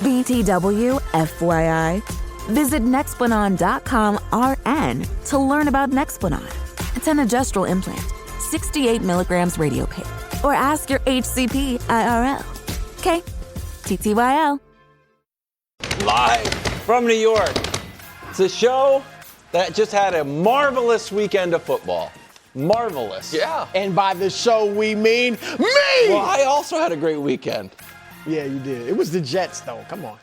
BTW, FYI. Visit Nexplanon.com RN to learn about Nexplanon. It's an adjustable implant, 68 milligrams radiopaque. Or ask your HCP IRL. Okay, TTYL. Live from New York. It's a show that just had a marvelous weekend of football. Marvelous. Yeah. And by the show, we mean me! Well, I also had a great weekend. Yeah, you did. It was the Jets, though. Come on.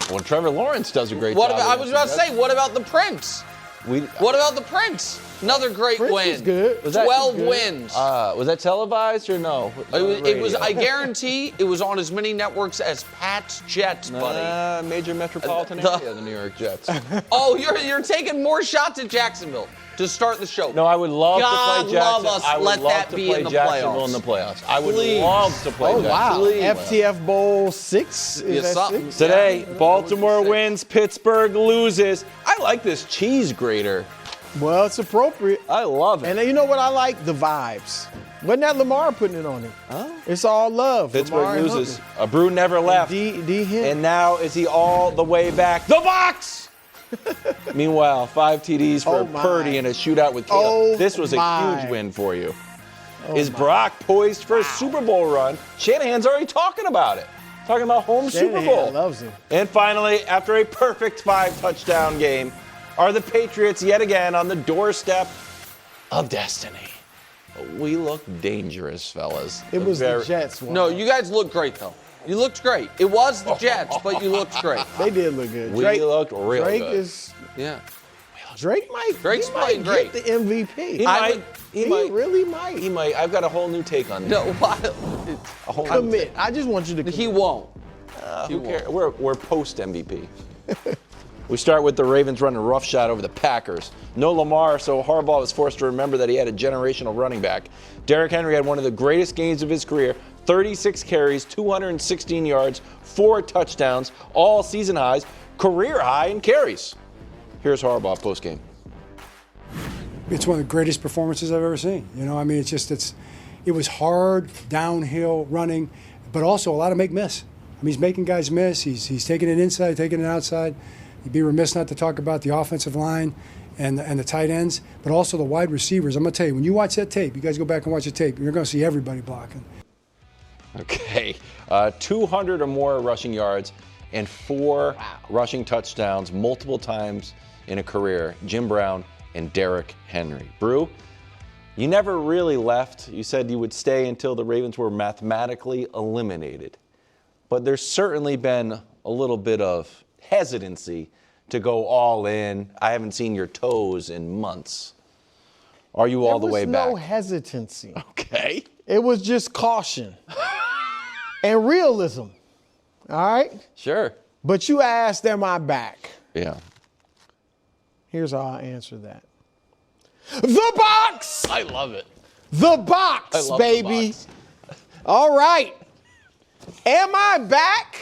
Well, Trevor Lawrence does a great What job. about, I was about to say, what about the Prince? What about the Prince? Another great Prince win. was good. Was that 12 good? wins. Was that televised or no? It was. I guarantee it was on as many networks as Pat's Jets, buddy. Major metropolitan area, the New York Jets. Oh, you're taking more shots at Jacksonville to start the show. No, I would love God to play Jackson. love us. I would Let love that to be play in the Jacksonville playoffs. in the playoffs. I would Please. love to play Oh, wow. Jacksonville. FTF Bowl 6? Is that something. 6? Today, Yeah. Baltimore Six. wins, Pittsburgh loses. I like this cheese grater. Well, it's appropriate. I love it. And you know what I like? The vibes. Wasn't that Lamar putting it on him? Huh? It's all love. Pittsburgh Lamar and loses. Huntley. A brew never left. D him. And now is he all the way back? The box! Meanwhile, 5 TDs for Oh, my. Purdy in a shootout with Caleb. Oh, This was a my. huge win for you. Oh, Is my. Brock poised for a Super Bowl run? Shanahan's already talking about it. Talking about home Super Shanahan Bowl. loves him. And finally, after a perfect 5-touchdown game, are the Patriots yet again on the doorstep of destiny? We look dangerous, fellas. It was the Jets. Wow. No, you guys looked great though. You looked great. It was the Jets, but you looked great. They did look good. We looked real Drake good. Yeah. Drake might. Drake's he might playing great. get the MVP. He might. He really might. He might. I've got a whole new take on that. No, why? A whole new Commit. I just want you to commit. He won't. Who cares? We're post MVP. We start with the Ravens running roughshod over the Packers. No Lamar, so Harbaugh was forced to remember that he had a generational running back. Derrick Henry had one of the greatest games of his career. 36 carries, 216 yards, 4 touchdowns, all season highs, career high in carries. Here's Harbaugh postgame. It's one of the greatest performances I've ever seen. You know, I mean, it was hard, downhill running, but also a lot of make miss. I mean, he's making guys miss. He's taking it inside, taking it outside. You'd be remiss not to talk about the offensive line and the tight ends, but also the wide receivers. I'm going to tell you, when you watch that tape, you guys go back and watch the tape, you're going to see everybody blocking. Okay, 200 or more rushing yards and 4 rushing touchdowns multiple times in a career. Jim Brown and Derrick Henry. Brew, you never really left. You said you would stay until the Ravens were mathematically eliminated. But there's certainly been a little bit of hesitancy to go all in. I haven't seen your toes in months. Are you all the way back? There was no hesitancy. Okay. It was just caution and realism. All right? Sure. But you asked, am I back? Yeah. Here's how I answer that. The box! I love it. The box, I love baby. the box. All right. Am I back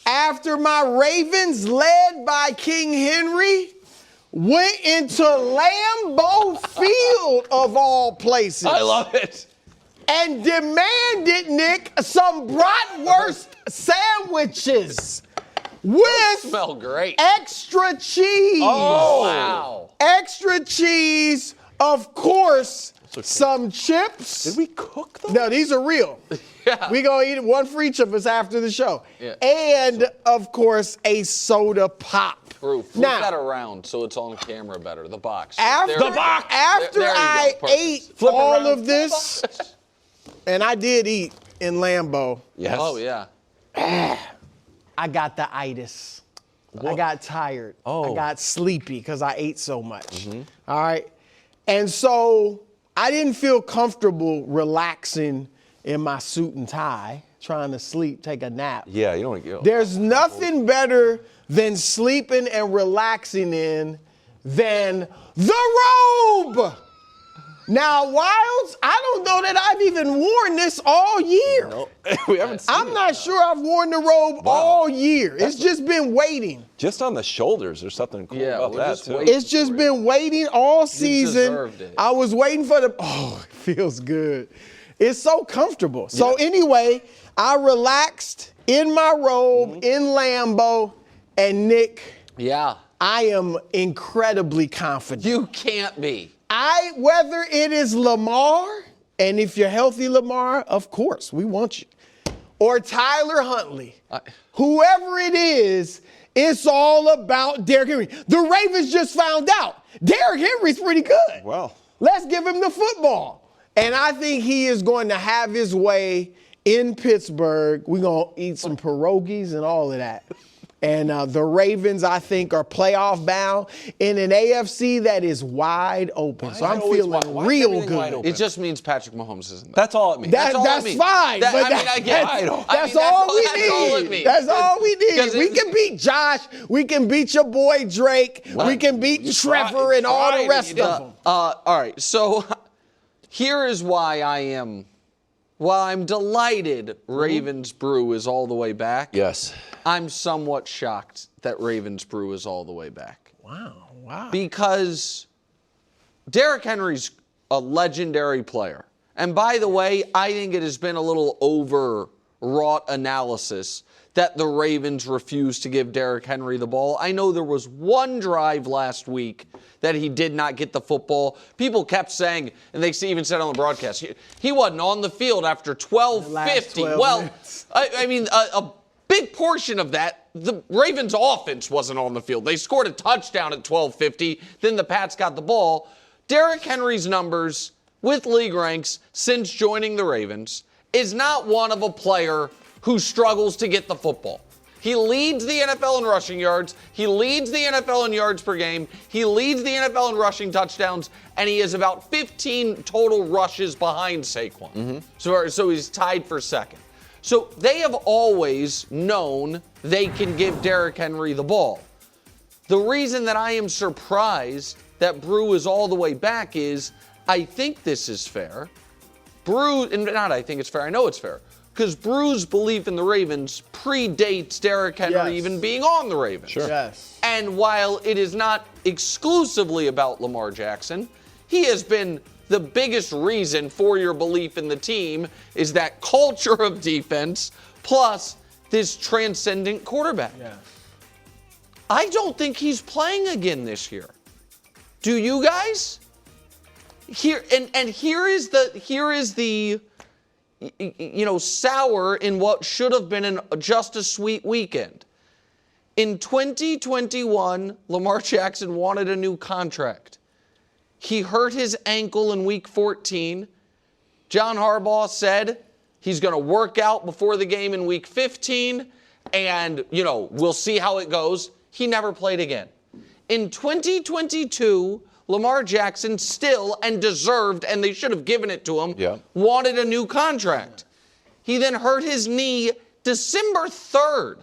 after my Ravens, led by King Henry, went into Lambeau Field of all places? I love it. And demanded, Nick, some bratwurst sandwiches with Smell great. extra cheese. Oh. Wow. Extra cheese, of course, some chips. Did we cook them? No, these are real. Yeah. We gonna eat one for each of us after the show. Yeah. And, of course, a soda pop. Flip that around so it's on camera better. The box. After, There we go. after There you go. I Perfect. ate Flip it all around. of this, and I did eat in Lambeau, Yes. Oh, yeah. I got the itis. I got tired. Oh. I got sleepy because I ate so much. All right. And so I didn't feel comfortable relaxing in my suit and tie, trying to sleep, take a nap. Yeah, you don't want to go. There's nothing better than sleeping and relaxing in than the robe. Now, Wilds, I don't know that I've even worn this all year. No, we haven't seen I'm it. not sure I've worn the robe all year. It's just been waiting. Just on the shoulders, there's something cool Yeah, about we're that, just too. waiting. It's just been waiting all season. deserved it. I was waiting for the, oh, it feels good. It's so comfortable. So anyway, I relaxed in my robe, in Lambeau, and Nick, Yeah. I am incredibly confident. You can't be. Whether it is Lamar, and if you're healthy, Lamar, of course, we want you, or Tyler Huntley, whoever it is, it's all about Derrick Henry. The Ravens just found out Derrick Henry's pretty good. Well, let's give him the football. And I think he is going to have his way in Pittsburgh. We're going to eat some pierogies and all of that. And the Ravens, I think, are playoff bound in an AFC that is wide open. So I'm feeling real good. It just means Patrick Mahomes isn't there. that's all it means. That's fine. That's all we need. That's all we need. We can beat Josh. We can beat your boy Drake. We can beat Trevor and all the rest of them. All right. So here is why I'm delighted Ravens Brew is all the way back. Yes. I'm somewhat shocked that Ravens Brew is all the way back. Wow. Because Derrick Henry's a legendary player. And by the way, I think it has been a little overwrought analysis that the Ravens refused to give Derrick Henry the ball. I know there was one drive last week that he did not get the football. People kept saying, and they even said on the broadcast, he wasn't on the field after 12:50. Well, I mean, a big portion of that, the Ravens' offense wasn't on the field. They scored a touchdown at 12:50. Then the Pats got the ball. Derrick Henry's numbers with league ranks since joining the Ravens is not one of a player who struggles to get the football. He leads the NFL in rushing yards. He leads the NFL in yards per game. He leads the NFL in rushing touchdowns. And he is about 15 total rushes behind Saquon. So he's tied for second. So they have always known they can give Derrick Henry the ball. The reason that I am surprised that Brew is all the way back is I think this is fair. I think it's fair, I know it's fair. Because Brew's belief in the Ravens predates Derrick Henry even being on the Ravens. Sure. Yes. And while it is not exclusively about Lamar Jackson, he has been the biggest reason for your belief in the team is that culture of defense plus this transcendent quarterback. Yeah. I don't think he's playing again this year. Do you guys? Here is the sour in what should have been just a sweet weekend. In 2021, Lamar Jackson wanted a new contract. He hurt his ankle in week 14. John Harbaugh said he's going to work out before the game in week 15, and, we'll see how it goes. He never played again. In 2022, Lamar Jackson still, and deserved, and they should have given it to him, wanted a new contract. He then hurt his knee December 3rd.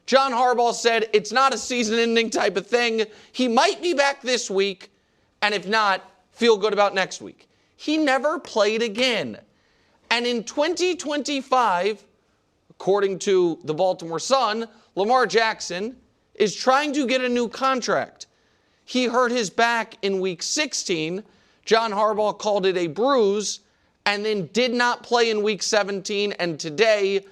John Harbaugh said it's not a season-ending type of thing. He might be back this week, and if not, feel good about next week. He never played again. And in 2025, according to the Baltimore Sun, Lamar Jackson is trying to get a new contract. He hurt his back in week 16. John Harbaugh called it a bruise and then did not play in week 17. And today,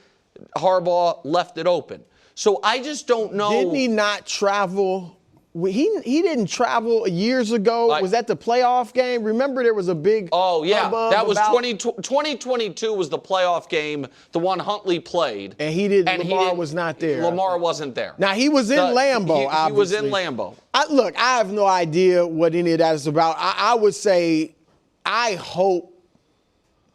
Harbaugh left it open. So I just don't know. Didn't he not travel? He didn't travel years ago. Was that the playoff game? Remember there was a big hubbub that was 2022 was the playoff game, the one Huntley played. And Lamar was not there. Lamar wasn't there. Now, he was in Lambeau, obviously. He was in Lambeau. Look, I have no idea what any of that is about. I would say I hope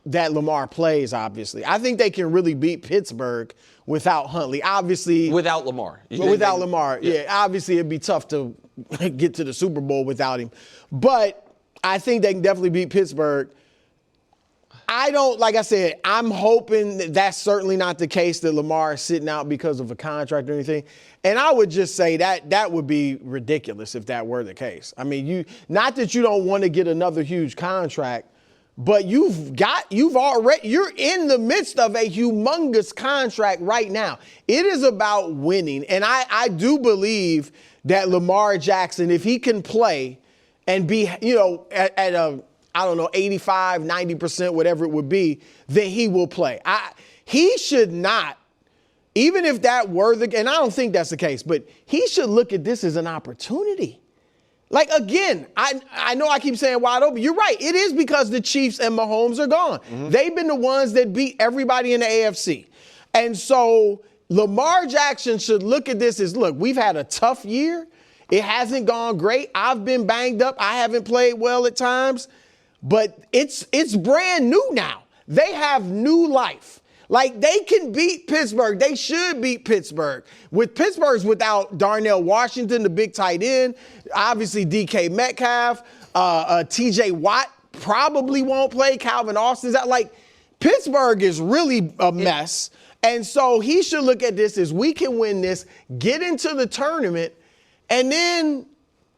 that Lamar plays, obviously. I think they can really beat Pittsburgh without Huntley. Obviously. Without Lamar. Without Lamar, yeah. Obviously, it'd be tough to get to the Super Bowl without him. But I think they can definitely beat Pittsburgh. Like I said, I'm hoping that's certainly not the case, that Lamar is sitting out because of a contract or anything. And I would just say that would be ridiculous if that were the case. I mean, not that you don't want to get another huge contract, but you're in the midst of a humongous contract right now. It is about winning. And I do believe that Lamar Jackson, if he can play and be, at a, 85, 90%, whatever it would be, then he will play. He should not even if that were and I don't think that's the case, but he should look at this as an opportunity. Like, again, I know I keep saying wide open. You're right. It is because the Chiefs and Mahomes are gone. Mm-hmm. They've been the ones that beat everybody in the AFC. And so Lamar Jackson should look at this as, look, we've had a tough year. It hasn't gone great. I've been banged up. I haven't played well at times. But it's brand new now. They have new life. Like, they can beat Pittsburgh. They should beat Pittsburgh. Pittsburgh's without Darnell Washington, the big tight end, obviously DK Metcalf, TJ Watt probably won't play. Calvin Austin's out. Like, Pittsburgh is really a mess. And so he should look at this as, we can win this, get into the tournament, and then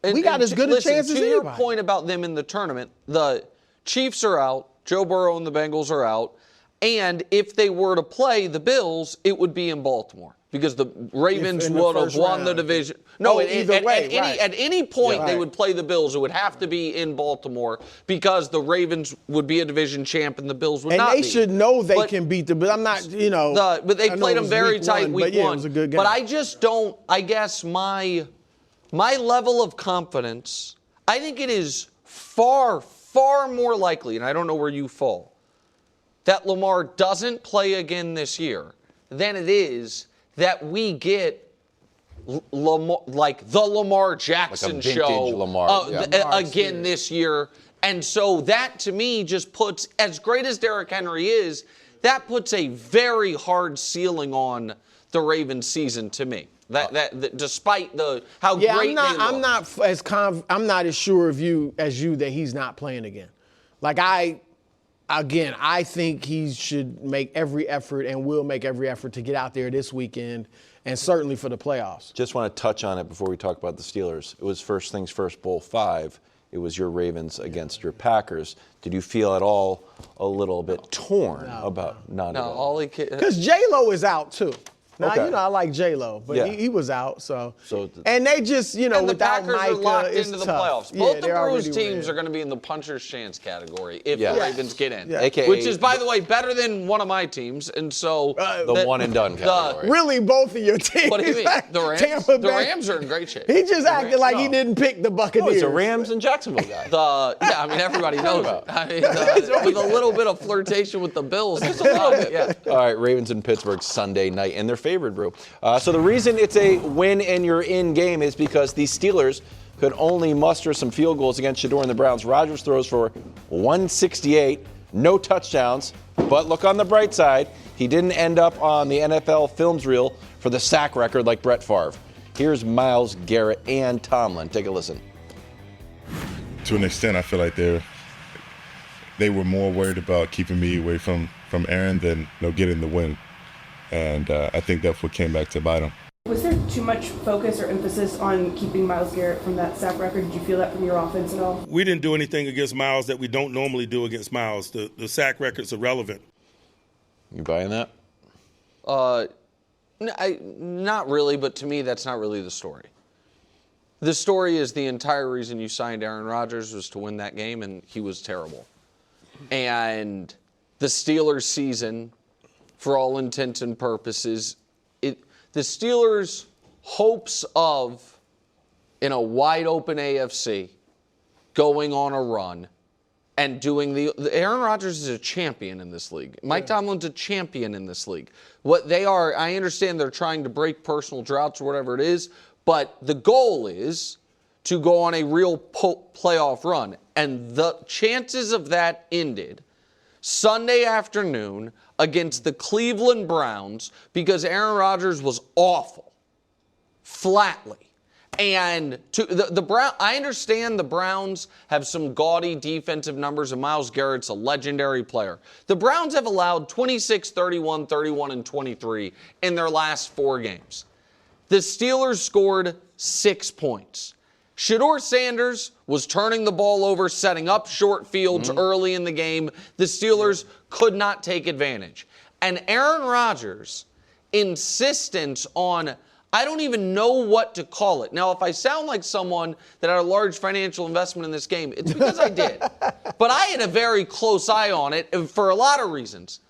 we got as good a chance as anybody. To your point about them in the tournament, the Chiefs are out. Joe Burrow and the Bengals are out. And if they were to play the Bills, it would be in Baltimore because the Ravens would have won the division. No, at any point they would play the Bills. It would have to be in Baltimore because the Ravens would be a division champ and the Bills would not be. And they should know they can beat the Bills. I'm not, but they played them very tight week one. It was a good game. But I just don't, I guess my level of confidence, I think it is far, far more likely, and I don't know where you fall, that Lamar doesn't play again this year than it is that we get Lamar, like the Lamar Jackson like a show Lamar. Again this year. And so that, to me, just puts, as great as Derrick Henry is, that puts a very hard ceiling on the Ravens season to me. That despite how great they look. I'm not as sure of you as you that he's not playing again. Like, I think he should make every effort and will make every effort to get out there this weekend and certainly for the playoffs. Just want to touch on it before we talk about the Steelers. It was first things first, Bowl 5. It was your Ravens against your Packers. Did you feel at all a little bit torn about not? No, all he can. Because J-Lo is out too. Now, okay. I like J-Lo, but he was out. So and they just, and the without Packers Micah, are locked it's into the tough. playoffs. Both the Bruins teams are going to be in the puncher's chance category if the Ravens get in. AKA, which is, by the way, better than one of my teams. And so the one and done category. Really, both of your teams. What do you mean? The Rams are in great shape. He just acted like he didn't pick the Buccaneers. He's a Rams and Jacksonville guy. Everybody knows it. I mean, with a little bit of flirtation with the Bills. Just a little bit, yeah. All right, Ravens and Pittsburgh Sunday night, and they're favored, Brew. So the reason it's a win and you're in game is because the Steelers could only muster some field goals against Shador and the Browns. Rodgers throws for 168, no touchdowns. But look on the bright side, he didn't end up on the NFL films reel for the sack record like Brett Favre. Here's Myles Garrett and Tomlin. Take a listen. To an extent, I feel like they were more worried about keeping me away from Aaron than getting the win. And I think that's what came back to bite him. Was there too much focus or emphasis on keeping Myles Garrett from that sack record? Did you feel that from your offense at all? We didn't do anything against Myles that we don't normally do against Myles. The sack record's irrelevant. You buying that? Not really, but to me, that's not really the story. The story is the entire reason you signed Aaron Rodgers was to win that game, and he was terrible. And the Steelers' season, for all intents and purposes, the Steelers' hopes of, in a wide-open AFC, going on a run and doing Aaron Rodgers is a champion in this league. Mike Tomlin's a champion in this league. What they are, I understand they're trying to break personal droughts or whatever it is, but the goal is to go on a real playoff run. And the chances of that ended Sunday afternoon against the Cleveland Browns because Aaron Rodgers was awful, flatly. And I understand the Browns have some gaudy defensive numbers, and Myles Garrett's a legendary player. The Browns have allowed 26, 31, 31, and 23 in their last 4 games. The Steelers scored 6 points. Shador Sanders was turning the ball over, setting up short fields early in the game. The Steelers could not take advantage. And Aaron Rodgers' insistence on, I don't even know what to call it. Now, if I sound like someone that had a large financial investment in this game, it's because I did. But I had a very close eye on it for a lot of reasons.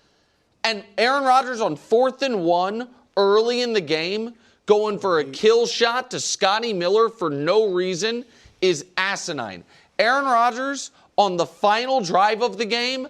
And Aaron Rodgers on 4th and 1 early in the game, going for a kill shot to Scotty Miller for no reason is asinine. Aaron Rodgers, on the final drive of the game,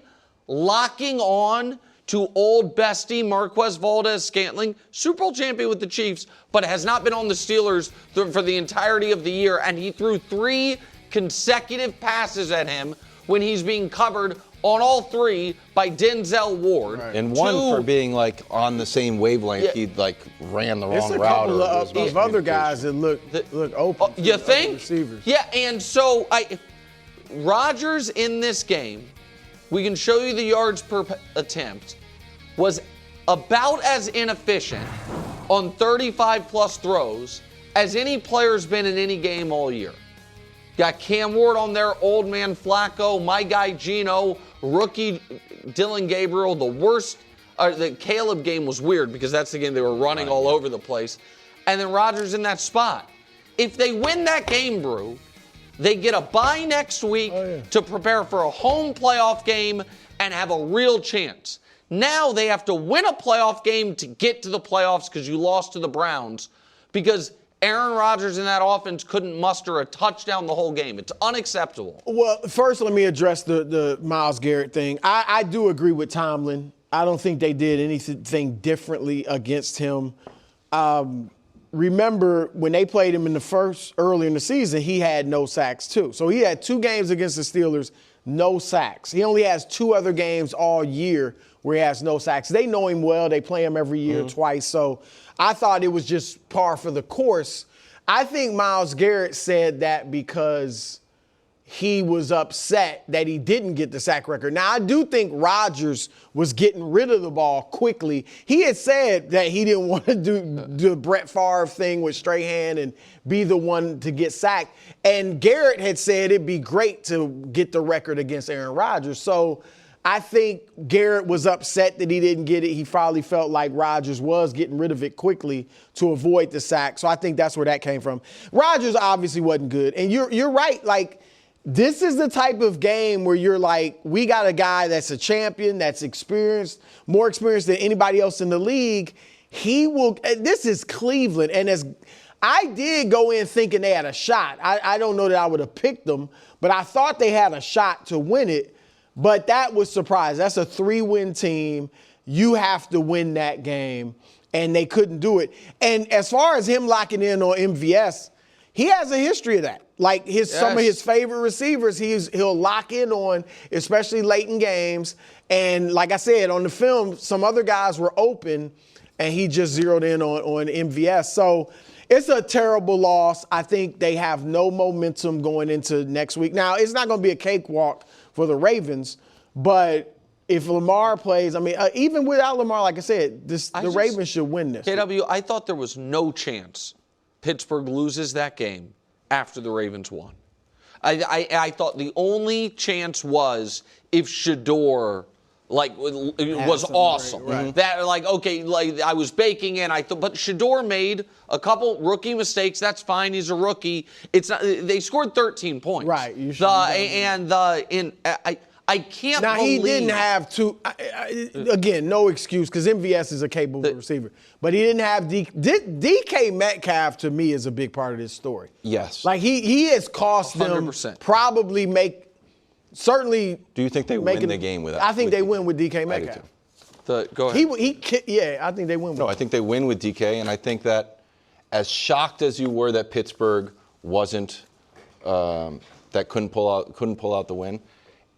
locking on to old bestie Marquez Valdes-Scantling, Super Bowl champion with the Chiefs, but has not been on the Steelers for the entirety of the year, and he threw 3 consecutive passes at him when he's being covered on all 3 by Denzel Ward. Right. And one for being like on the same wavelength, he like ran the wrong route. There's a couple of other guys that look open. You think? Receivers. Yeah, and so Rodgers in this game, we can show you the yards per attempt, was about as inefficient on 35-plus throws as any player's been in any game all year. Got Cam Ward on there, old man Flacco, my guy Geno, rookie Dylan Gabriel. The worst, the Caleb game was weird because that's the game they were running all over the place. And then Rodgers in that spot. If they win that game, Brew, they get a bye next week to prepare for a home playoff game and have a real chance. Now they have to win a playoff game to get to the playoffs because you lost to the Browns because Aaron Rodgers in that offense couldn't muster a touchdown the whole game. It's unacceptable. Well, first let me address the Myles Garrett thing. I do agree with Tomlin. I don't think they did anything differently against him. Remember, when they played him early in the season, he had no sacks too. So he had 2 games against the Steelers, no sacks. He only has 2 other games all year where he has no sacks. They know him well. They play him every year twice. So I thought it was just par for the course. I think Myles Garrett said that because he was upset that he didn't get the sack record. Now, I do think Rodgers was getting rid of the ball quickly. He had said that he didn't want to do the Brett Favre thing with Strahan and be the one to get sacked. And Garrett had said it'd be great to get the record against Aaron Rodgers. So I think Garrett was upset that he didn't get it. He probably felt like Rodgers was getting rid of it quickly to avoid the sack. So I think that's where that came from. Rodgers obviously wasn't good. And you're right, like, this is the type of game where you're like, we got a guy that's a champion, that's experienced, more experienced than anybody else in the league. This is Cleveland. And as I did go in thinking they had a shot. I don't know that I would have picked them, but I thought they had a shot to win it. But that was surprise. That's a 3-win team. You have to win that game. And they couldn't do it. And as far as him locking in on MVS, he has a history of that. Like some of his favorite receivers, he'll lock in on, especially late in games. And like I said, on the film, some other guys were open, and he just zeroed in on MVS. So it's a terrible loss. I think they have no momentum going into next week. Now, it's not going to be a cakewalk for the Ravens, but if Lamar plays, I mean, even without Lamar, like I said, the Ravens should win this. KW, I thought there was no chance Pittsburgh loses that game after the Ravens won. I thought the only chance was if Shador was awesome. Right. That I was baking in. But Shador made a couple rookie mistakes. That's fine. He's a rookie. It's not, they scored 13 points. Right. I can't now, believe. He didn't have to, again, no excuse, because MVS is a capable receiver. But he didn't have DK Metcalf, to me, is a big part of this story. Yes. Like, he has cost 100%. them probably certainly. Do you think they win the game without? I think they win with DK Metcalf. Go ahead. I think they win with No, I think they win with DK, and I think that as shocked as you were that Pittsburgh wasn't, that couldn't pull out the win,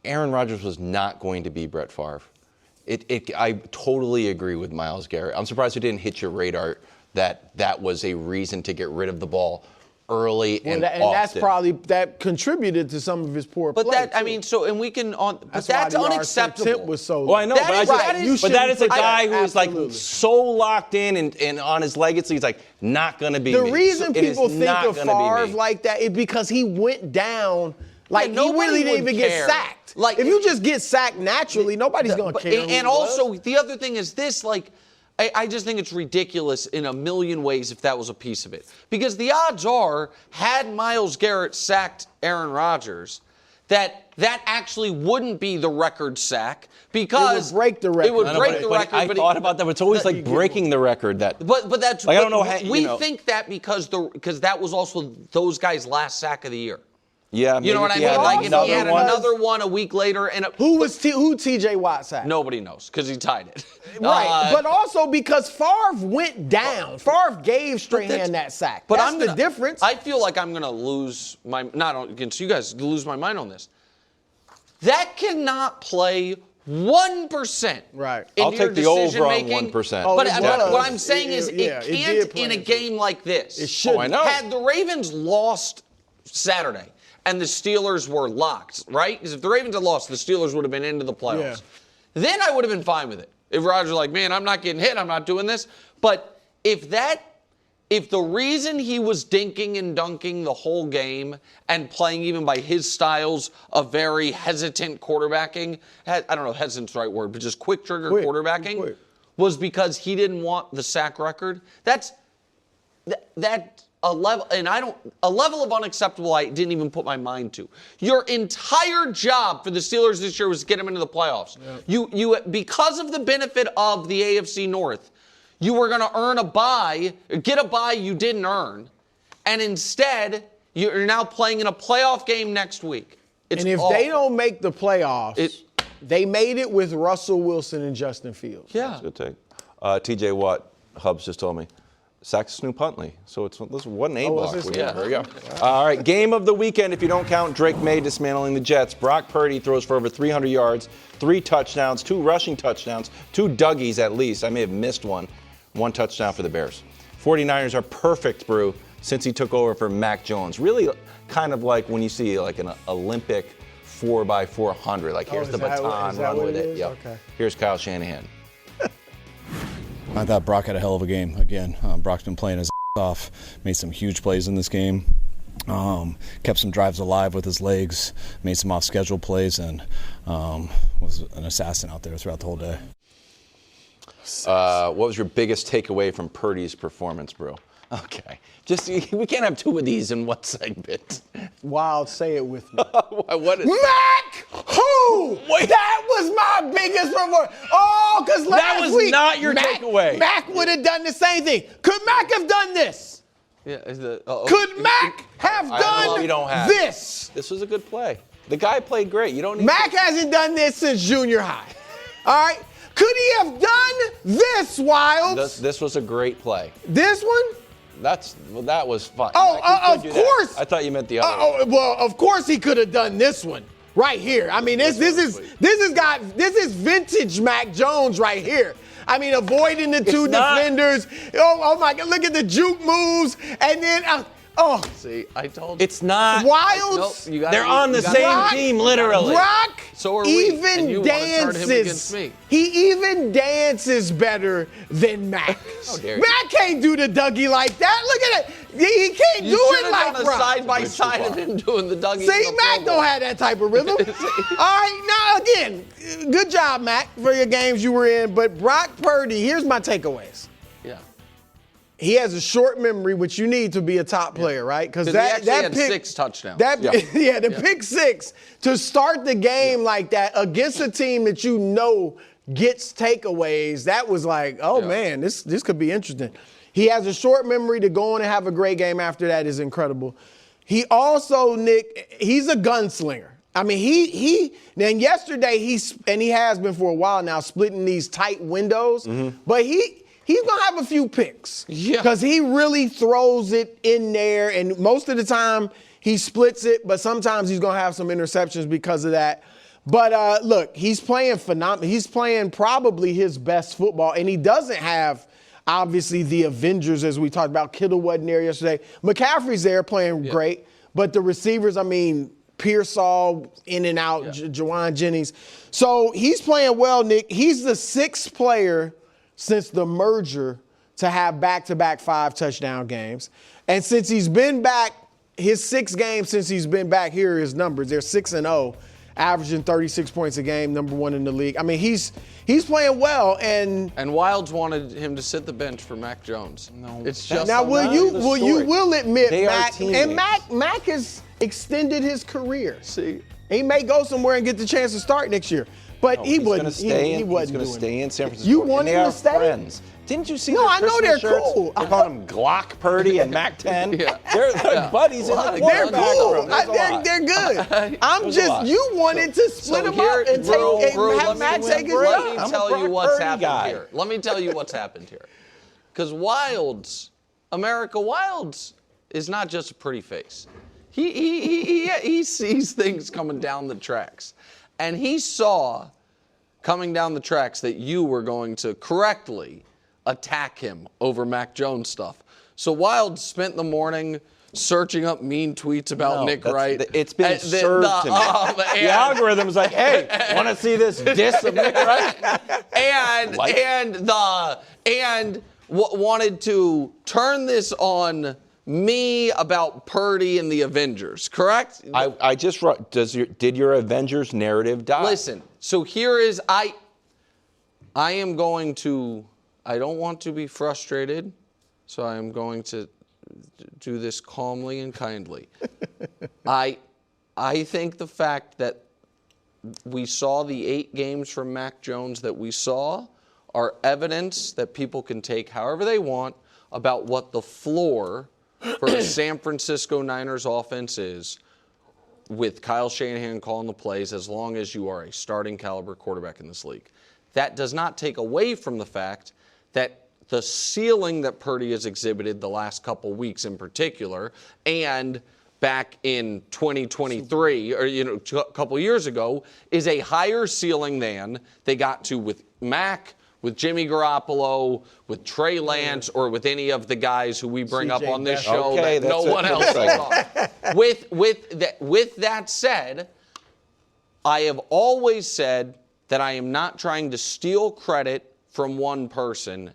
Aaron Rodgers was not going to be Brett Favre. I totally agree with Myles Garrett. I'm surprised it didn't hit your radar that was a reason to get rid of the ball early and often. That contributed to some of his poor play. But that's unacceptable. Was so. Well, I know, that is a guy who is like so locked in and on his legacy. He's like, not going to be the me. reason people think of Favre like that is because he went down. Like, he really didn't even get sacked. Like, if you just get sacked naturally, nobody's going to care. And also, the other thing is this, I just think it's ridiculous in a million ways if that was a piece of it. Because the odds are, had Myles Garrett sacked Aaron Rodgers, that actually wouldn't be the record sack because it would break the record. It would break the record. I thought about that, but it's always like breaking the record. But that's like, I don't know how, we think that because that was also those guys' last sack of the year. Yeah, you know what I mean? Like if he had another one a week later, and who T.J. Watt sacked? Nobody knows because he tied it. Right, but also because Favre went down. Favre gave Strahan that sack. But that's the difference. I feel like I'm going to lose not against you guys, lose my mind on this. That cannot play 1%. Right. I'll take the over on 1%. But what I'm saying is it can't in a game like this. It should. Oh, I know. Had the Ravens lost Saturday and the Steelers were locked, right? Because if the Ravens had lost, the Steelers would have been into the playoffs. Yeah. Then I would have been fine with it. If Rodgers was like, man, I'm not getting hit, I'm not doing this. But if the reason he was dinking and dunking the whole game and playing even by his styles of very hesitant quarterbacking, I don't know if hesitant's the right word, but just quick trigger quarterbacking, was because he didn't want the sack record, that's a level, and a level of unacceptable I didn't even put my mind to. Your entire job for the Steelers this year was to get them into the playoffs. Yep. You because of the benefit of the AFC North, you were going to earn a bye, get a bye you didn't earn, and instead you're now playing in a playoff game next week. And if they don't make the playoffs, they made it with Russell Wilson and Justin Fields. Yeah. That's a good take. T.J. Watt, Hubs just told me. Sacks Snoop Huntley. So it's what an A block. Yeah. There we go. All right, game of the weekend, if you don't count Drake May dismantling the Jets. Brock Purdy throws for over 300 yards, 3 touchdowns, 2 rushing touchdowns, 2 Dougies at least. I may have missed one. 1 touchdown for the Bears. 49ers are perfect, Brew, since he took over for Mac Jones. Really kind of like when you see like an Olympic 4x400. Like here's the baton, run with it. Yep. Okay. Here's Kyle Shanahan. I thought Brock had a hell of a game again. Brock's been playing his off, made some huge plays in this game, kept some drives alive with his legs, made some off-schedule plays, and was an assassin out there throughout the whole day. What was your biggest takeaway from Purdy's performance, bro? Okay. We can't have 2 of these in one segment. Wild, say it with me. What is Mac! Who? Wait. That was my biggest performance. Oh, because last was week, not your takeaway. Mac would have done the same thing. Could Mac have done this? Yeah. Could Mac have done this? This was a good play. The guy played great. You don't need Mac hasn't done this since junior high. All right? Could he have done this, Wilds? This was a great play. This one? That was fun. Of course. I thought you meant the other. Well, of course he could have done this one right here. I mean, this is vintage Mac Jones right here. I mean, avoiding the 2 defenders. Oh my God! Look at the juke moves, and then See, I told you. It's not. Wilds. Nope, they're on the same team, literally. Brock so are we, even and you dances. want to turn him against me. He even dances better than Mac. How dare you. Mac can't do the Dougie like that. Look at it. He can't do it like done Brock. a side by side of him doing the Dougie. See, Mac don't have that type of rhythm. All right, now again, good job, Mac, for your games you were in. But Brock Purdy, here's my takeaways. Yeah. He has a short memory, which you need to be a top player, right? Because he actually had 6 touchdowns. Pick 6 to start the game like that against a team that you know gets takeaways. That was like, man, this could be interesting. He has a short memory to go on and have a great game after that is incredible. He also, Nick, he's a gunslinger. I mean, then yesterday he has been for a while now splitting these tight windows, but he's going to have a few picks. Yeah. Because he really throws it in there, and most of the time he splits it, but sometimes he's going to have some interceptions because of that. But look, he's playing phenomenal. He's playing probably his best football, and he doesn't have, obviously, the Avengers, as we talked about. Kittle wasn't there yesterday. McCaffrey's there playing great, but the receivers, I mean, Pearsall in and out, Jawan Jennings. So he's playing well, Nick. He's the 6th player since the merger to have back-to-back 5-touchdown games. And since he's been back, his 6 games since he's been back, here are his numbers. They're 6-0, averaging 36 points a game, number 1 in the league. I mean, he's playing well, and Wilds wanted him to sit the bench for Mac Jones. No, it's just now you will admit they Mac are teammates. and Mac has extended his career. See, He may go somewhere and get the chance to start next year. But he wouldn't. He's going He to stay in San Francisco. You want him to stay? Friends. Didn't you see? No, their I know Christmas they're shirts? cool. They call him Glock Purdy and Mac 10. Yeah. They're buddies in the They're quarterback cool. room. There's a lot. They're good. I'm There's a just, lot. you wanted to split them up and have Matt take his Let me job. tell you Brock what's Purdy happened guy. here. Let me tell you what's happened here. Because America Wilds is not just a pretty face. He sees things coming down the tracks. And he saw coming down the tracks that you were going to correctly attack him over Mac Jones stuff. So Wilds spent the morning searching up mean tweets about Nick Wright. It's been served to me. The algorithm's like, hey, want to see this diss of Nick Wright? And wanted to turn this on me about Purdy and the Avengers, correct? I just wrote, did your Avengers narrative die? Listen, so here is, I am going to, I don't want to be frustrated, so I am going to do this calmly and kindly. I think the fact that we saw the 8 games from Mac Jones that we saw are evidence that people can take however they want about what the floor for a San Francisco Niners offense is with Kyle Shanahan calling the plays as long as you are a starting caliber quarterback in this league. That does not take away from the fact that the ceiling that Purdy has exhibited the last couple weeks in particular, and back in 2023, or a couple years ago, is a higher ceiling than they got to with Mac, with Jimmy Garoppolo, with Trey Lance, or with any of the guys who we bring up on this show that no one else is on. With that said, I have always said that I am not trying to steal credit from one person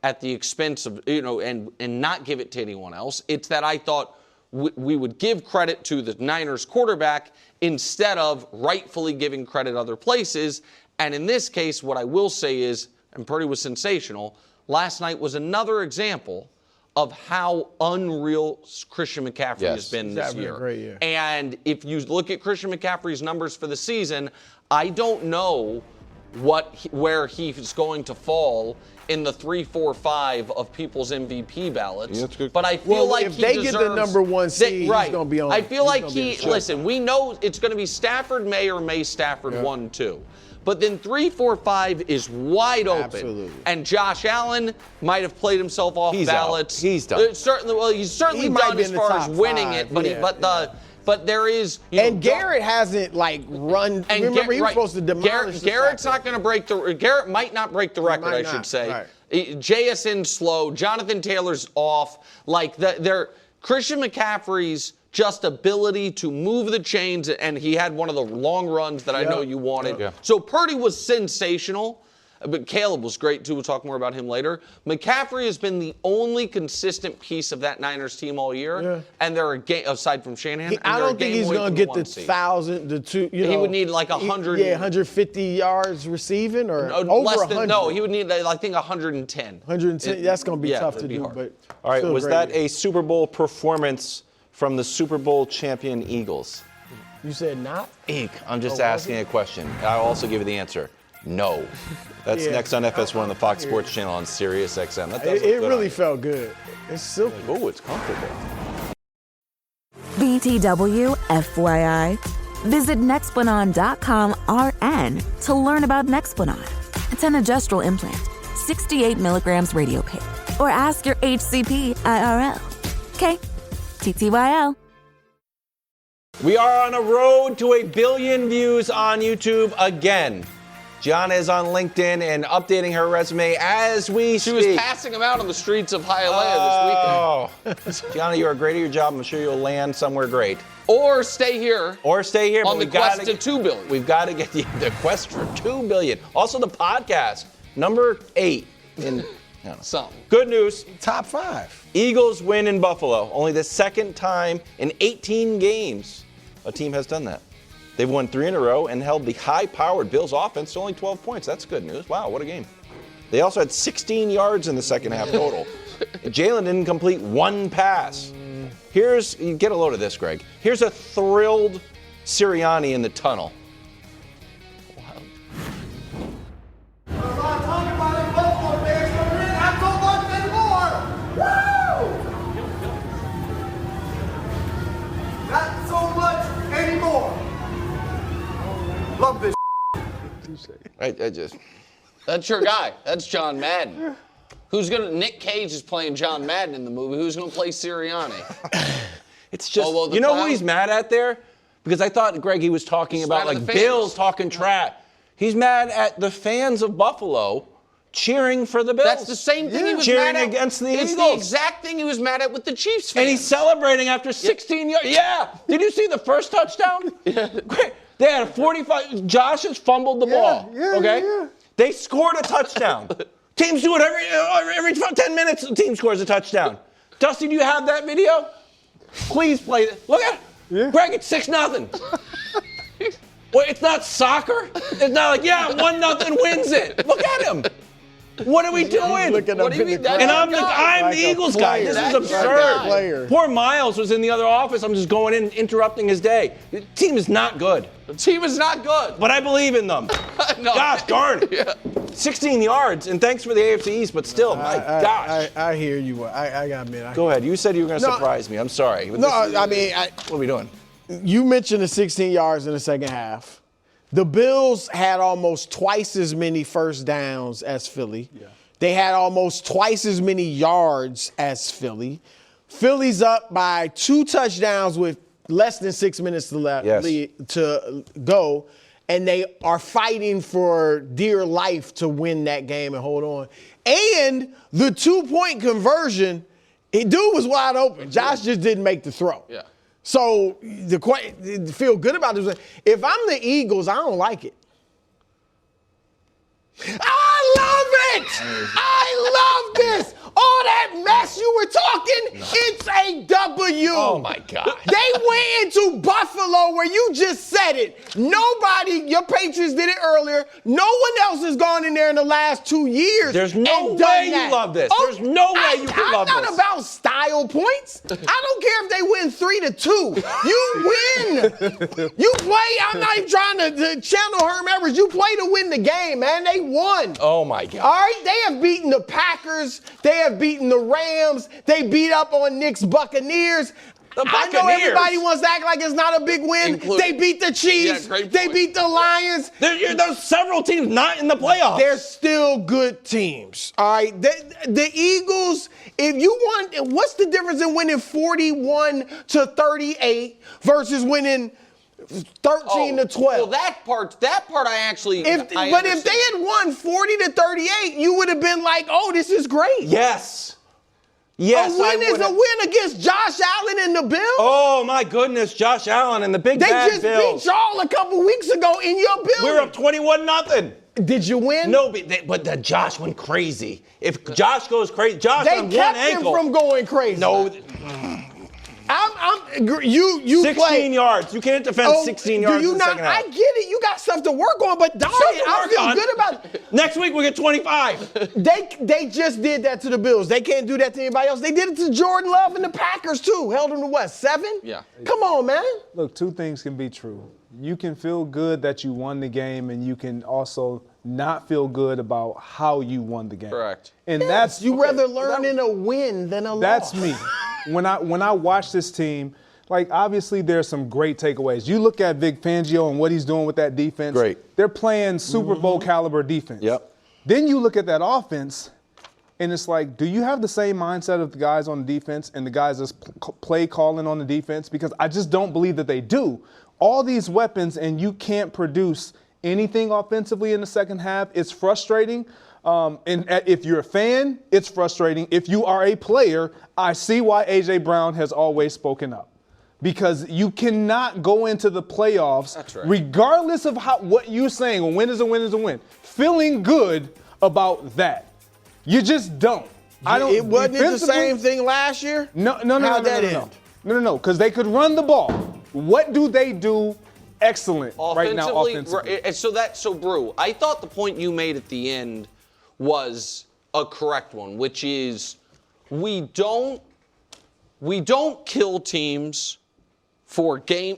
at the expense of, and not give it to anyone else. It's that I thought we would give credit to the Niners quarterback instead of rightfully giving credit other places. And in this case, what I will say is, and Purdy was sensational, last night was another example of how unreal Christian McCaffrey has been this year. Great year. And if you look at Christian McCaffrey's numbers for the season, I don't know where he's going to fall in the 3, 4, 5 of people's MVP ballots. Yeah, but I feel like if they get the number 1 seed, he's going to be on. I feel like listen, we know it's going to be Stafford, May, or May Stafford 1, 2. But then 3, 4, 5 is wide open. Absolutely. And Josh Allen might have played himself off ballots. He's done. He's certainly done as far as winning it. But there is. And Garrett hasn't run. And remember, he was supposed to demolish. Garrett's not going to break the. Garrett might not break the record, I should say. Right. JSN's slow. Jonathan Taylor's off. Christian McCaffrey's just ability to move the chains, and he had one of the long runs that I know you wanted. Yeah. So Purdy was sensational. But Caleb was great, too. We'll talk more about him later. McCaffrey has been the only consistent piece of that Niners team all year. Yeah. And they're aside from Shanahan. I don't think he's going to get the 1,000, the 2, He would need 100. 150 yards receiving or over less 100. than, no, he would need, I think, 110. 110, that's going to be tough to do. Hard. But all right, was that a Super Bowl performance from the Super Bowl champion Eagles? You said not? I'm just asking a question. I'll also give you the answer. No. That's next on FS1, the Fox Sports channel on Sirius XM. It really felt good. It's silky. Oh, it's comfortable. BTW, FYI. Visit Nexplanon.com RN to learn about Nexplanon. It's an adjustable implant, 68 milligrams radio paid. Or ask your HCP IRL. Okay, TTYL. We are on a road to 1 billion views on YouTube again. Gianna is on LinkedIn and updating her resume as we speak. She was passing them out on the streets of Hialeah this weekend. Gianna, you are great at your job. I'm sure you'll land somewhere great. Or stay here. On the quest to 2 billion. We've got to get the quest for 2 billion. Also, the podcast, number 8 in something. Good news. Top 5. Eagles win in Buffalo. Only the second time in 18 games a team has done that. They've won 3 in a row and held the high-powered Bills offense to only 12 points. That's good news. Wow, what a game. They also had 16 yards in the second half total. Jalen didn't complete 1 pass. You get a load of this, Greg. Here's a thrilled Sirianni in the tunnel. Not so much anymore. Love this. That's your guy. That's John Madden. Nick Cage is playing John Madden in the movie. Who's gonna play Sirianni? It's just, you know who he's mad at there? Because I thought, Greg, he was talking about like Bills talking trash. He's mad at the fans of Buffalo cheering for the Bills. That's the same thing he was cheering mad at against the Eagles. It's the exact thing he was mad at with the Chiefs fans. And he's celebrating after 16 yards. Yeah. Did you see the first touchdown? Yeah. They had a 45. Josh has fumbled the ball. Yeah. They scored a touchdown. Teams do it every 10 minutes. The team scores a touchdown. Dusty, do you have that video? Please play it. Look at it. Yeah. Greg, it's 6-0. Well, it's not soccer. It's not like 1-0 wins it. Look at him. What are we doing? What do you mean? And I'm the Eagles guy. This is absurd. Poor Miles was in the other office. I'm just going in, interrupting his day. The team is not good. The team is not good. But I believe in them. No. Gosh darn it. Yeah. 16 yards, and thanks for the AFC East, but still, my gosh. I hear you. I got to admit. Go ahead. You said you were going to surprise me. I'm sorry. What are we doing? You mentioned the 16 yards in the second half. The Bills had almost twice as many first downs as Philly. Yeah. They had almost twice as many yards as Philly. Philly's up by 2 touchdowns with less than 6 minutes to go, and they are fighting for dear life to win that game and hold on. And the 2-point conversion, dude was wide open. Josh just didn't make the throw. Yeah. So feel good about this. If I'm the Eagles, I don't like it. I love it! I love this! All that mess you were talking, it's a W. Oh, my God. They went into Buffalo where you just said it. Nobody, your Patriots did it earlier. No one else has gone in there in the last 2 years. There's no way you love this. There's no way you can love this. I'm not about style points. I don't care if they win 3-2. You win. You play. I'm not even trying to channel Herm Edwards. You play to win the game, man. They won. Oh, my God. All right? They have beaten the Packers. They have beaten the Rams. They beat up on Nick's Buccaneers. I know everybody wants to act like it's not a big win. They beat the Chiefs. They beat the Lions. There's several teams not in the playoffs. They're still good teams. All right. The Eagles, if you want, what's the difference in winning 41-38 versus winning 13-12? Well, that part I actually. If they had won 40-38, you would have been like, oh, this is great. Yes. Yes, a win is a win against Josh Allen and the Bills. Oh, my goodness, Josh Allen and the bad Bills. They just beat y'all a couple weeks ago in your building. We were up 21-0. Did you win? No, but Josh went crazy. If Josh goes crazy, Josh on one ankle. They kept him from going crazy. No. You 16 yards. You can't defend 16 yards in the second half. I get it. You got stuff to work on, but darn it, I feel good about it. Next week we get 25. They just did that to the Bills. They can't do that to anybody else. They did it to Jordan Love and the Packers too. Held them to what, 7? Yeah. Come on, man. Look, 2 things can be true. You can feel good that you won the game, and you can also not feel good about how you won the game. Correct. And that's rather learn in a win than a loss. That's me. When I watch this team, like obviously there's some great takeaways. You look at Vic Fangio and what he's doing with that defense. Great. They're playing Super Bowl caliber defense. Yep. Then you look at that offense, and it's like, do you have the same mindset of the guys on the defense and the guys that's play calling on the defense? Because I just don't believe that they do. All these weapons, and you can't produce anything offensively in the second half. It's frustrating. And if you're a fan, it's frustrating. If you are a player, I see why A.J. Brown has always spoken up. Because you cannot go into the playoffs, regardless of what you're saying, a win is a win is a win, feeling good about that. You just don't. It wasn't the same thing last year? No. How'd that end? No, because they could run the ball. What do they do excellent right now offensively? So Brew, I thought the point you made at the end was a correct one, which is we don't kill teams for game.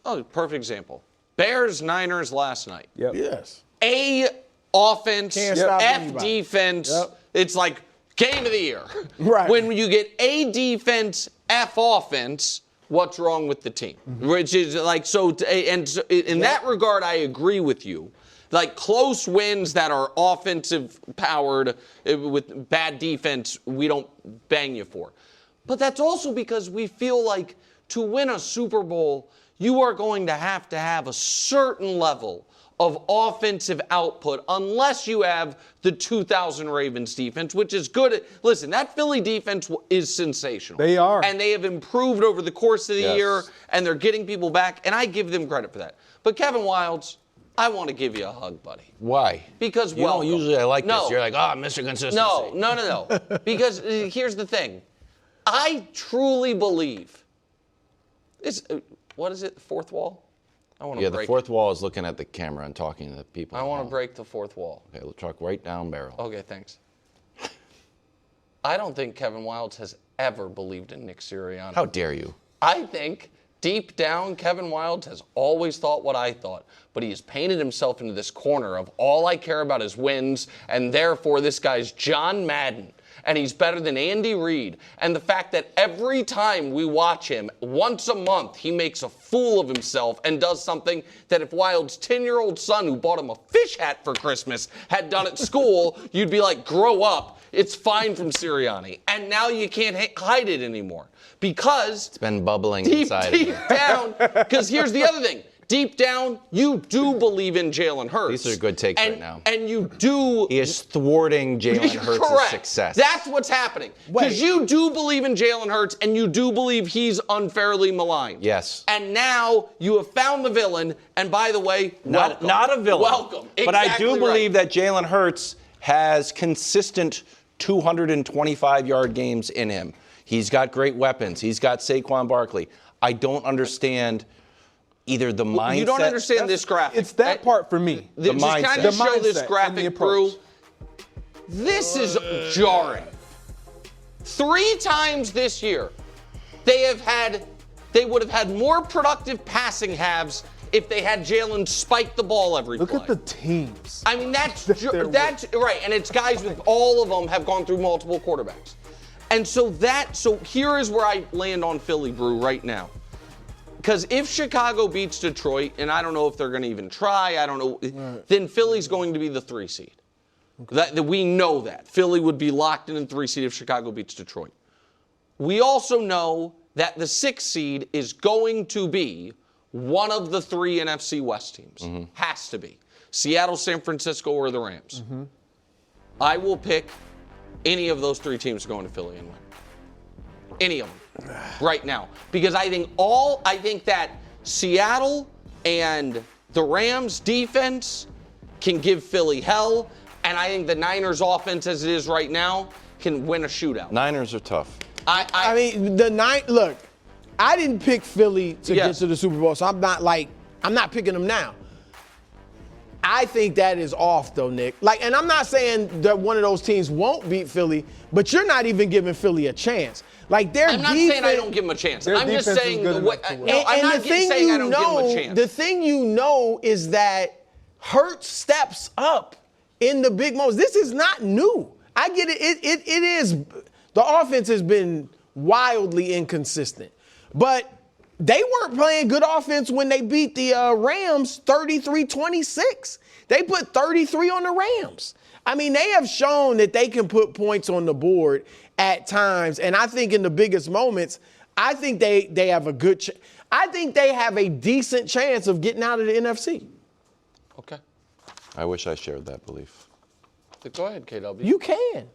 Oh, perfect example. Bears, Niners last night. Yep. Yes. A offense, Can't stop F anybody. defense. Yep. It's like game of the year. Right. When you get A defense, F offense, what's wrong with the team? Which is like, and in that regard, I agree with you. Like close wins that are offensive powered with bad defense, we don't bang you for. But that's also because we feel like to win a Super Bowl, you are going to have a certain level of offensive output unless you have the 2000 Ravens defense, which is good. Listen, that Philly defense is sensational. They are. And they have improved over the course of the year, and they're getting people back, and I give them credit for that. But Kevin Wildes, I want to give you a hug, buddy. Why? Because you don't usually like no. this. You're like, Mr. Consistency. No. Because here's the thing. I truly believe what is it, the fourth wall? I want to break the fourth wall is looking at the camera and talking to the people. I want to break the fourth wall. Okay, we'll truck right down barrel. Okay, thanks. I don't think Kevin Wildes has ever believed in Nick Sirianni. How dare you? I think deep down, Kevin Wildes has always thought what I thought, but he has painted himself into this corner of all I care about is wins, and therefore this guy's John Madden. And he's better than Andy Reid. And the fact that every time we watch him, once a month, he makes a fool of himself and does something that if Wilde's 10-year-old son who bought him a fish hat for Christmas had done at school, you'd be like, grow up. It's fine from Sirianni. And now you can't hide it anymore. Because it's been bubbling inside of you. Deep down, because here's the other thing. Deep down, you do believe in Jalen Hurts. These are good takes right now. And you do. He is thwarting Jalen Hurts' success. That's what's happening. Because you do believe in Jalen Hurts, and you do believe he's unfairly maligned. Yes. And now you have found the villain, and by the way, welcome. Not a villain. Welcome. But I Exactly do believe right. that Jalen Hurts has consistent 225-yard games in him. He's got great weapons. He's got Saquon Barkley. I don't understand either the mindset. You don't understand this graphic. It's that part for me. Just mindset. kind of The show this mindset and graphic, the approach. Brew. This is jarring. 3 times this year, they would have had more productive passing halves if they had Jalen spike the ball every play. Look at the teams. I mean, that's right, and it's guys with all of them have gone through multiple quarterbacks. And so here is where I land on Philly, Brew, right now. Because if Chicago beats Detroit, and I don't know if they're going to even try, I don't know, then Philly's going to be the 3 seed. Okay. That we know that. Philly would be locked in the 3 seed if Chicago beats Detroit. We also know that the 6 seed is going to be one of the 3 NFC West teams. Mm-hmm. Has to be. Seattle, San Francisco, or the Rams. Mm-hmm. I will pick any of those 3 teams going to Philly and win. Any of them. Right now. Because I think that Seattle and the Rams defense can give Philly hell, and I think the Niners offense as it is right now can win a shootout. Niners are tough. I mean, look, I didn't pick Philly to get to the Super Bowl, so I'm not picking them now. I think that is off, though, Nick. And I'm not saying that one of those teams won't beat Philly, but you're not even giving Philly a chance. I'm not saying I don't give them a chance. I'm just saying I'm not saying I don't give them a chance. The thing you know is that Hurts steps up in the big moments. This is not new. I get it. It is. The offense has been wildly inconsistent, but they weren't playing good offense when they beat the Rams 33-26. They put 33 on the Rams. I mean, they have shown that they can put points on the board at times, and I think in the biggest moments, I think they have a good I think they have a decent chance of getting out of the NFC. Okay. I wish I shared that belief. Go ahead, KW. You can.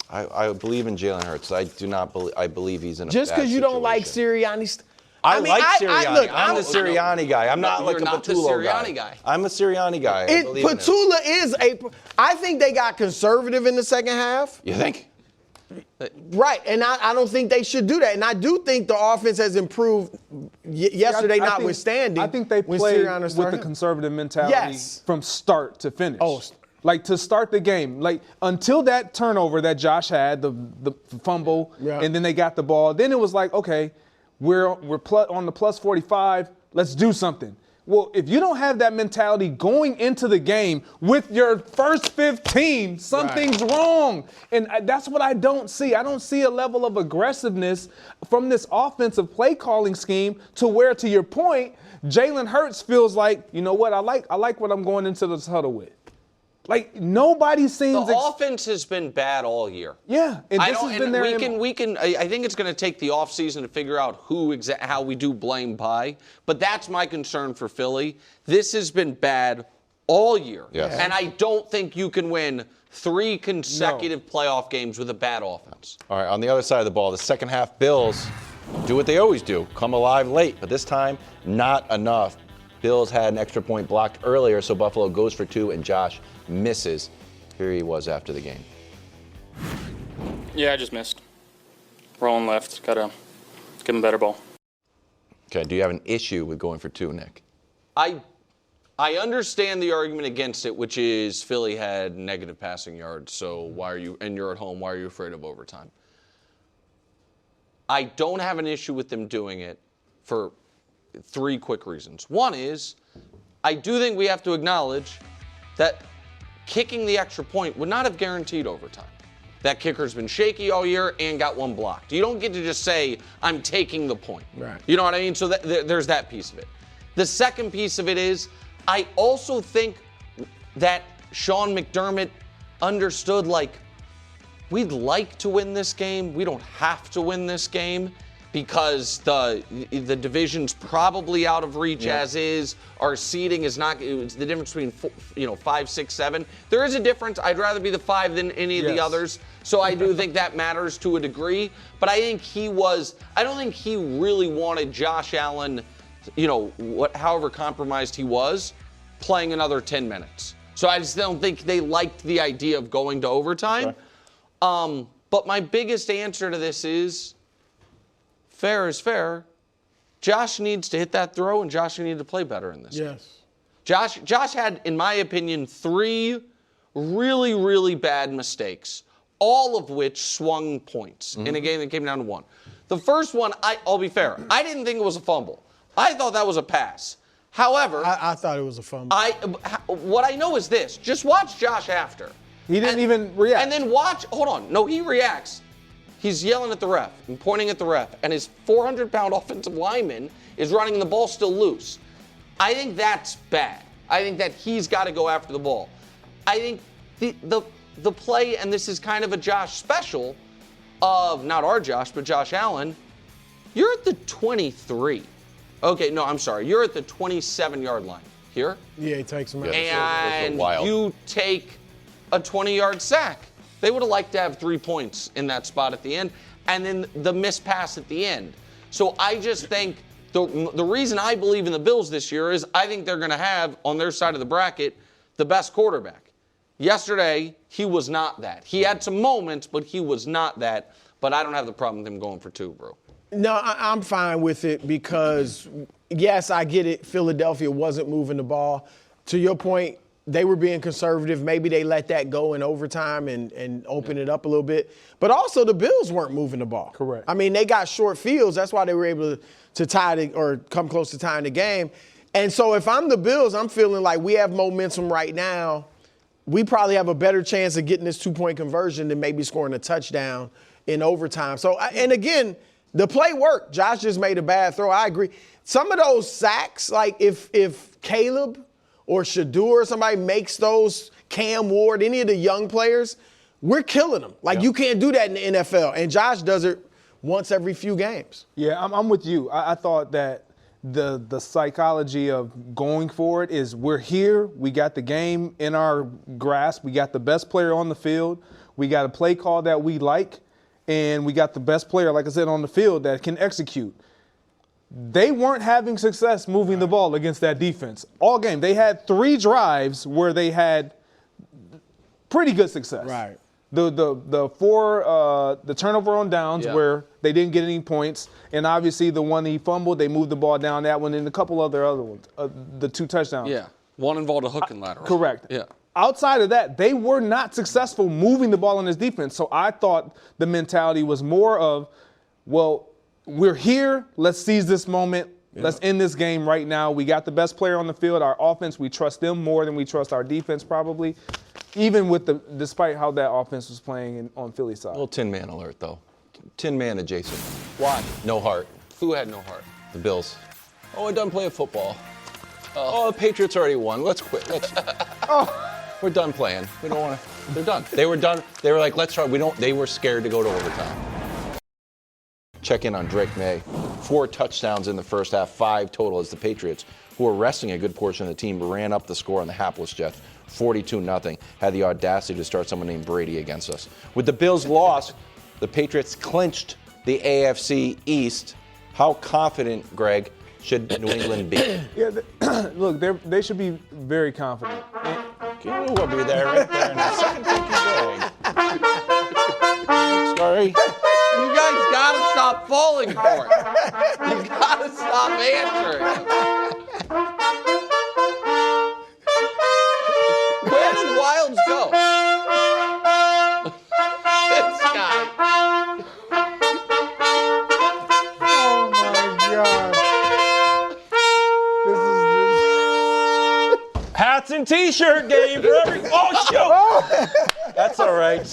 I believe in Jalen Hurts. I do not believe. I believe he's in a just because you don't like Sirianni. I like Sirianni. I'm the Sirianni guy. I'm not like a Patullo guy. I'm a Sirianni guy. Patullo is I think they got conservative in the second half. You think? Right, and I don't think they should do that. And I do think the offense has improved yesterday, notwithstanding. I think they played with the conservative mentality from start to finish. To start the game, until that turnover that Josh had, the fumble, and then they got the ball. Then it was like, okay, we're on the plus 45. Let's do something. Well, if you don't have that mentality going into the game with your first 15, something's wrong. And that's what I don't see. I don't see a level of aggressiveness from this offensive play calling scheme to where, to your point, Jalen Hurts feels like, you know what, I like what I'm going into this huddle with. Like, nobody seems... The offense has been bad all year. Yeah, and this has been their... I think it's going to take the offseason to figure out how we do blame by. But that's my concern for Philly. This has been bad all year. Yes. And I don't think you can win 3 consecutive playoff games with a bad offense. All right, on the other side of the ball, the second half Bills do what they always do, come alive late. But this time, not enough. Bills had an extra point blocked earlier, so Buffalo goes for 2, and Josh misses. Here he was after the game. Yeah, I just missed. Rolling left. Gotta give him a better ball. Okay, do you have an issue with going for 2, Nick? I understand the argument against it, which is Philly had negative passing yards, so you're at home, why are you afraid of overtime? I don't have an issue with them doing it for 3 quick reasons. One is, I do think we have to acknowledge that kicking the extra point would not have guaranteed overtime. That kicker's been shaky all year and got 1 blocked. You don't get to just say, I'm taking the point. Right. You know what I mean? So there's that piece of it. The second piece of it is, I also think that Sean McDermott understood, like, we'd like to win this game. We don't have to win this game because the division's probably out of reach as is. Our seeding is not. It's the difference between 5, 6, 7. There is a difference. I'd rather be the 5 than any of the others. So I do think that matters to a degree. But I think I don't think he really wanted Josh Allen, however compromised he was, playing another 10 minutes. So I just don't think they liked the idea of going to overtime. Okay. But my biggest answer to this is, fair is fair. Josh needs to hit that throw, and Josh needed to play better in this game. Josh had, in my opinion, 3 really, really bad mistakes, all of which swung points in a game that came down to 1. The first one, I'll be fair, I didn't think it was a fumble. I thought that was a pass. However, I thought it was a fumble. What I know is this. Just watch Josh after. He didn't even react. And then watch, hold on. No, he reacts. He's yelling at the ref and pointing at the ref, and his 400-pound offensive lineman is running the ball still loose. I think that's bad. I think that he's got to go after the ball. I think the play, and this is kind of a Josh special of not our Josh, but Josh Allen, you're at the 23. Okay, no, I'm sorry. You're at the 27-yard line. Here? Yeah, he takes him out. And you take a 20-yard sack. They would have liked to have 3 points in that spot at the end, and then the missed pass at the end. So I just think the reason I believe in the Bills this year is I think they're going to have, on their side of the bracket, the best quarterback. Yesterday, he was not that. He had some moments, but he was not that. But I don't have the problem with him going for 2, bro. No, I'm fine with it because, yes, I get it. Philadelphia wasn't moving the ball. To your point, they were being conservative. Maybe they let that go in overtime and open it up a little bit. But also the Bills weren't moving the ball. Correct. I mean, they got short fields. That's why they were able to tie or come close to tying the game. And so if I'm the Bills, I'm feeling like we have momentum right now. We probably have a better chance of getting this 2-point conversion than maybe scoring a touchdown in overtime. So, and again, the play worked. Josh just made a bad throw. I agree. Some of those sacks, like if Caleb or Shadur or somebody makes those, Cam Ward, any of the young players, we're killing them. Like, you can't do that in the NFL. And Josh does it once every few games. Yeah, I'm with you. I thought that the psychology of going for it is we're here. We got the game in our grasp. We got the best player on the field. We got a play call that we like. And we got the best player, like I said, on the field that can execute. They weren't having success moving the ball against that defense all game. They had 3 drives where they had pretty good success. Right. The 4 the turnover on downs where they didn't get any points, and obviously the one he fumbled, they moved the ball down that one, and a couple other ones, the 2 touchdowns. Yeah, one involved a hook and lateral. Correct. Yeah. Outside of that, they were not successful moving the ball in this defense. So I thought the mentality was more of, well, we're here. Let's seize this moment. Let's end this game right now. We got the best player on the field. Our offense, we trust them more than we trust our defense probably, even despite how that offense was playing on Philly's side. Little Tin Man alert, though. Tin Man adjacent. Why? No heart. Who had no heart? The Bills. Oh, we're done playing football. Oh, the Patriots already won. Let's quit. We're done playing. We don't want to. They're done. They were done. They were like, let's try. They were scared to go to overtime. Check in on Drake May. 4 touchdowns in the first half, 5 total as the Patriots, who were resting a good portion of the team, ran up the score on the hapless Jets, 42-0. Had the audacity to start someone named Brady against us. With the Bills' loss, the Patriots clinched the AFC East. How confident, Greg, should New England be? Yeah, look, they should be very confident. We'll be there right there in a second. Thank you, Greg. Sorry. You guys gotta stop falling for it. You gotta stop answering. Where did Wilds go? This guy. Oh my God. Hats and T-shirt game for every. Oh, shoot! That's all right.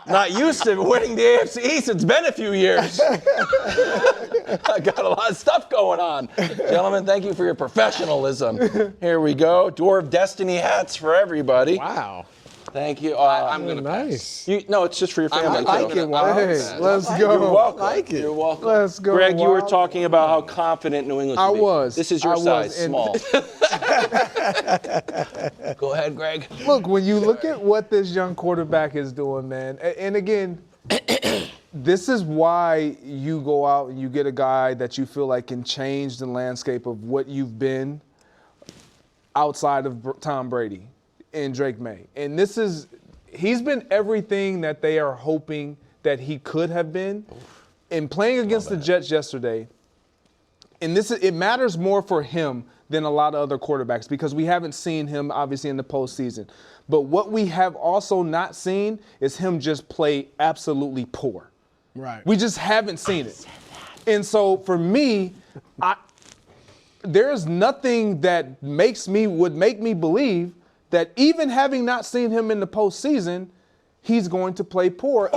Not used to winning the AFC East. It's been a few years. I got a lot of stuff going on. Gentlemen, thank you for your professionalism. Here we go. Door of Destiny hats for everybody. Wow. Thank you. I'm going to Nice. No, it's just for your family. I like too. it, Wild. Hey, let's go. You're welcome. I like it. You're welcome. Let's go. Greg, you were Wild. talking about how confident New England should I be. was. This is your I size, was, and- small. Go ahead, Greg. Look, when you look at what this young quarterback is doing, man, and again, this is why you go out and you get a guy that you feel like can change the landscape of what you've been outside of Tom Brady and Drake May. And he's been everything that they are hoping that he could have been. And playing against the Jets yesterday, and it matters more for him than a lot of other quarterbacks because we haven't seen him obviously in the postseason. But what we have also not seen is him just play absolutely poor. Right. We just haven't seen it. And so for me, there's nothing that would make me believe that even having not seen him in the postseason, he's going to play poor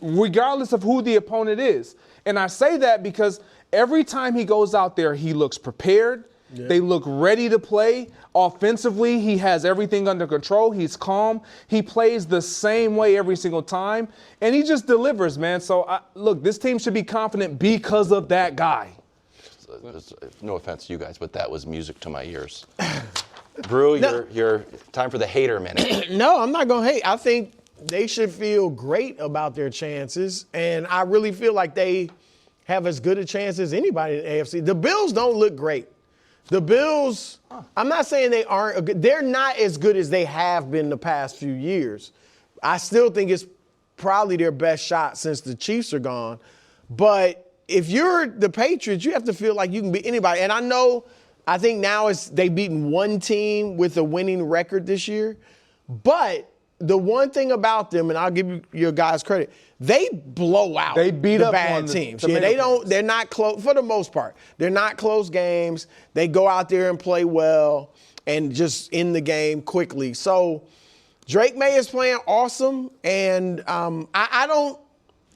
regardless of who the opponent is. And I say that because every time he goes out there, he looks prepared. Yeah. They look ready to play. Offensively, he has everything under control. He's calm. He plays the same way every single time. And he just delivers, man. So, look, this team should be confident because of that guy. No offense to you guys, but that was music to my ears. Brew, you're time for the hater minute. No, I'm not going to hate. I think they should feel great about their chances. And I really feel like they have as good a chance as anybody in the AFC. The Bills don't look great. The Bills, I'm not saying they aren't. They're not as good as they have been the past few years. I still think it's probably their best shot since the Chiefs are gone. But if you're the Patriots, you have to feel like you can beat anybody. And I think now they've beaten one team with a winning record this year. But the one thing about them, and I'll give you your guys credit, they blow out they beat the up bad on teams. the They're not close for the most part. They're not close games. They go out there and play well and just end the game quickly. So Drake May is playing awesome, and I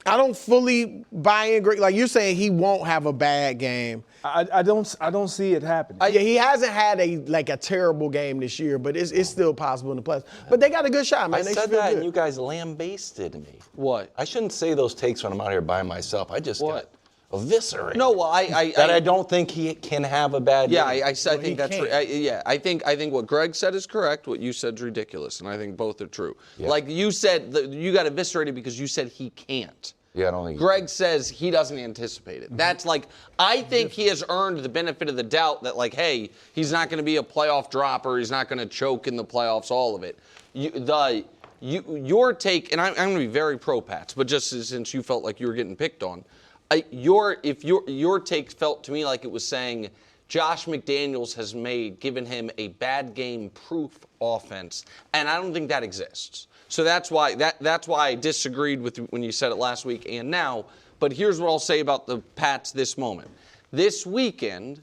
don't fully buy in. Like you're saying, he won't have a bad game. I don't see it happening. Yeah, he hasn't had a terrible game this year, but it's still possible in the playoffs. But they got a good shot, man. I they said feel that, good. and you guys lambasted me. What? I shouldn't say those takes when I'm out here by myself. I just got eviscerated. No, well, I don't think he can have a bad game. Yeah, I think that's I think what Greg said is correct. What you said is ridiculous, and I think both are true. Yeah. Like you said, you got eviscerated because you said he can't. Yeah, I don't think. Greg says he doesn't anticipate it. That's like, I think he has earned the benefit of the doubt that, like, hey, he's not going to be a playoff dropper. He's not going to choke in the playoffs, all of it. Your take, and I'm going to be very pro-Pats, but just since you felt like you were getting picked on, your take felt to me like it was saying Josh McDaniels has given him a bad game-proof offense, and I don't think that exists. So that's why I disagreed with when you said it last week and now. But here's what I'll say about the Pats this moment. This weekend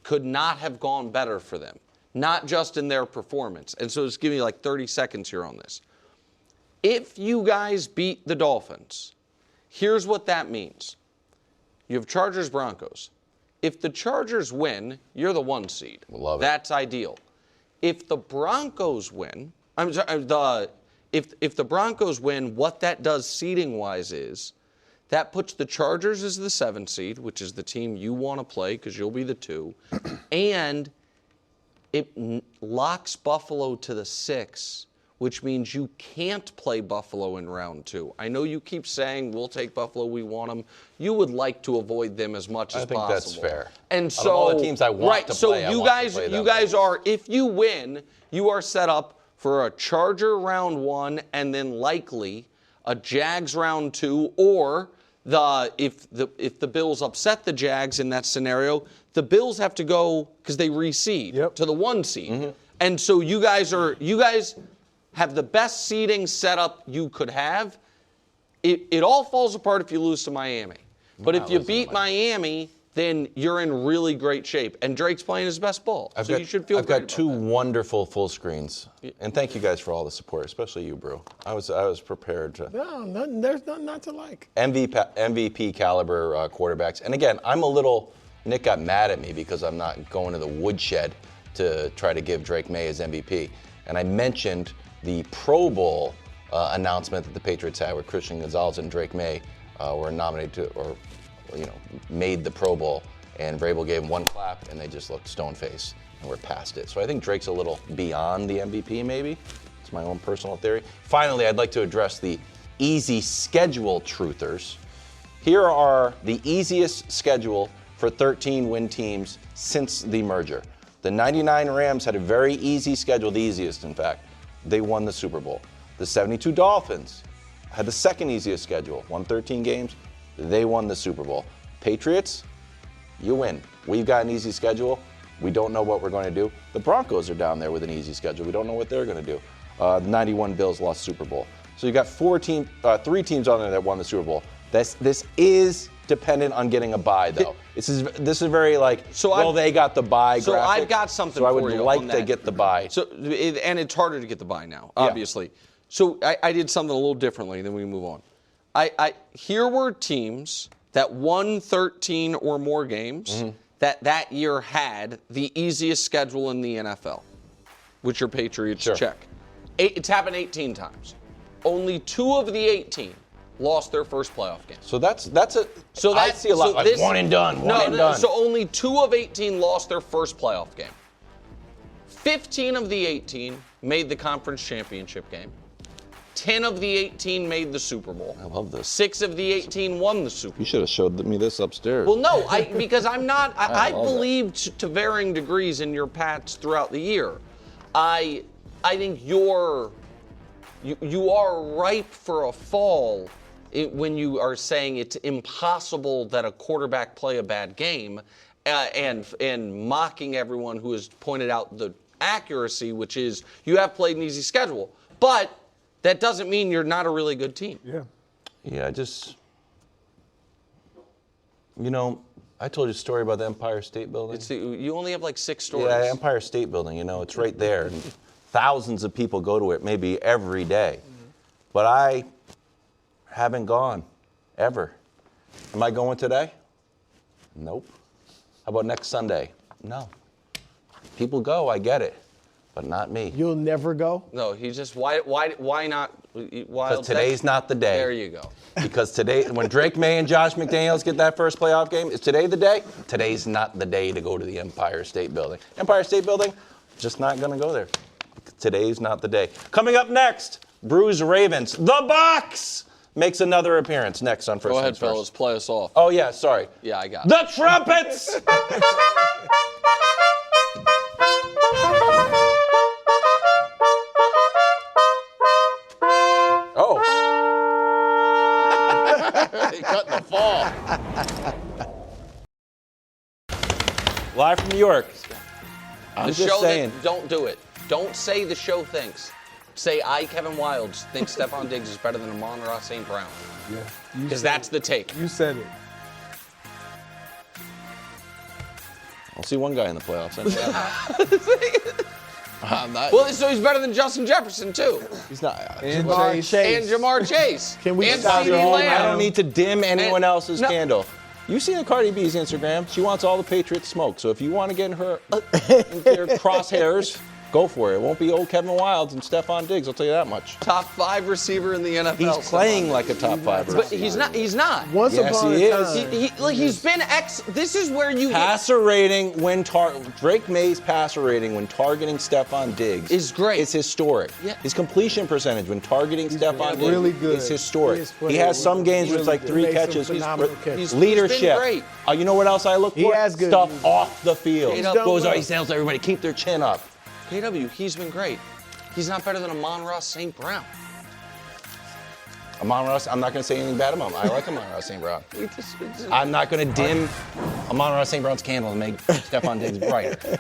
could not have gone better for them, not just in their performance. And so just give me like 30 seconds here on this. If you guys beat the Dolphins, here's what that means. You have Chargers-Broncos. If the Chargers win, you're the 1 seed. Love it. That's ideal. If the Broncos win, if the Broncos win, what that does seeding-wise is that puts the Chargers as the 7 seed, which is the team you want to play because you'll be the 2, and it locks Buffalo to the 6, which means you can't play Buffalo in round 2. I know you keep saying, we'll take Buffalo, we want them. You would like to avoid them as much as possible. I think that's fair. And so, all the teams I want to play, so you guys are, if you win, you are set up for a Charger round 1 and then likely a Jags round 2, or if the Bills upset the Jags in that scenario, the Bills have to go because they reseed to the 1 seed. Mm-hmm. And so you guys have the best seeding setup you could have. It all falls apart if you lose to Miami. But if you beat Miami, then you're in really great shape. And Drake's playing his best ball. You should feel great. I've got 2 wonderful full screens. And thank you guys for all the support, especially you, Brew. I was prepared to. No, there's nothing not to like. MVP caliber quarterbacks. And again, Nick got mad at me because I'm not going to the woodshed to try to give Drake May his MVP. And I mentioned the Pro Bowl announcement that the Patriots had, where Christian Gonzalez and Drake May were nominated to, made the Pro Bowl, and Vrabel gave him 1 clap, and they just looked stone-faced and were past it. So I think Drake's a little beyond the MVP, maybe. It's my own personal theory. Finally, I'd like to address the easy schedule truthers. Here are the easiest schedule for 13-win teams since the merger. The 99 Rams had a very easy schedule, the easiest, in fact. They won the Super Bowl. The 72 Dolphins had the second easiest schedule, won 13 games. They won the Super Bowl. Patriots, you win. We've got an easy schedule. We don't know what we're going to do. The Broncos are down there with an easy schedule. We don't know what they're going to do. The 91 Bills lost Super Bowl. So you got 3 teams on there that won the Super Bowl. This is dependent on getting a bye, though. This is very they got the bye. So graphic, I've got something for you. So I would like to get the bye. So and it's harder to get the bye now, obviously. Yeah. So I did something a little differently. Then we move on. Here were teams that won 13 or more games that year had the easiest schedule in the NFL, which your Patriots check. It's happened 18 times. Only 2 of the 18 lost their first playoff game. So I see a lot like one and done. So only 2 of 18 lost their first playoff game. 15 of the 18 made the conference championship game. 10 of the 18 made the Super Bowl. I love this. 6 of the 18 won the Super Bowl. You should have showed me this upstairs. Well, no, because I'm not. I believed to varying degrees in your Pats throughout the year. I think you are ripe for a fall when you are saying it's impossible that a quarterback play a bad game, and mocking everyone who has pointed out the accuracy, which is you have played an easy schedule, but that doesn't mean you're not a really good team. Yeah, I told you a story about the Empire State Building. You only have like 6 stories. Yeah, Empire State Building, it's right there. And thousands of people go to it maybe every day. But I haven't gone, ever. Am I going today? Nope. How about next Sunday? No. People go, I get it. But not me. You'll never go? No, he's just, why not? Because today's not the day. There you go. Because today, when Drake May and Josh McDaniels get that first playoff game, is today the day? Today's not the day to go to the Empire State Building. Empire State Building, just not going to go there. Today's not the day. Coming up next, Brews Ravens. The Bucks makes another appearance next on First Go ahead, Things First. fellas, play us off. Oh, yeah, sorry. Yeah, I got it. The Trumpets! Oh. He cut the fall. Live from New York. I'm just saying. Don't do it. Don't say the show thinks. Say I, Kevin Wildes, think Stephon Diggs is better than Amon-Ra St. Brown. Yeah. Because that's the take. You said it. I'll see one guy in the playoffs. I'm not. Well, so he's better than Justin Jefferson, too. He's not. And Chase. And Jamar Chase. Can we and stop CeeDee your Lamb. I don't need to dim anyone else's no. candle. You seen the Cardi B's Instagram? She wants all the Patriots smoke. So if you want to get in her crosshairs, go for it. It won't be old Kevin Wilds and Stephon Diggs, I'll tell you that much. Top 5 receiver in the NFL. He's playing like a top 5 But he's not. He's not. Once Yes, upon he a is. time. He's been This is where you Passer rating when Drake May's passer rating when targeting Stephon Diggs is great. It's historic. Yeah. His completion percentage when targeting Stephon Diggs really good. is historic. He is He has some games where it's like 3 Made some catches. phenomenal catches. He's Leadership. been great. You know what else I look for? He has good stuff news. off the field. He Goes well. out, he tells everybody keep their chin up. KW, he's been great. He's not better than Amon-Ra St. Brown. Amon-Ra, I'm not going to say anything bad about him. I like Amon-Ra St. Brown. I'm not going to dim Amon-Ra St. Brown's candle and make Stephon Diggs brighter.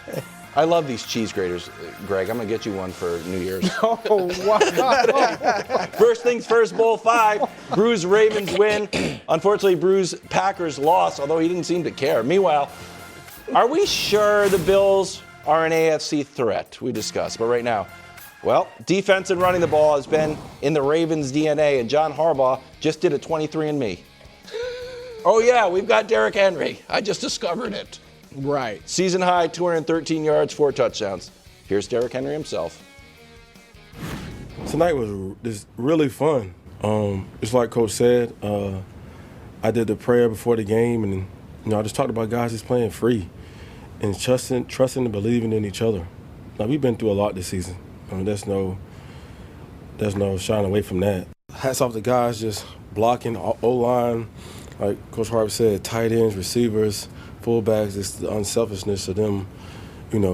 I love these cheese graters, Greg. I'm going to get you one for New Year's. Oh, wow. First things first, Bowl 5. Brews Ravens win. Unfortunately, Brews Packers lost, although he didn't seem to care. Meanwhile, are we sure the Bills are an AFC threat? We discussed, but right now, well, defense and running the ball has been in the Ravens' DNA, and John Harbaugh just did a 23andMe. Oh, yeah, we've got Derrick Henry. I just discovered it. Right. Season high, 213 yards, 4 touchdowns. Here's Derrick Henry himself. Tonight was just really fun. Just like Coach said, I did the prayer before the game, and I just talked about guys just playing free and trusting and believing in each other. Now, we've been through a lot this season. There's no shying away from that. Hats off to guys just blocking, O-line, like Coach Harbaugh said, tight ends, receivers, fullbacks. It's the unselfishness of them,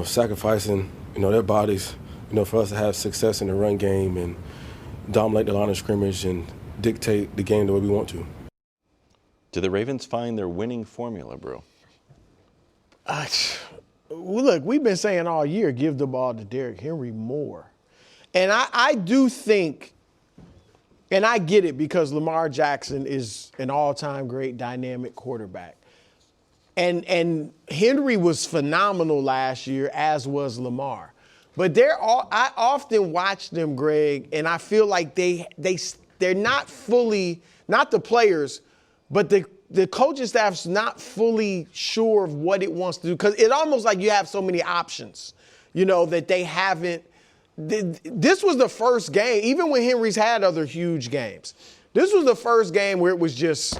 sacrificing, their bodies, for us to have success in the run game and dominate the line of scrimmage and dictate the game the way we want to. Do the Ravens find their winning formula, bro? Look, we've been saying all year, give the ball to Derrick Henry more. And I do think, and I get it because Lamar Jackson is an all-time great dynamic quarterback. And Henry was phenomenal last year, as was Lamar. But I often watch them, Greg, and I feel like they're not fully, not the players, but the coaching staff's not fully sure of what it wants to do, because it's almost like you have so many options, that they haven't. This was the first game, even when Henry's had other huge games. This was the first game where it was just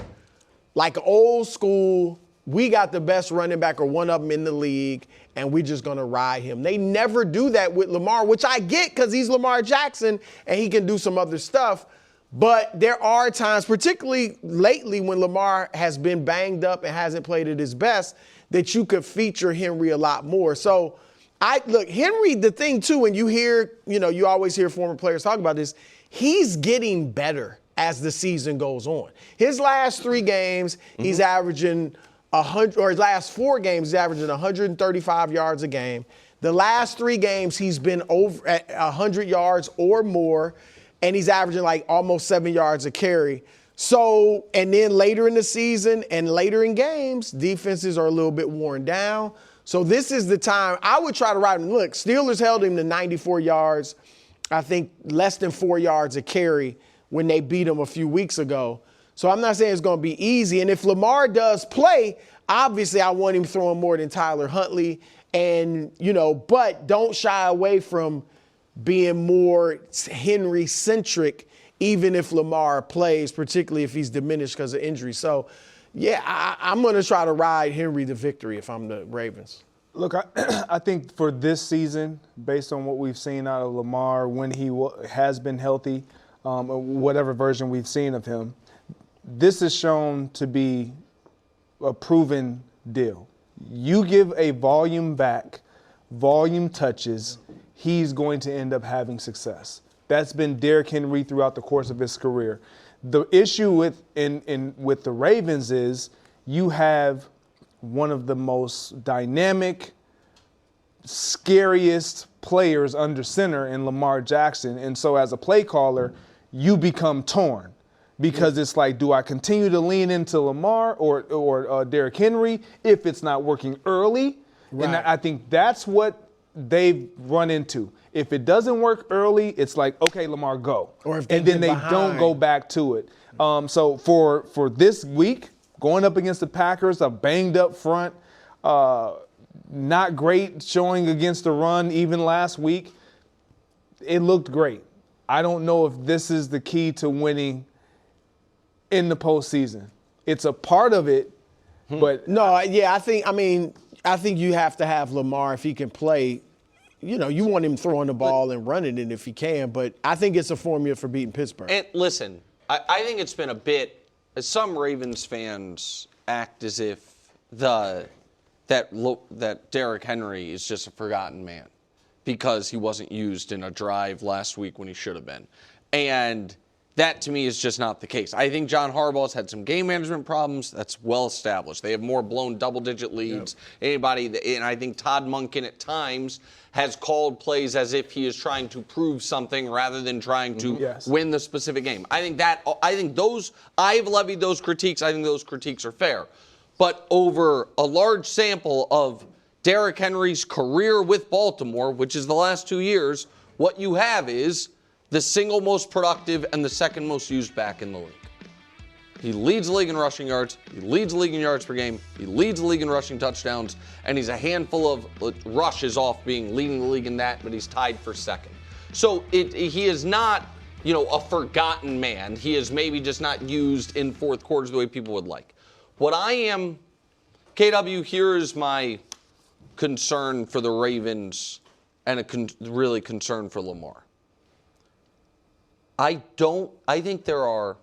like old school. We got the best running back or one of them in the league, and we're just going to ride him. They never do that with Lamar, which I get because he's Lamar Jackson and he can do some other stuff. But there are times, particularly lately when Lamar has been banged up and hasn't played at his best, that you could feature Henry a lot more. So, look, Henry, the thing too, and you hear, you always hear former players talk about this, he's getting better as the season goes on. His last 3 games, he's averaging 100, or his last 4 games, he's averaging 135 yards a game. The last 3 games, he's been over at 100 yards or more, and he's averaging like almost 7 yards a carry. So, and then later in the season and later in games, defenses are a little bit worn down. So this is the time I would try to ride him. Look, Steelers held him to 94 yards, I think less than 4 yards a carry when they beat him a few weeks ago. So I'm not saying it's going to be easy. And if Lamar does play, obviously I want him throwing more than Tyler Huntley. And, but don't shy away from being more Henry-centric, even if Lamar plays, particularly if he's diminished because of injury. So, yeah, I'm going to try to ride Henry to victory if I'm the Ravens. Look, I think for this season, based on what we've seen out of Lamar when he has been healthy, whatever version we've seen of him, this is shown to be a proven deal. You give a volume back, volume touches, he's going to end up having success. That's been Derrick Henry throughout the course of his career. The issue with the Ravens is you have one of the most dynamic, scariest players under center in Lamar Jackson. And so as a play caller, you become torn. Because it's like, do I continue to lean into Lamar or Derrick Henry if it's not working early? And I think that's what they've run into. If it doesn't work early, it's like, okay, Lamar, go. Or if and then they don't go back to it. So for this week, going up against the Packers, a banged up front, not great showing against the run even last week, it looked great. I don't know if this is the key to winning in the postseason. It's a part of it, but no, yeah, I think you have to have Lamar if he can play. You know, you want him throwing the ball and running it if he can, but I think it's a formula for beating Pittsburgh. And listen, I think it's been a bit. Some Ravens fans act as if that Derrick Henry is just a forgotten man because he wasn't used in a drive last week when he should have been, and that to me is just not the case. I think John Harbaugh's had some game management problems. That's well established. They have more blown double-digit leads. And I think Todd Monken at times has called plays as if he is trying to prove something rather than trying to win the specific game. I've levied those critiques. I think those critiques are fair. But over a large sample of Derrick Henry's career with Baltimore, which is the last 2 years, what you have is the single most productive and the second most used back in the league. He leads the league in rushing yards. He leads the league in yards per game. He leads the league in rushing touchdowns. And he's a handful of rushes off leading the league in that, but he's tied for second. So he is not, a forgotten man. He is maybe just not used in fourth quarters the way people would like. What I am, KW, here is my concern for the Ravens and really concern for Lamar. I think there are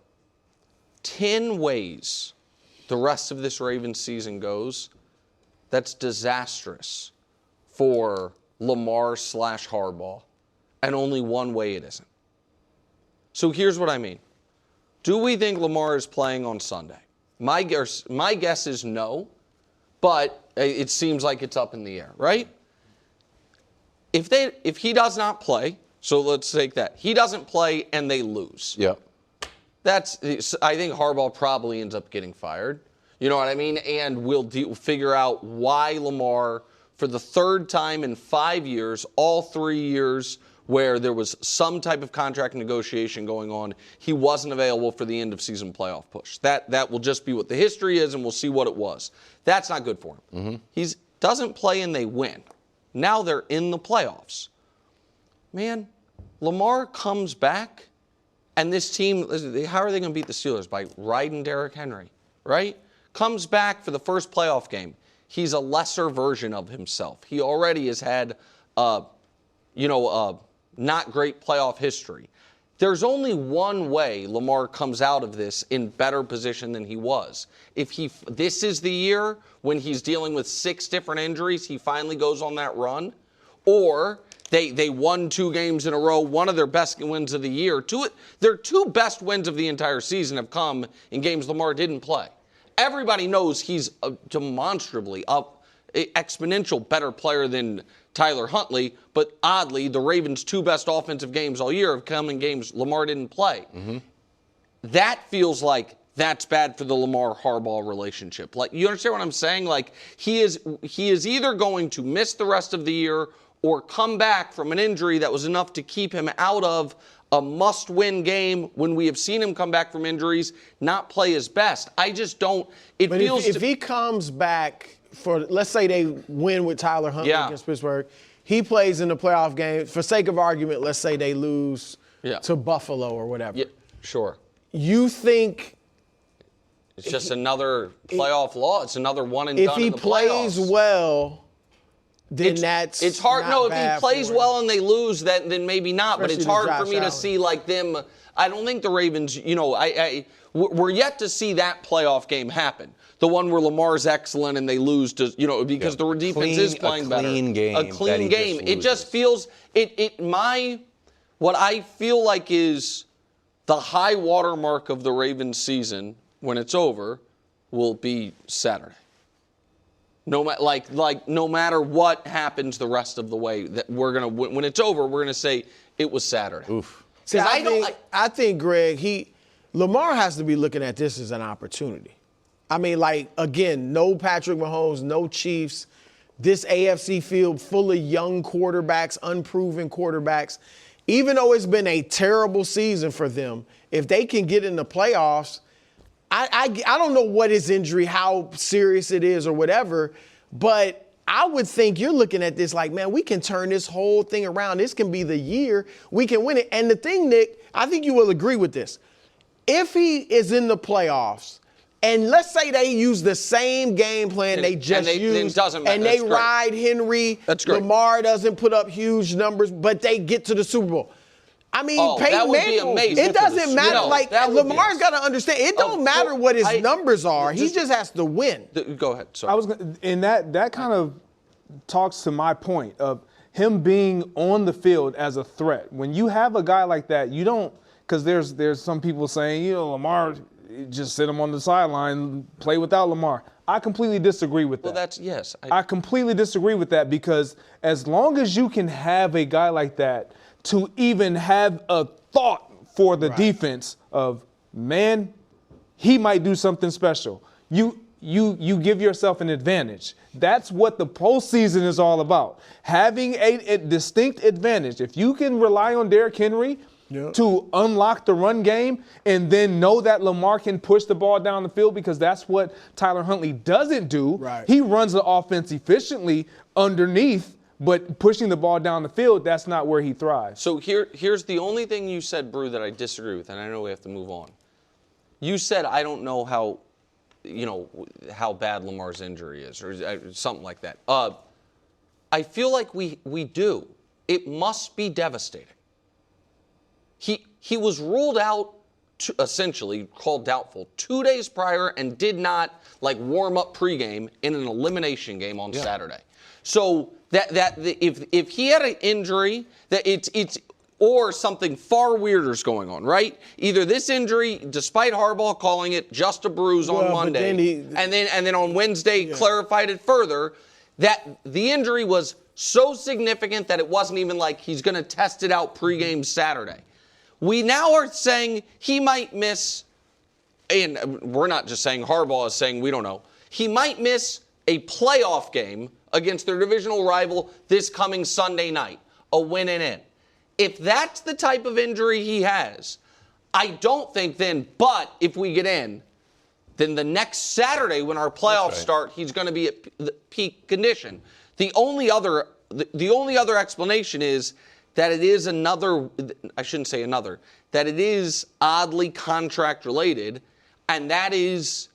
10 ways the rest of this Ravens season goes that's disastrous for Lamar/Harbaugh, and only one way it isn't. So here's what I mean. Do we think Lamar is playing on Sunday? My guess is no, but it seems like it's up in the air, right? If he does not play, so let's take that. He doesn't play and they lose. Yeah. I think Harbaugh probably ends up getting fired. You know what I mean? And we'll figure out why Lamar, for the third time in 5 years, all 3 years where there was some type of contract negotiation going on, he wasn't available for the end of season playoff push. That will just be what the history is, and we'll see what it was. That's not good for him. Mm-hmm. He doesn't play and they win. Now they're in the playoffs. Man, Lamar comes back, and this team, how are they going to beat the Steelers? By riding Derrick Henry, right? Comes back for the first playoff game. He's a lesser version of himself. He already has had, not great playoff history. There's only one way Lamar comes out of this in better position than he was. This is the year when he's dealing with 6 different injuries, he finally goes on that run, or They won 2 games in a row, one of their best wins of the year. Their 2 best wins of the entire season have come in games Lamar didn't play. Everybody knows he's a demonstrably exponential better player than Tyler Huntley, but oddly, the Ravens' 2 best offensive games all year have come in games Lamar didn't play. Mm-hmm. That feels like that's bad for the Lamar-Harbaugh relationship. Like, you understand what I'm saying? Like, he is either going to miss the rest of the year or come back from an injury that was enough to keep him out of a must-win game when we have seen him come back from injuries, not play his best. I just don't. If he comes back for, let's say they win with Tyler Huntley against Pittsburgh, he plays in the playoff game. For sake of argument, let's say they lose to Buffalo or whatever. Yeah, sure. You think it's just another playoff loss? It's another one and done in the playoffs. If he plays well, then it's hard. No, if he plays well and they lose, then maybe not. Especially but it's hard for me to see like them. I don't think the Ravens. We're yet to see that playoff game happen. The one where Lamar's excellent and they lose to because the defense is playing better. A clean game. It just feels what I feel like is the high water mark of the Ravens season when it's over will be Saturday. No matter what happens the rest of the way, that when it's over, we're gonna say it was Saturday. Oof. See, I think Greg, Lamar has to be looking at this as an opportunity. I mean, again, no Patrick Mahomes, no Chiefs. this AFC field full of young quarterbacks, unproven quarterbacks, even though it's been a terrible season for them, if they can get in the playoffs, I don't know what his injury, how serious it is or whatever, but I would think you're looking at this like, man, we can turn this whole thing around. This can be the year we can win it. And the thing, Nick, I think you will agree with this. If he is in the playoffs, and let's say they use the same game plan they just used, and they ride Henry, Lamar doesn't put up huge numbers, but they get to the Super Bowl. I mean, Peyton Manning, it doesn't matter. Like, Lamar's got to understand, it don't matter what his numbers are. He just has to win. Go ahead. Sorry. And that kind of talks to my point of him being on the field as a threat. When you have a guy like that, you don't, because there's some people saying, Lamar, just sit him on the sideline, play without Lamar. I completely disagree with that. I completely disagree with that, because as long as you can have a guy like that to even have a thought for the defense of, man, he might do something special. You give yourself an advantage. That's what the postseason is all about. Having a distinct advantage. If you can rely on Derrick Henry to unlock the run game and then know that Lamar can push the ball down the field, because that's what Tyler Huntley doesn't do. Right. He runs the offense efficiently underneath, but pushing the ball down the field, that's not where he thrives. So here's the only thing you said, Brew, that I disagree with, and I know we have to move on. You said, I don't know how bad Lamar's injury is, or something like that. I feel like we do. It must be devastating. He was ruled out, essentially called doubtful, 2 days prior, and did not warm up pregame in an elimination game on Saturday. So if he had an injury, that it's or something far weirder is going on, right? Either this injury, despite Harbaugh calling it just a bruise on Monday, and then on Wednesday clarified it further, that the injury was so significant that it wasn't even like he's going to test it out pregame Saturday. We now are saying he might miss, and we're not just saying Harbaugh is saying we don't know, he might miss a playoff game against their divisional rival this coming Sunday night, a win and in. If that's the type of injury he has, I don't think then, but if we get in, then the next Saturday when our playoffs start, he's going to be at peak condition. The only other explanation is that it is that it is oddly contract related, and that is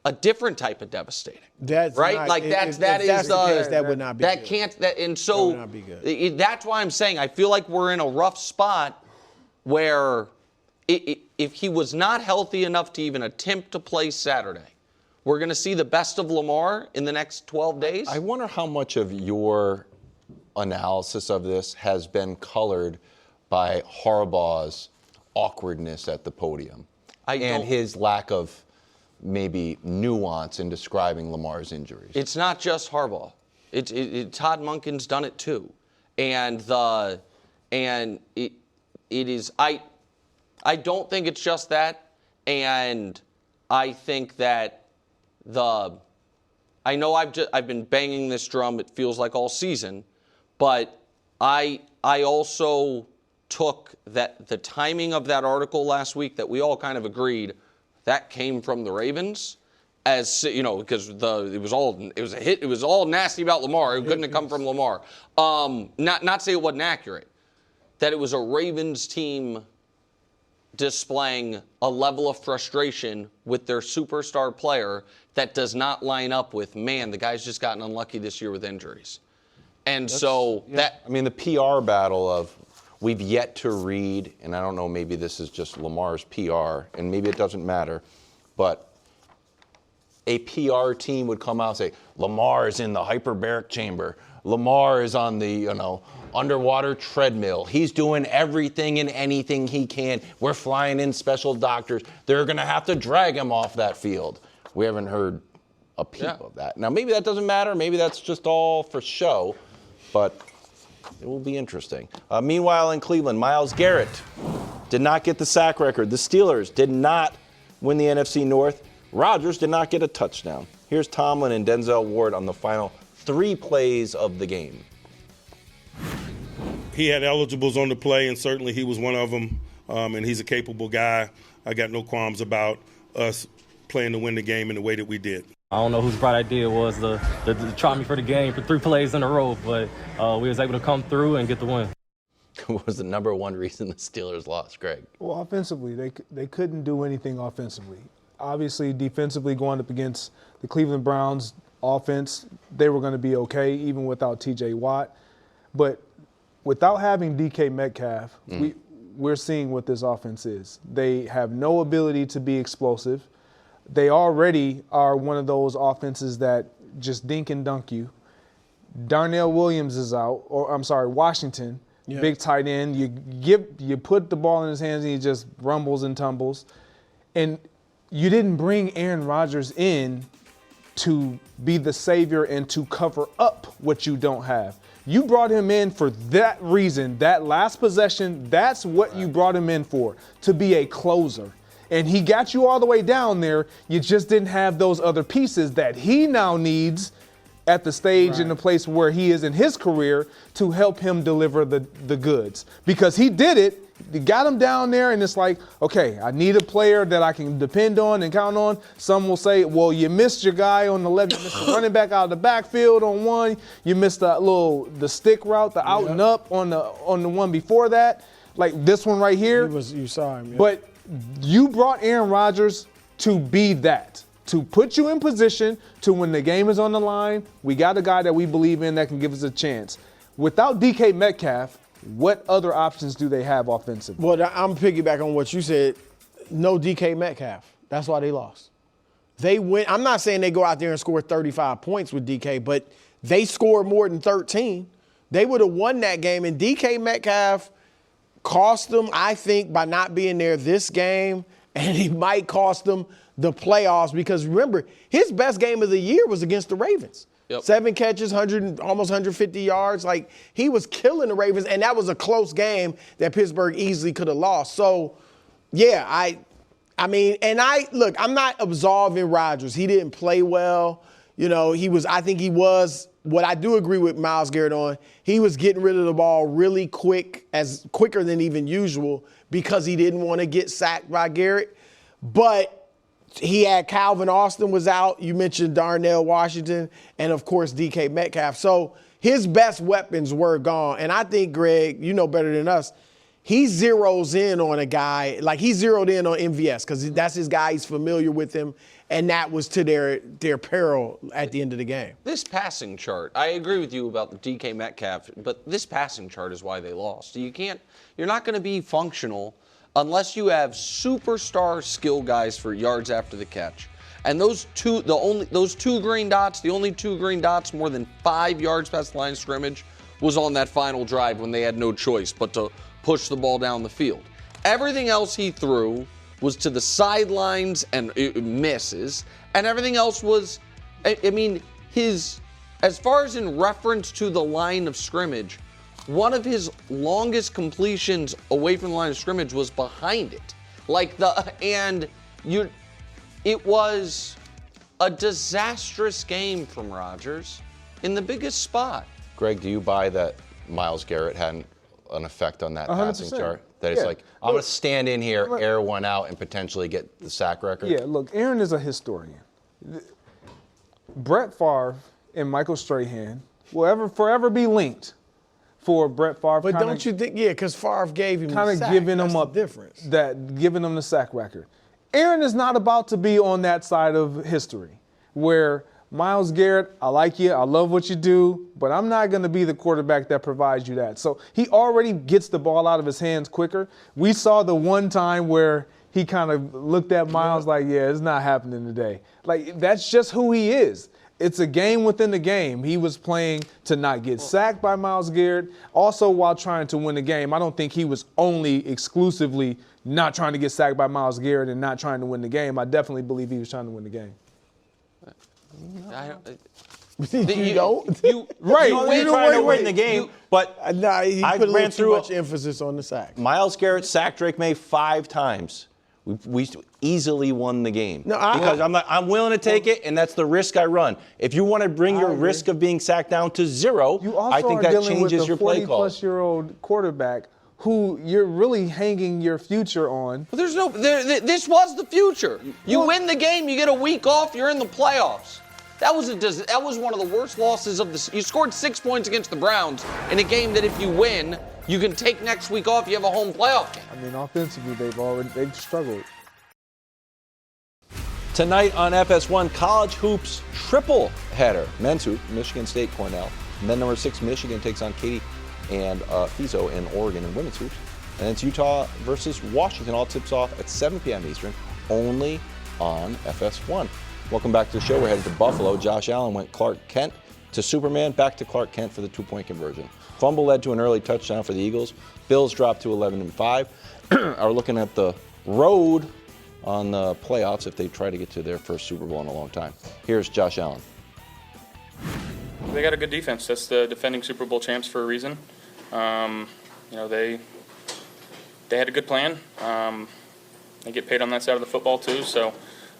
a different type of devastating. That's right. Not, that would not be. That good. Can't. That and so that would not be good. That's why I'm saying I feel like we're in a rough spot where if he was not healthy enough to even attempt to play Saturday, we're going to see the best of Lamar in the next 12 days. I wonder how much of your analysis of this has been colored by Harbaugh's awkwardness at the podium and his lack of maybe nuance in describing Lamar's injuries. It's not just Harbaugh. Todd Monken's done it too, and it is. I don't think it's just that, and I think that I know I've been banging this drum. It feels like all season. But I also took the timing of that article last week that we all kind of agreed that came from the Ravens, as because it was a hit. It was all nasty about Lamar. It couldn't have come from Lamar. Not say it wasn't accurate. That it was a Ravens team displaying a level of frustration with their superstar player that does not line up with, man, the guy's just gotten unlucky this year with injuries. And the PR battle of we've yet to read, and I don't know, maybe this is just Lamar's PR, and maybe it doesn't matter, but a PR team would come out and say, Lamar is in the hyperbaric chamber. Lamar is on the, underwater treadmill. He's doing everything and anything he can. We're flying in special doctors. They're going to have to drag him off that field. We haven't heard a peep of that. Now, maybe that doesn't matter. Maybe that's just all for show. But it will be interesting. Meanwhile, in Cleveland, Myles Garrett did not get the sack record. The Steelers did not win the NFC North. Rodgers did not get a touchdown. Here's Tomlin and Denzel Ward on the final 3 plays of the game. He had eligibles on the play, and certainly he was one of them. And he's a capable guy. I got no qualms about us playing to win the game in the way that we did. I don't know whose bright idea was to try me for the game for 3 plays in a row, but we was able to come through and get the win. What was the number one reason the Steelers lost, Greg? Well, offensively, they couldn't do anything offensively. Obviously, defensively, going up against the Cleveland Browns offense, they were going to be okay, even without T.J. Watt. But without having DK Metcalf, we're seeing what this offense is. They have no ability to be explosive. They already are one of those offenses that just dink and dunk you. Darnell Williams is out, Washington, big tight end. You put the ball in his hands and he just rumbles and tumbles. And you didn't bring Aaron Rodgers in to be the savior and to cover up what you don't have. You brought him in for that reason, that last possession, that's what you brought him in for, to be a closer. And he got you all the way down there. You just didn't have those other pieces that he now needs at the stage in the place where he is in his career to help him deliver the goods. Because he did it. You got him down there, and it's like, okay, I need a player that I can depend on and count on. Some will say, well, you missed your guy on the left. You missed the running back out of the backfield on one. You missed the stick route, the out and up on the one before that. Like this one right here. You saw him. Yeah. But you brought Aaron Rodgers to be that, to put you in position to when the game is on the line, we got a guy that we believe in that can give us a chance. Without DK Metcalf, what other options do they have offensively? Well, I'm piggyback on what you said. No DK Metcalf. That's why they lost. They win. I'm not saying they go out there and score 35 points with DK, but they scored more than 13. They would have won that game, and DK Metcalf cost them, I think, by not being there this game, and he might cost them the playoffs because, remember, his best game of the year was against the Ravens. 7 catches, almost 150 yards. Like, he was killing the Ravens, and that was a close game that Pittsburgh easily could have lost. So, yeah, I mean, and look, I'm not absolving Rodgers. He didn't play well. You know, I think he was, what I do agree with Myles Garrett on, he was getting rid of the ball really quicker than even usual because he didn't want to get sacked by Garrett. But he had Calvin Austin was out. You mentioned Darnell Washington and, of course, DK Metcalf. So his best weapons were gone. And I think, Greg, you know better than us, he zeroes in on a guy, like he zeroed in on MVS because that's his guy. He's familiar with him. And that was to their peril at the end of the game. This passing chart, I agree with you about the DK Metcalf, but this passing chart is why they lost. You're not going to be functional unless you have superstar skill guys for yards after the catch. And those two green dots, the only 2 green dots more than 5 yards past the line of scrimmage was on that final drive when they had no choice but to push the ball down the field. Everything else he threw was to the sidelines and misses, and everything else was, I mean, as far as in reference to the line of scrimmage, one of his longest completions away from the line of scrimmage was behind it. It was a disastrous game from Rodgers in the biggest spot. Greg, do you buy that Myles Garrett had an effect on that 100%. passing chart? That it's like, I'm going to stand in here, air one out, and potentially get the sack record? Yeah, look, Aaron is a historian. Brett Favre and Michael Strahan will forever be linked for Brett Favre. But don't you think, because Favre gave him the sack. Giving him the difference. Giving him the sack record. Aaron is not about to be on that side of history where Myles Garrett, I like you, I love what you do, but I'm not going to be the quarterback that provides you that. So he already gets the ball out of his hands quicker. We saw the one time where he kind of looked at Myles like, yeah, it's not happening today. Like, that's just who he is. It's a game within the game. He was playing to not get sacked by Myles Garrett, also while trying to win the game. I don't think he was only exclusively not trying to get sacked by Myles Garrett and not trying to win the game. I definitely believe he was trying to win the game. You don't? Right. You're trying to win the game, but he put a little too much emphasis on the sack. Myles Garrett sacked Drake May 5 times. We easily won the game. No, because I'm willing to take it, and that's the risk I run. If you want to bring your risk of being sacked down to 0, You also I think are that dealing with changes a your play call. 40-plus-year-old quarterback who you're really hanging your future on. But this was the future. You win the game, you get a week off, you're in the playoffs. That was one of the worst losses of the. You scored 6 points against the Browns in a game that if you win, you can take next week off. You have a home playoff game. I mean, offensively, they've struggled. Tonight on FS1, college hoops triple header. Men's hoop, Michigan State, Cornell. And then number 6, Michigan takes on Katy and Fizo in Oregon in women's hoops. And it's Utah versus Washington. All tips off at 7 p.m. Eastern, only on FS1. Welcome back to the show. We're headed to Buffalo. Josh Allen went Clark Kent to Superman, back to Clark Kent for the 2-point conversion. Fumble led to an early touchdown for the Eagles. Bills dropped to 11-5. Are looking at the road on the playoffs if they try to get to their first Super Bowl in a long time. Here's Josh Allen. They got a good defense. That's the defending Super Bowl champs for a reason. They had a good plan. They get paid on that side of the football too. So,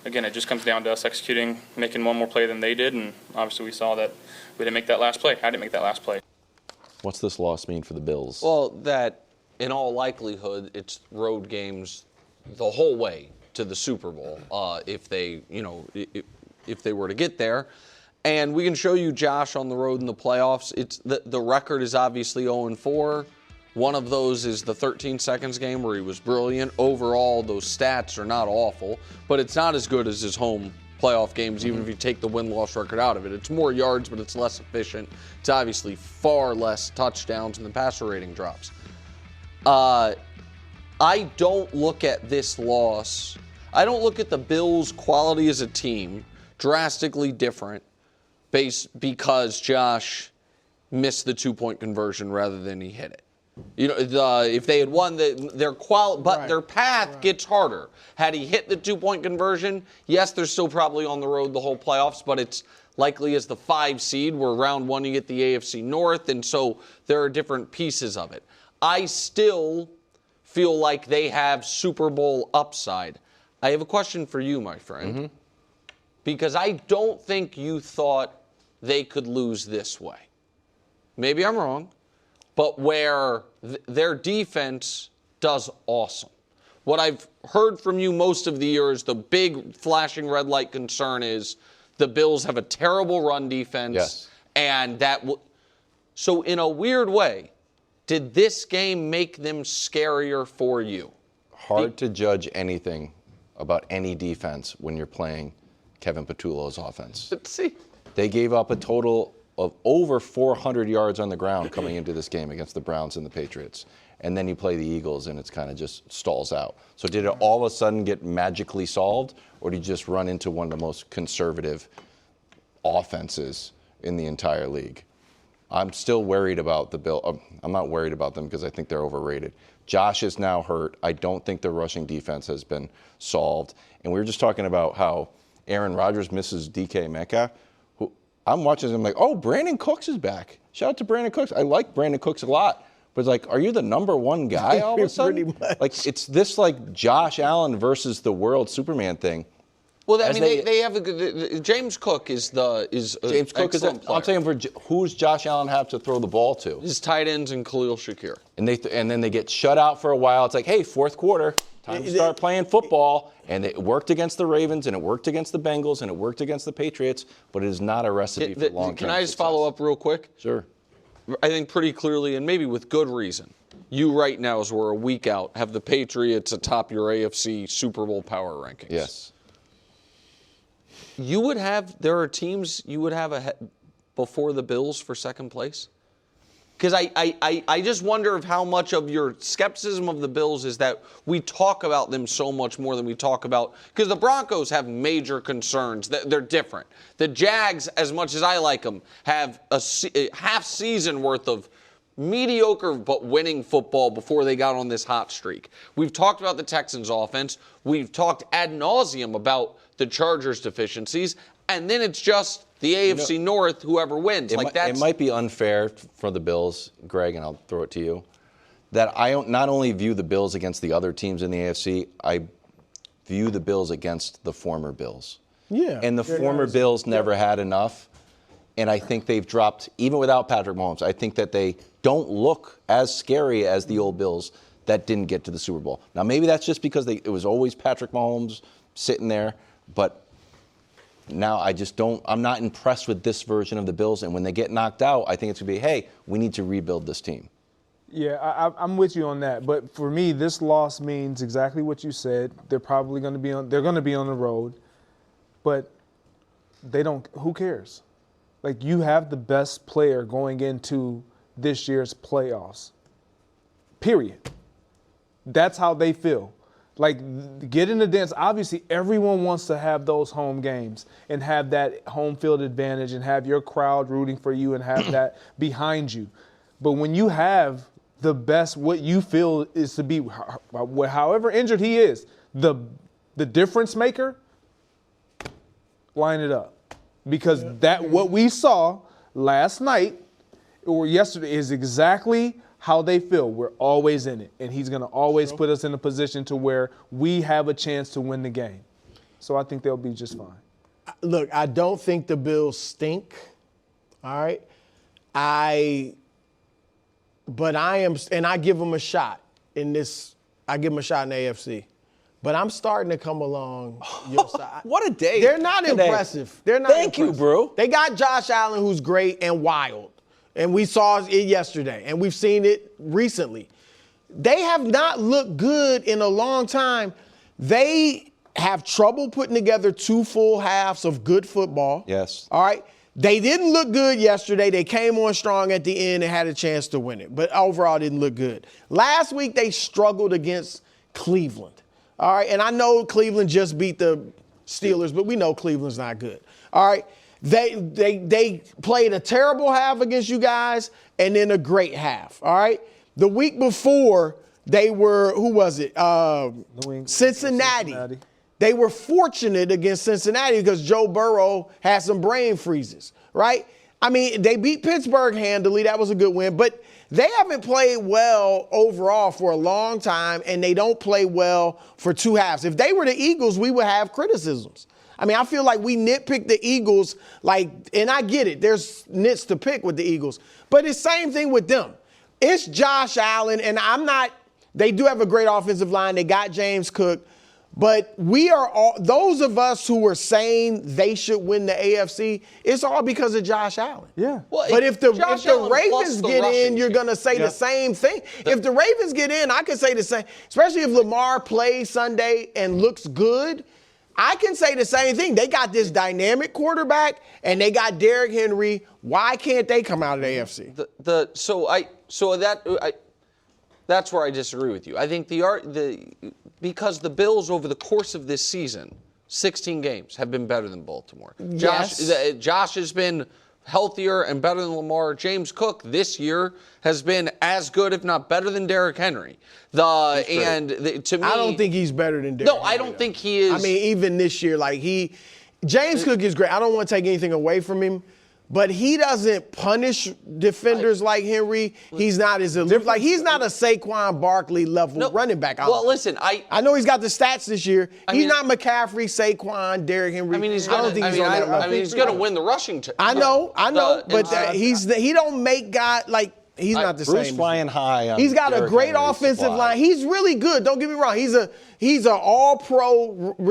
again, it just comes down to us executing, making one more play than they did, and obviously we saw that we didn't make that last play. I didn't make that last play. What's this loss mean for the Bills? Well, that in all likelihood, it's road games the whole way to the Super Bowl if they were to get there. And we can show you Josh on the road in the playoffs. It's the record is obviously 0-4. One of those is the 13 seconds game where he was brilliant. Overall, those stats are not awful, but it's not as good as his home playoff games, even if you take the win-loss record out of it. It's more yards, but it's less efficient. It's obviously far less touchdowns, and the passer rating drops. I don't look at this loss. I don't look at the Bills' quality as a team drastically different because Josh missed the 2-point conversion rather than he hit it. If they had won, their path gets harder. Had he hit the 2-point conversion, yes, they're still probably on the road the whole playoffs, but it's likely as the 5 seed, where round 1 you get the AFC North, and so there are different pieces of it. I still feel like they have Super Bowl upside. I have a question for you, my friend, because I don't think you thought they could lose this way. Maybe I'm wrong. But where their defense does awesome. What I've heard from you most of the year is the big flashing red light concern is the Bills have a terrible run defense. Yes. And so in a weird way, did this game make them scarier for you? Hard to judge anything about any defense when you're playing Kevin Patullo's offense. Let's see. They gave up a total of over 400 yards on the ground coming into this game against the Browns and the Patriots. And then you play the Eagles and it's kind of just stalls out. So did it all of a sudden get magically solved, or did you just run into one of the most conservative offenses in the entire league? I'm still worried about the Bills. I'm not worried about them because I think they're overrated. Josh is now hurt. I don't think the rushing defense has been solved. And we were just talking about how Aaron Rodgers misses DK Metcalf. I'm watching him like, oh, Brandon Cooks is back. Shout out to Brandon Cooks. I like Brandon Cooks a lot. But it's like, are you the number 1 guy all of a sudden? Like, it's this like Josh Allen versus the world Superman thing. Well, I mean, they have a good. James Cook is James Cook is. I'll tell you, who's Josh Allen have to throw the ball to? His tight ends and Khalil Shakir. And then they get shut out for a while. It's like, hey, fourth quarter, time to start playing football. And it worked against the Ravens, and it worked against the Bengals, and it worked against the Patriots. But it is not a recipe for long-term Can I just follow up real quick? Sure. I think pretty clearly, and maybe with good reason, you right now, as we're a week out, have the Patriots atop your AFC Super Bowl power rankings. Yes. There are teams you would have before the Bills for second place? Because I just wonder if how much of your skepticism of the Bills is that we talk about them so much more than we talk about, because the Broncos have major concerns. They're different. The Jags, as much as I like them, have a half season worth of mediocre but winning football before they got on this hot streak. We've talked about the Texans' offense. We've talked ad nauseum about the Chargers' deficiencies. And then it's just the AFC North, whoever wins. It might be unfair for the Bills, Greg, and I'll throw it to you, that I not only view the Bills against the other teams in the AFC, I view the Bills against the former Bills. Yeah. And the former Bills never had enough. And I think they've dropped, even without Patrick Mahomes, I think that they don't look as scary as the old Bills that didn't get to the Super Bowl. Now, maybe that's just because it was always Patrick Mahomes sitting there. But now I'm not impressed with this version of the Bills. And when they get knocked out, I think it's going to be, hey, we need to rebuild this team. Yeah, I'm with you on that. But for me, this loss means exactly what you said. They're probably going to be on the road. But who cares? Like, you have the best player going into this year's playoffs. Period. That's how they feel. Like, get in the dance. Obviously, everyone wants to have those home games and have that home field advantage and have your crowd rooting for you and have that behind you. But when you have the best, what you feel is to be, however injured he is, the difference maker, line it up. Because what we saw last night or yesterday is exactly how they feel. We're always in it. And he's going to always put us in a position to where we have a chance to win the game. So I think they'll be just fine. Look, I don't think the Bills stink. All right. But I am, and I give them a shot in this. I give them a shot in the AFC. But I'm starting to come along your side. What a day. They're not impressive. They're not Thank you, bro. They got Josh Allen, who's great and wild. And we saw it yesterday, and we've seen it recently. They have not looked good in a long time. They have trouble putting together 2 full halves of good football. Yes. All right. They didn't look good yesterday. They came on strong at the end and had a chance to win it. But overall, didn't look good. Last week, they struggled against Cleveland. All right. And I know Cleveland just beat the Steelers, but we know Cleveland's not good. All right. They played a terrible half against you guys and then a great half. All right. The week before, they were, who was it? Cincinnati. They were fortunate against Cincinnati because Joe Burrow had some brain freezes, right? I mean, they beat Pittsburgh handily. That was a good win. But they haven't played well overall for a long time, and they don't play well for 2 halves. If they were the Eagles, we would have criticisms. I mean, I feel like we nitpick the Eagles, and I get it. There's nits to pick with the Eagles. But it's the same thing with them. It's Josh Allen, and they do have a great offensive line. They got James Cook. But we are all, those of us who are saying they should win the AFC, it's all because of Josh Allen. Yeah. Well, but if the Ravens get in, you're going to say the same thing. If the Ravens get in, I can say the same, especially if Lamar plays Sunday and looks good. I can say the same thing. They got this dynamic quarterback, and they got Derrick Henry. Why can't they come out of the AFC? That's where I disagree with you. I think because the Bills over the course of this season, 16 games, have been better than Baltimore. Yes. Josh has been healthier and better than Lamar. James Cook this year has been as good, if not better, than Derrick Henry. To me, I don't think he's better than Derrick Henry. I don't think he is. I mean, even this year, James Cook is great. I don't want to take anything away from him. But he doesn't punish defenders like Henry. He's not as elite. He's not a Saquon Barkley level running back. Listen, I know he's got the stats this year. He's not McCaffrey, Saquon, Derrick Henry. I mean, he's I don't think he's on that level. he's going to win the rushing. I know. But he don't make guys he's not the same. Bruce flying high. He's got a great offensive line. He's really good. Don't get me wrong. He's an all-pro.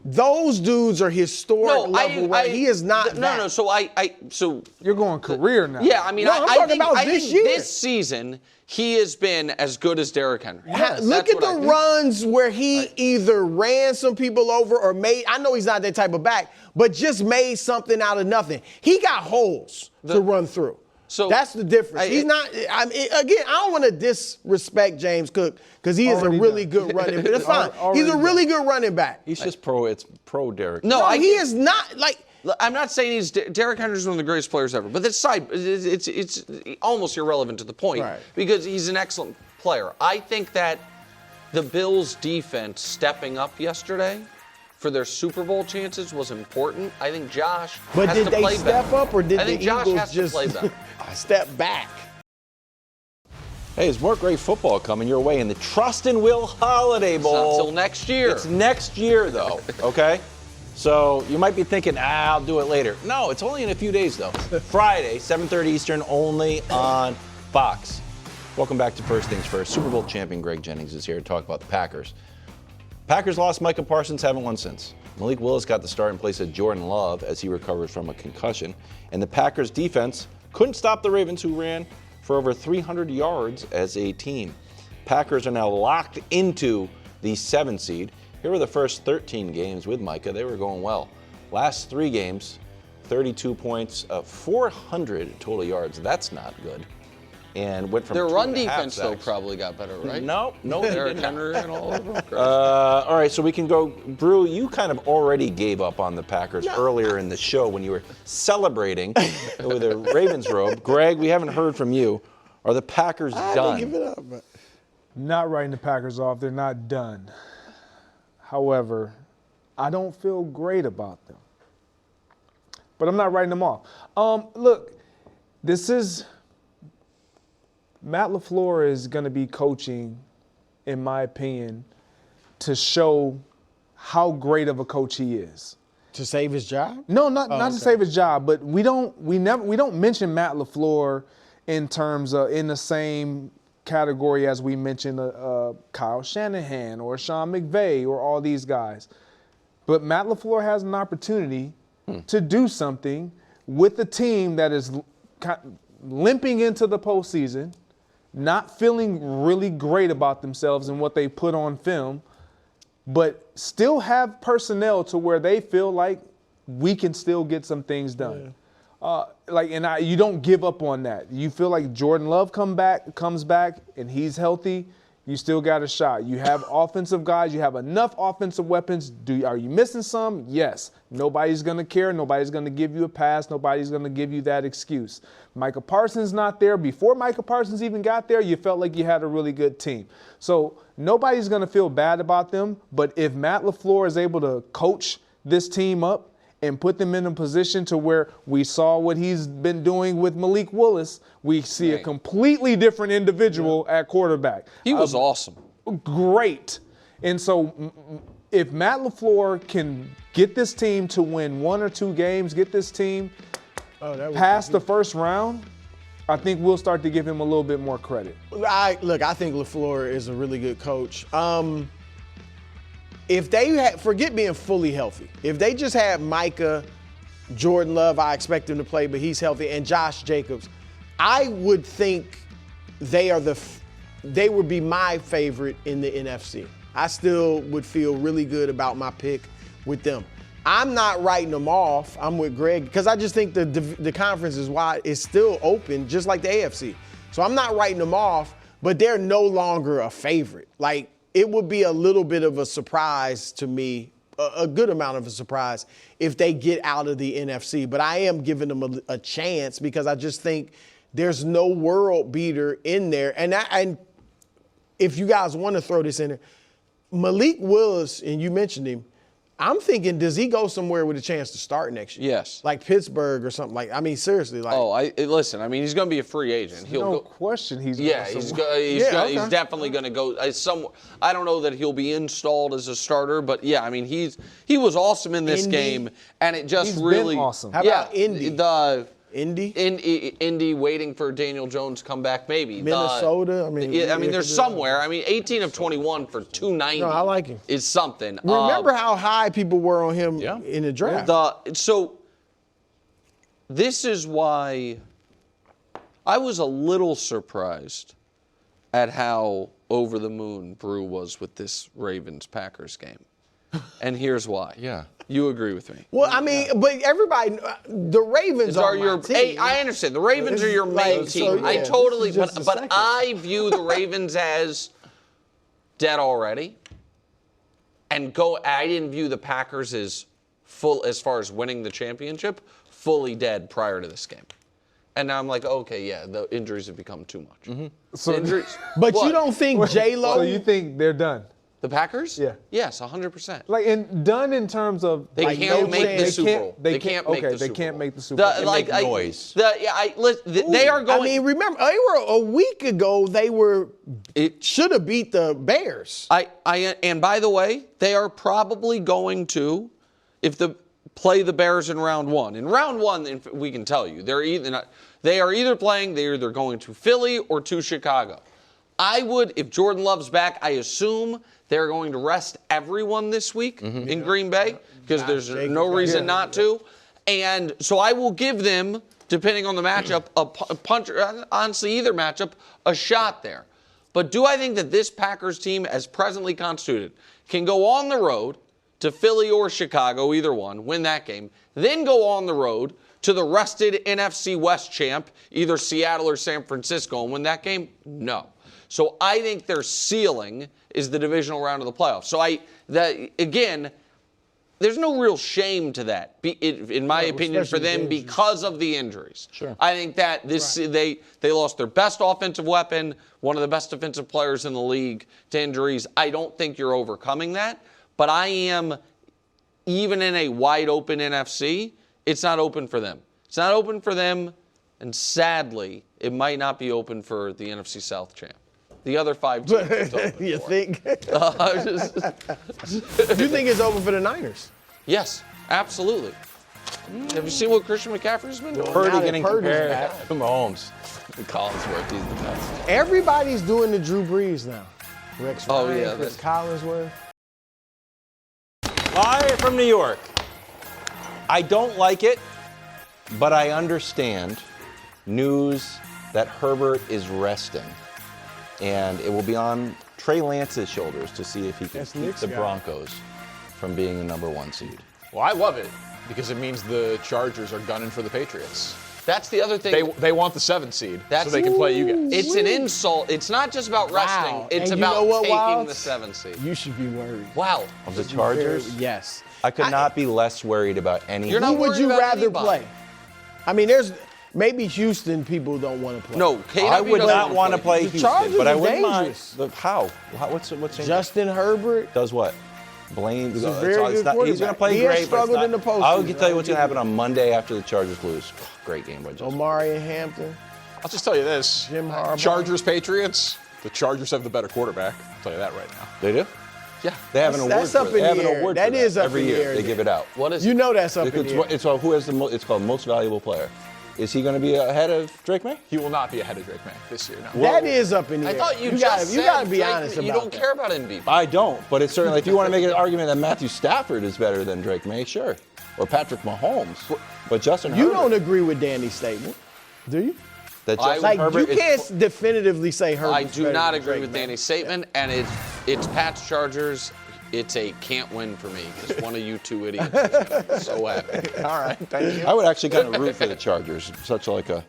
Those dudes are historic level. He is not. No. So you're going career now. Yeah, I mean, I think this season he has been as good as Derrick Henry. Yes, look at the runs where he either ran some people over or made. I know he's not that type of back, but just made something out of nothing. He got holes to run through. So that's the difference. He's not. I don't want to disrespect James Cook because he is a really good running back. It's fine. He's a really good running back. He's just pro. It's pro Derrick. No, he is not. I'm not saying Derrick Henry's one of the greatest players ever, but it's almost irrelevant to the point because he's an excellent player. I think that the Bills' defense stepping up yesterday for their Super Bowl chances was important. I think Josh has to play better. But did they step up or did I think the Josh Eagles has just to play better. step back? Hey, there's more great football coming your way in the Trust and Will Holiday Bowl. It's not till next year. It's next year, though, okay? So you might be thinking, I'll do it later. No, it's only in a few days, though. Friday, 7:30 Eastern, only on Fox. Welcome back to First Things First. Super Bowl champion Greg Jennings is here to talk about the Packers. Packers lost Micah Parsons, haven't won since. Malik Willis got the start in place of Jordan Love as he recovers from a concussion. And the Packers defense couldn't stop the Ravens, who ran for over 300 yards as a team. Packers are now locked into the 7th seed. Here were the first 13 games with Micah. They were going well. Last 3 games, 32 points, 400 total yards. That's not good. And went from their run 2.5 defense, sacks. though, probably got better, right? No, Derrick Henry and all of them. All right, so we can go. Brew, you kind of already gave up on the Packers earlier in the show when you were celebrating with a Ravens robe. Greg, we haven't heard from you. Are the Packers done? Give it up. But... Not writing the Packers off. They're not done. However, I don't feel great about them. But I'm not writing them off. Look, Matt LaFleur is going to be coaching, in my opinion, to show how great of a coach he is. To save his job? No, not to save his job, but we don't mention Matt LaFleur in terms of in the same category as we mentioned Kyle Shanahan or Sean McVay or all these guys. But Matt LaFleur has an opportunity to do something with a team that is limping into the postseason, not feeling really great about themselves and what they put on film, but still have personnel to where they feel like we can still get some things done. Yeah. You don't give up on that. You feel like Jordan Love comes back and he's healthy, you still got a shot. You have offensive guys. You have enough offensive weapons. Are you missing some? Yes. Nobody's going to care. Nobody's going to give you a pass. Nobody's going to give you that excuse. Micah Parsons not there. Before Micah Parsons even got there, you felt like you had a really good team. So nobody's going to feel bad about them. But if Matt LaFleur is able to coach this team up and put them in a position to where we saw what he's been doing with Malik Willis, we see a completely different individual at quarterback. He was awesome. Great. And so if Matt LaFleur can get this team to win 1 or 2 games, get this team past the first round, I think we'll start to give him a little bit more credit. I think LaFleur is a really good coach. If they forget being fully healthy, if they just had Micah, Jordan Love, I expect him to play, but he's healthy, and Josh Jacobs, I would think they would be my favorite in the NFC. I still would feel really good about my pick with them. I'm not writing them off. I'm with Greg because I just think the conference is still open, just like the AFC. So I'm not writing them off, but they're no longer a favorite. Like, it would be a little bit of a surprise to me, a good amount of a surprise, if they get out of the NFC. But I am giving them a chance because I just think there's no world beater in there. And if you guys want to throw this in there, Malik Willis, and you mentioned him, I'm thinking, does he go somewhere with a chance to start next year? Yes. Like Pittsburgh or something like. I mean, seriously. Like. Listen. I mean, he's going to be a free agent. No question. He's he's definitely going to go somewhere. I don't know that he'll be installed as a starter, but yeah, I mean, he was awesome in this game, and it just he's really been awesome. How about Indy? Indy waiting for Daniel Jones to come back, maybe. Minnesota. There's somewhere. 18 of 21 for 290. No, I like him. Is something. Remember how high people were on him in the draft. So this is why I was a little surprised at how over the moon Brew was with this Ravens-Packers game. And here's why. Yeah. You agree with me? Well, I mean, but everybody, the Ravens are your team. I understand. The Ravens are your main team. So, I totally, but second. I view the Ravens as dead already. I didn't view the Packers as full, as far as winning the championship, fully dead prior to this game. And now I'm like, okay, yeah, the injuries have become too much. So injuries. But you don't think J-Lo? So you think they're done? The Packers? Yeah. Yes, 100%. Like, and done in terms of They can't make the Super Bowl. They can't make the Super Bowl. Make noise. They are going. I mean, remember, they were a week ago. It should have beat the Bears. And by the way, they are probably going to, play the Bears in round one. In round one, we can tell you they're either going to Philly or to Chicago. I would, if Jordan Love's back, I assume they're going to rest everyone this week in Green Bay because there's no reason not to. And so I will give them, depending on the matchup, honestly, either matchup, a shot there. But do I think that this Packers team, as presently constituted, can go on the road to Philly or Chicago, either one, win that game, then go on the road to the rested NFC West champ, either Seattle or San Francisco, and win that game? No. So I think their ceiling is the divisional round of the playoffs. So again, there's no real shame to that, in my opinion, for them because of the injuries. Sure. I think that they lost their best offensive weapon, one of the best defensive players in the league, to injuries. I don't think you're overcoming that, but I am, even in a wide open NFC, it's not open for them. It's not open for them, and sadly, it might not be open for the NFC South champ. The other 5 teams. You think? You think it's over for the Niners? Yes, absolutely. Have you seen what Christian McCaffrey's been doing? Purdy getting compared to Mahomes. Collinsworth, he's the best. Everybody's doing the Drew Brees now. Rex Ryan, yeah, Chris Collinsworth. Live from New York. I don't like it, but I understand news that Herbert is resting. And it will be on Trey Lance's shoulders to see if he can keep the Broncos from being the number 1 seed. Well, I love it because it means the Chargers are gunning for the Patriots. That's the other thing. They want the 7th seed so they can play you guys. It's an insult. It's not just about resting. It's about taking the 7th seed. You should be worried. Wow. Of the Chargers? Yes. I could not be less worried about any. You're not Who would worried you about rather anybody. play? I mean, there's maybe Houston people don't want to play. No, I would not want to play Houston, Chargers but I are wouldn't mind. dangerous. How? What's Justin Herbert does what? Blame. He's a very good he's going to play He has great. struggled in the postseason. I will tell you what's going to happen on Monday after the Chargers lose. Great game by Justin. Omari and Hampton. I'll just tell you this. Jim Harbaugh. Chargers, Patriots. The Chargers have the better quarterback. I'll tell you that right now. They do? Yeah. They have an award That's for up it. in They the have an air. award That for is that. up Every in the year air. they give it out. What is You it? know that's up in the air. It's who has the it's called most valuable player. Is he going to be ahead of Drake May? He will not be ahead of Drake May this year, no. That is up in the I air. thought you gotta be Drake, honest about you don't that. care about MVP. I don't, but it's certainly, if you want to make an argument that Matthew Stafford is better than Drake May, sure. Or Patrick Mahomes. But Justin You Herbert. don't agree with Danny's statement, do you? That Justin Like, Herbert you can't definitively say Herbert. I do not agree with Danny's statement, and it's Pat's Chargers. It's a can't win for me because one of you 2 idiots is going to be so happy. All right, thank you. I would actually kind of root for the Chargers. Such like a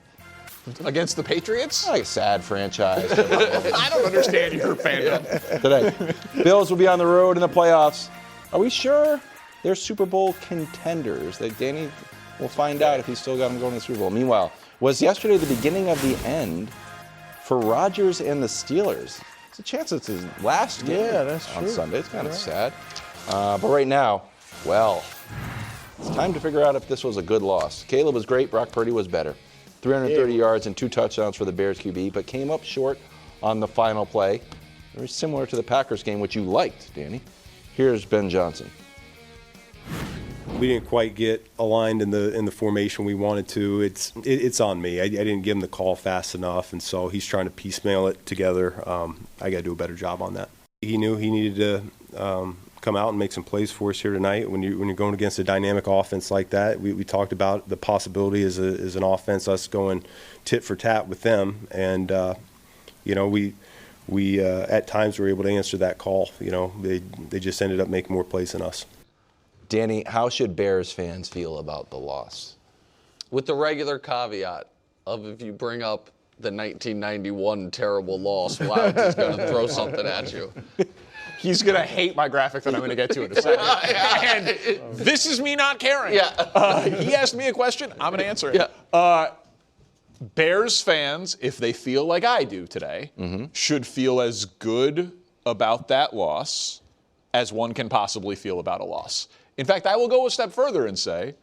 Against the Patriots? like a sad franchise. I don't understand your fandom. Today, Bills will be on the road in the playoffs. Are we sure they're Super Bowl contenders? That Danny will find out if he's still got them going to the Super Bowl. Meanwhile, was yesterday the beginning of the end for Rodgers and the Steelers? It's a chance it's his last game that's on true. Sunday. It's kind of sad. But right now, well, it's time to figure out if this was a good loss. Caleb was great. Brock Purdy was better. 330 yards and 2 touchdowns for the Bears QB, but came up short on the final play. Very similar to the Packers game, which you liked, Danny. Here's Ben Johnson. We didn't quite get aligned in the formation we wanted to. It's on me. I didn't give him the call fast enough, and so he's trying to piecemeal it together. I got to do a better job on that. He knew he needed to come out and make some plays for us here tonight. When you're going against a dynamic offense like that, we talked about the possibility as an offense, us going tit for tat with them, and we at times were able to answer that call. They just ended up making more plays than us. Danny, how should Bears fans feel about the loss? With the regular caveat of if you bring up the 1991 terrible loss, Wild is going to throw something at you. He's going to hate my graphic that I'm going to get to in a second. And this is me not caring. Yeah. He asked me a question. I'm going to answer it. Yeah. Bears fans, if they feel like I do today, should feel as good about that loss as one can possibly feel about a loss. In fact, I will go a step further and say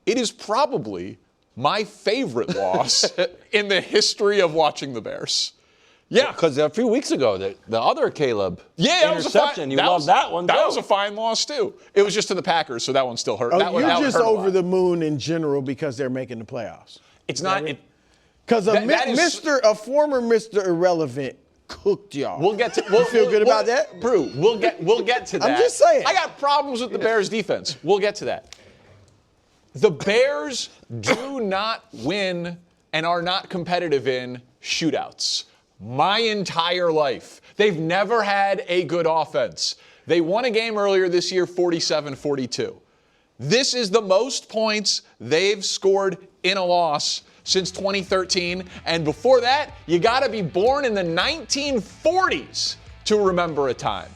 it is probably my favorite loss in the history of watching the Bears. Yeah, because a few weeks ago, the other Caleb interception, you loved that one, too. That was a fine loss, too. It was just to the Packers, so that one still hurt. Oh, you're just over the moon in general because they're making the playoffs. It's not. Because a former Mr. Irrelevant cooked y'all. We'll get to. You feel good about that, Brew? We'll get to that. I'm just saying. I got problems with the Bears' defense. We'll get to that. The Bears do not win and are not competitive in shootouts. My entire life, they've never had a good offense. They won a game earlier this year, 47-42. This is the most points they've scored in a loss since 2013. And before that, you got to be born in the 1940s to remember a time.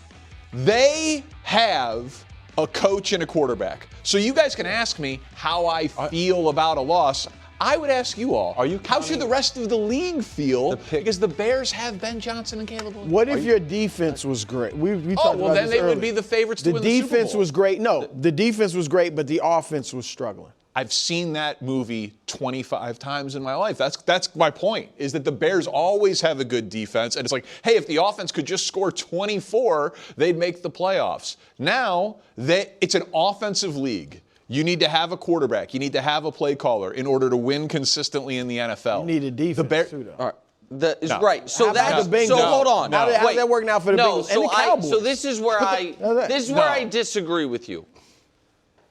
They have a coach and a quarterback. So you guys can ask me how I feel about a loss. I would ask you all, how should the rest of the league feel? Because the Bears have Ben Johnson and Caleb Williams. What if your defense was great? We talked about then this they earlier. would be the favorites to win the Super Bowl. The defense was great. No, the defense was great, but the offense was struggling. I've seen that movie 25 times in my life. That's my point, is that the Bears always have a good defense. And it's like, hey, if the offense could just score 24, they'd make the playoffs. Now, it's an offensive league. You need to have a quarterback. You need to have a play caller in order to win consistently in the NFL. You need a defense, too, though. All right. No. Right. So hold on. How's that working out for the Bengals and the Cowboys? So this is where I disagree with you.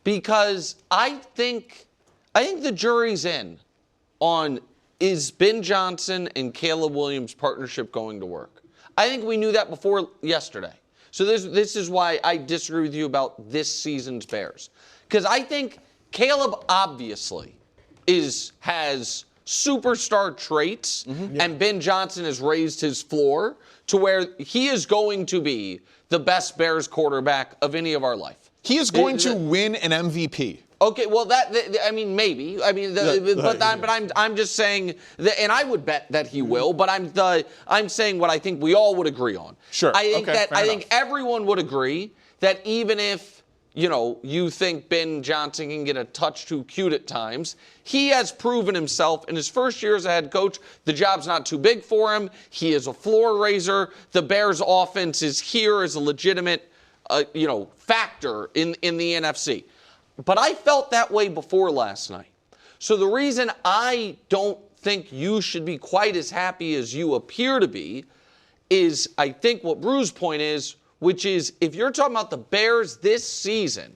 Because I think the jury's in on, is Ben Johnson and Caleb Williams' partnership going to work? I think we knew that before yesterday. So this is why I disagree with you about this season's Bears. Because I think Caleb obviously has superstar traits, and Ben Johnson has raised his floor to where he is going to be the best Bears quarterback of any of our life. He is going to win an MVP. Okay, well, maybe. I'm just saying that, and I would bet that he will. But I'm saying what I think we all would agree on. Sure. I think everyone would agree that even if you think Ben Johnson can get a touch too cute at times, he has proven himself in his first year as a head coach. The job's not too big for him. He is a floor raiser. The Bears' offense is here as a legitimate, factor in the NFC. But I felt that way before last night. So the reason I don't think you should be quite as happy as you appear to be is I think what Brew's point is, which is if you're talking about the Bears this season,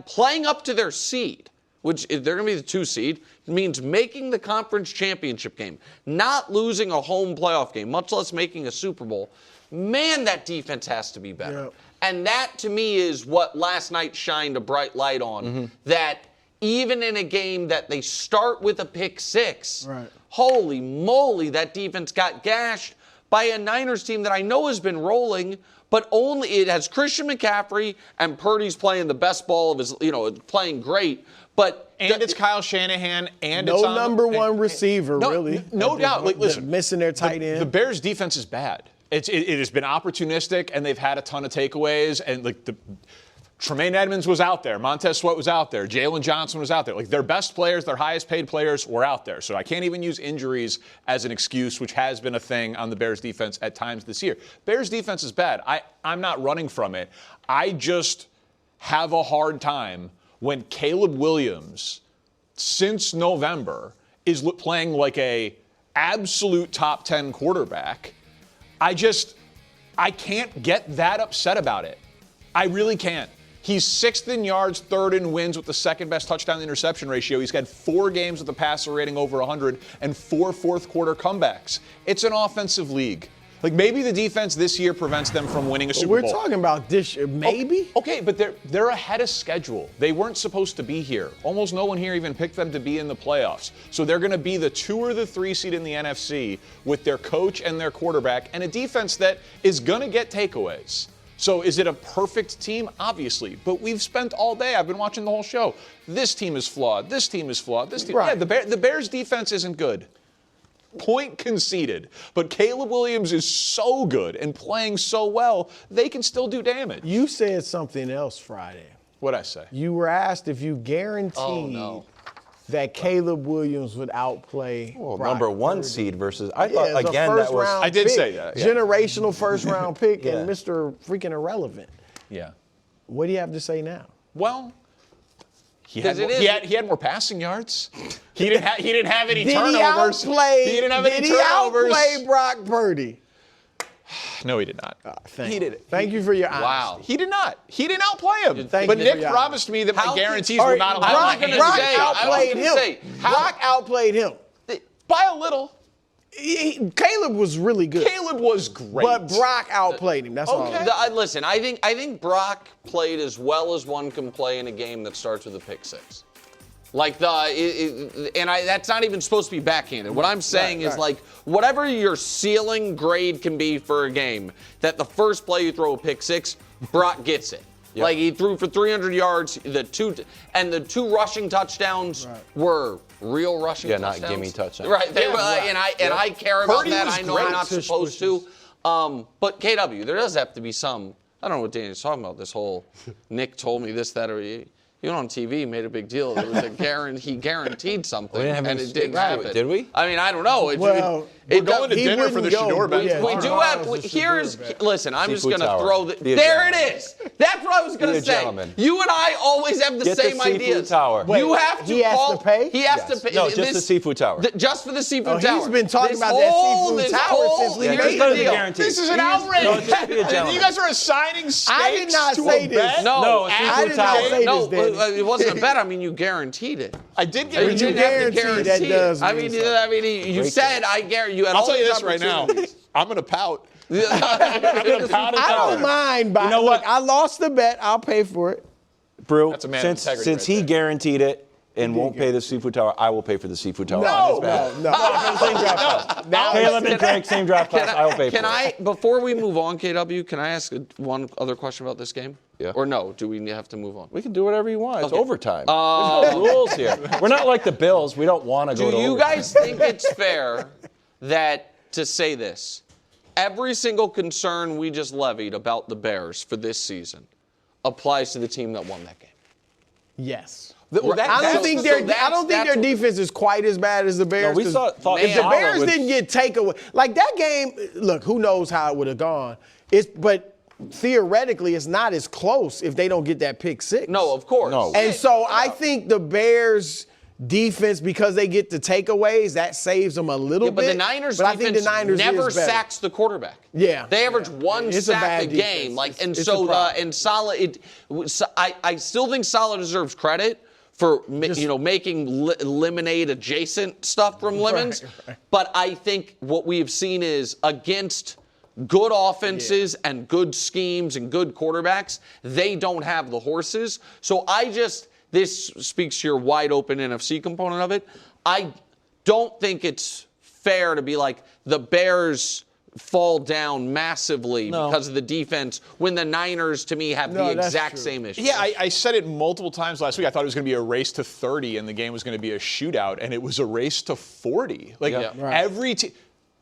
playing up to their seed, which if they're going to be the 2 seed, means making the conference championship game, not losing a home playoff game, much less making a Super Bowl, man, that defense has to be better. Yep. And that, to me, is what last night shined a bright light on, that even in a game that they start with a pick 6, holy moly, that defense got gashed by a Niners team that I know has been rolling, but only it has Christian McCaffrey, and Purdy's playing the best ball of his, playing great. But it's Kyle Shanahan, and no it's number one receiver, really. No doubt. Listen, missing their tight end. The Bears' defense is bad. It has been opportunistic, and they've had a ton of takeaways. And Tremaine Edmonds was out there, Montez Sweat was out there, Jalen Johnson was out there. Their best players, their highest paid players were out there. So I can't even use injuries as an excuse, which has been a thing on the Bears defense at times this year. Bears defense is bad. I'm not running from it. I just have a hard time when Caleb Williams, since November, is playing like a absolute top 10 quarterback. I can't get that upset about it. I really can't. He's 6th in yards, 3rd in wins with the 2nd best touchdown to interception ratio. He's got 4 games with a passer rating over 100 and 4 fourth-quarter comebacks. It's an offensive league. Maybe the defense this year prevents them from winning a Super Bowl. We're talking about this year, maybe? Okay, but they're ahead of schedule. They weren't supposed to be here. Almost no one here even picked them to be in the playoffs. So they're going to be the 2 or the 3 seed in the NFC with their coach and their quarterback and a defense that is going to get takeaways. So is it a perfect team? Obviously. But we've spent all day, I've been watching the whole show. This team is flawed. This team is flawed. This team, right. Yeah, the Bears' defense isn't good. point conceded. But Caleb Williams is so good and playing so well, they can still do damage. You said something else Friday. What'd I say? You were asked if you guaranteed that Caleb Williams would outplay Brock number one Purdy. seed versus. I thought it's a again that was. first-round I did pick, say that. Yeah. Generational first-round pick Yeah. and Mr. freaking irrelevant. Yeah. What do you have to say now? Well, he had more passing yards. He didn't have any Did turnovers. He didn't turnovers. outplay Brock Purdy? No, he did not. Thank you for your honesty. Wow. He did not. He didn't outplay him. Thank but you for Nick your promised me that my guarantees All were right, not allowed. Brock outplayed him. Brock outplayed him. By a little. Caleb was really good. Caleb was great. But Brock outplayed him. That's all. Listen, I think Brock played as well as one can play in a game that starts with a pick six. Like that's not even supposed to be backhanded. What I'm saying is like whatever your ceiling grade can be for a game, that the first play you throw a pick six, Brock gets it. Yep. Like he threw for 300 yards, the two rushing touchdowns were real rushing touchdowns. Not gimme touchdowns. Right. They were, and I care about Purdy that. was I know great. I'm not supposed to. But KW, there does have to be some. I don't know what Danny's talking about. This whole Nick told me this, that, or you went on TV, made a big deal. There was he guaranteed something, and it didn't happen. Did we? I mean, I don't know. We're going to dinner for the Shador bench. We do have. Listen. I'm just going to throw the. There it is. That's what I was going to say. Gentleman. You and I always have the same ideas. You have to he has to pay. He has to pay. No, just the seafood tower. Just for the seafood tower. He's been talking about that seafood tower since we made the deal. This is an outrage. You guys are assigning stakes I did not say this. No, I did not say this, Danny. it wasn't a bet. I mean, you guaranteed it. I did You guarantee. have to that does I mean mean, you said I guarantee you had I'll all tell you these this right now. opportunities. I'm going to pout. I'm going to pout. I don't mind. But You know what? Look, I lost the bet. I'll pay for it. Brew, That's a man of integrity since right he there. guaranteed it and won't pay the seafood tower, I will pay for the seafood tower. No. Same draft class. Caleb and Greg, same draft class. I will pay for it. Before we move on, KW, can I ask one other question about this game? Yeah. Or no? Do we have to move on? We can do whatever you want. It's Okay. overtime. There's no rules here. We're not like the Bills. We don't want to go to Do you overtime. guys think it's fair to say this? Every single concern we just levied about the Bears for this season applies to the team that won that game. Yes. I don't think their defense is quite as bad as the Bears. No, we thought if the Salah Bears would- didn't get takeaway, like that game, look, who knows how it would have gone. But theoretically, it's not as close if they don't get that pick six. No, of course. No. And so I think the Bears defense, because they get the takeaways, that saves them a little But bit. the Niners but I defense think the Niners never is better. sacks the quarterback. Yeah. They average one It's a sack bad a defense. game. Like, and It's so a problem. and Salah, I still think Salah deserves credit for making lemonade adjacent stuff from lemons. Right. But I think what we've seen is against good offenses and good schemes and good quarterbacks, they don't have the horses. So this speaks to your wide open NFC component of it. I don't think it's fair to be like the Bears fall down massively because of the defense when the Niners, to me, have the exact same issue. Yeah, I said it multiple times last week. I thought it was going to be a race to 30 and the game was going to be a shootout, and it was a race to 40. Like every team.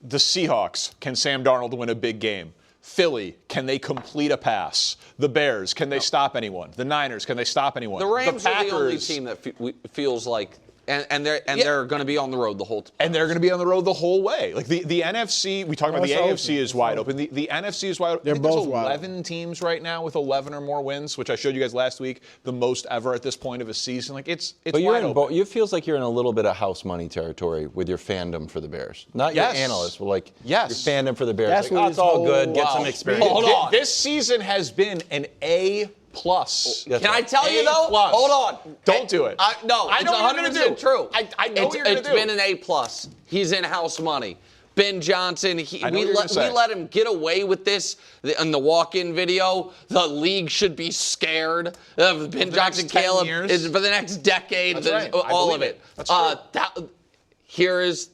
The Seahawks, can Sam Darnold win a big game? Philly, can they complete a pass? The Bears, can they stop anyone? The Niners, can they stop anyone? The Rams the are the only team that feels like, and they're going to be on the road the whole time. And they're going to be on the road the whole way. Like the NFC, we talk about the AFC is wide open. The NFC is wide open. They're both there's 11 teams right now with 11 or more wins, which I showed you guys last week, the most ever at this point of a season. Like it's But you're wide open. it feels like you're in a little bit of house money territory with your fandom for the Bears. Not your analysts, but like your fandom for the Bears. That's like, what it's all good. Get Wow. some experience. Hold on. This season has been an A+. Can I tell you though? A+. Hold on. Don't do it. No, I it's know what you're gonna 100% do. true. I know what you're gonna It's do. been an A+. He's in house money. Ben Johnson, we let him get away with this in the walk-in video. The league should be scared of Ben Johnson, Caleb, for the next decade. That's right. All of it. That's true. Here is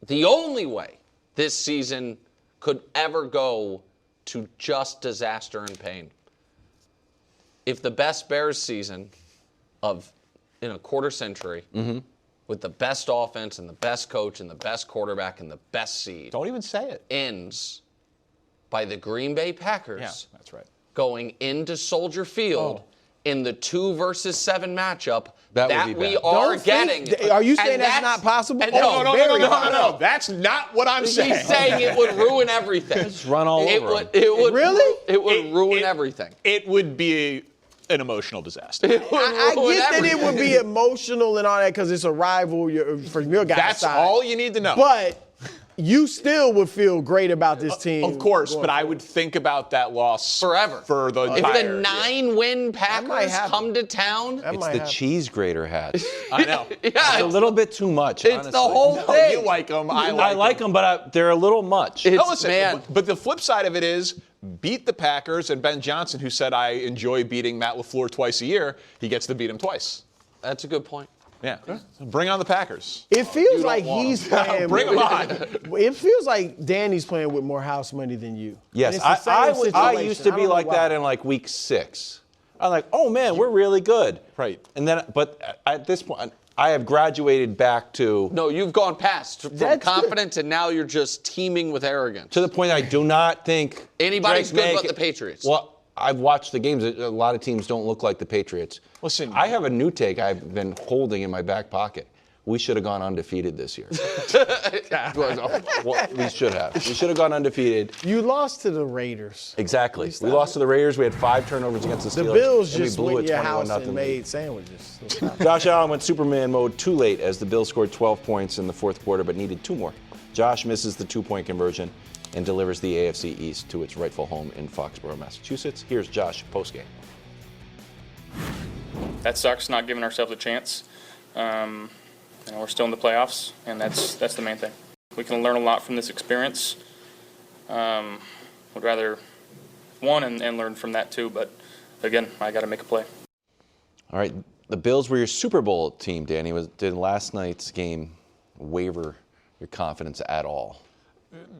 the only way this season could ever go to just disaster and pain. If the best Bears season in a quarter century with the best offense and the best coach and the best quarterback and the best seed. Don't even say it. Ends by the Green Bay Packers. Yeah, that's right. Going into Soldier Field in the 2 versus 7 matchup That that would be we bad. are Don't getting. think- are you saying And that's not possible? and No. That's not what I'm saying. He's saying it would ruin everything. Just run all over him. It would Really? It would ruin everything. It would be an emotional disaster. I get that it would be emotional and all that because it's a rival from your guys' That's side. all you need to know. But you still would feel great about this team. Of course, but I would think about that loss forever. For the If entire the 9-win Packers happen. come to town, It's the cheese grater hat. I know. It's a little bit too much, it's honestly. the whole thing. You like them. I like them, but they're a little much. It's, No, listen, man. but the flip side of it is beat the Packers, and Ben Johnson, who said I enjoy beating Matt LaFleur twice a year, he gets to beat him twice. That's a good point. Yeah. Bring on the Packers. It feels like he's playing. Bring them on. It feels like Danny's playing with more house money than you. Yes, And it's the same I situation. used to I be don't know like why. that in like week 6. I'm like, oh man, we're really good. Right. And then, but at this point, I have graduated back to No, you've gone past from That's confidence, and now you're just teeming with arrogance. the point I do not think Anybody's Drake good May but the Patriots. Well, I've watched the games. A lot of teams don't look like the Patriots. Listen, I have a new take I've been holding in my back pocket. We should have gone undefeated this year. Well, we should have. We should have gone undefeated. You lost to the Raiders. Exactly. We lost to the Raiders. We had 5 turnovers against the The Steelers. Bills and we just blew went a to your house 21-0 and made lead. sandwiches. Josh Allen went Superman mode too late as the Bills scored 12 points in the fourth quarter, but needed 2 more. Josh misses the 2-point conversion and delivers the AFC East to its rightful home in Foxborough, Massachusetts. Here's Josh postgame. That sucks, not giving ourselves a chance. We're still in the playoffs, and that's the main thing. We can learn a lot from this experience. Would rather won and learn from that too, but again, I got to make a play. All right, the Bills were your Super Bowl team, Danny. Did last night's game waver your confidence at all?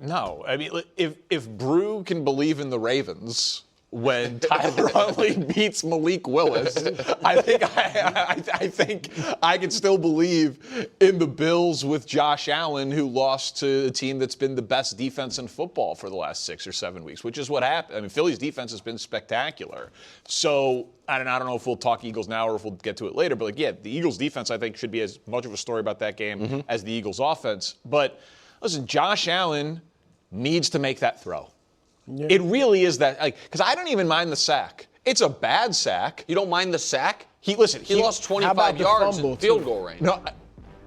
No. I mean, if Brew can believe in the Ravens when Tyler Huntley beats Malik Willis, I think I can still believe in the Bills with Josh Allen, who lost to a team that's been the best defense in football for the last 6 or 7 weeks, which is what happened. I mean, Philly's defense has been spectacular. So I don't know if we'll talk Eagles now or if we'll get to it later, but the Eagles defense I think should be as much of a story about that game as the Eagles offense. But listen, Josh Allen needs to make that throw. Yeah. It really is that, because I don't even mind the sack. It's a bad sack. You don't mind the sack? He lost 25 yards in field goal range. No,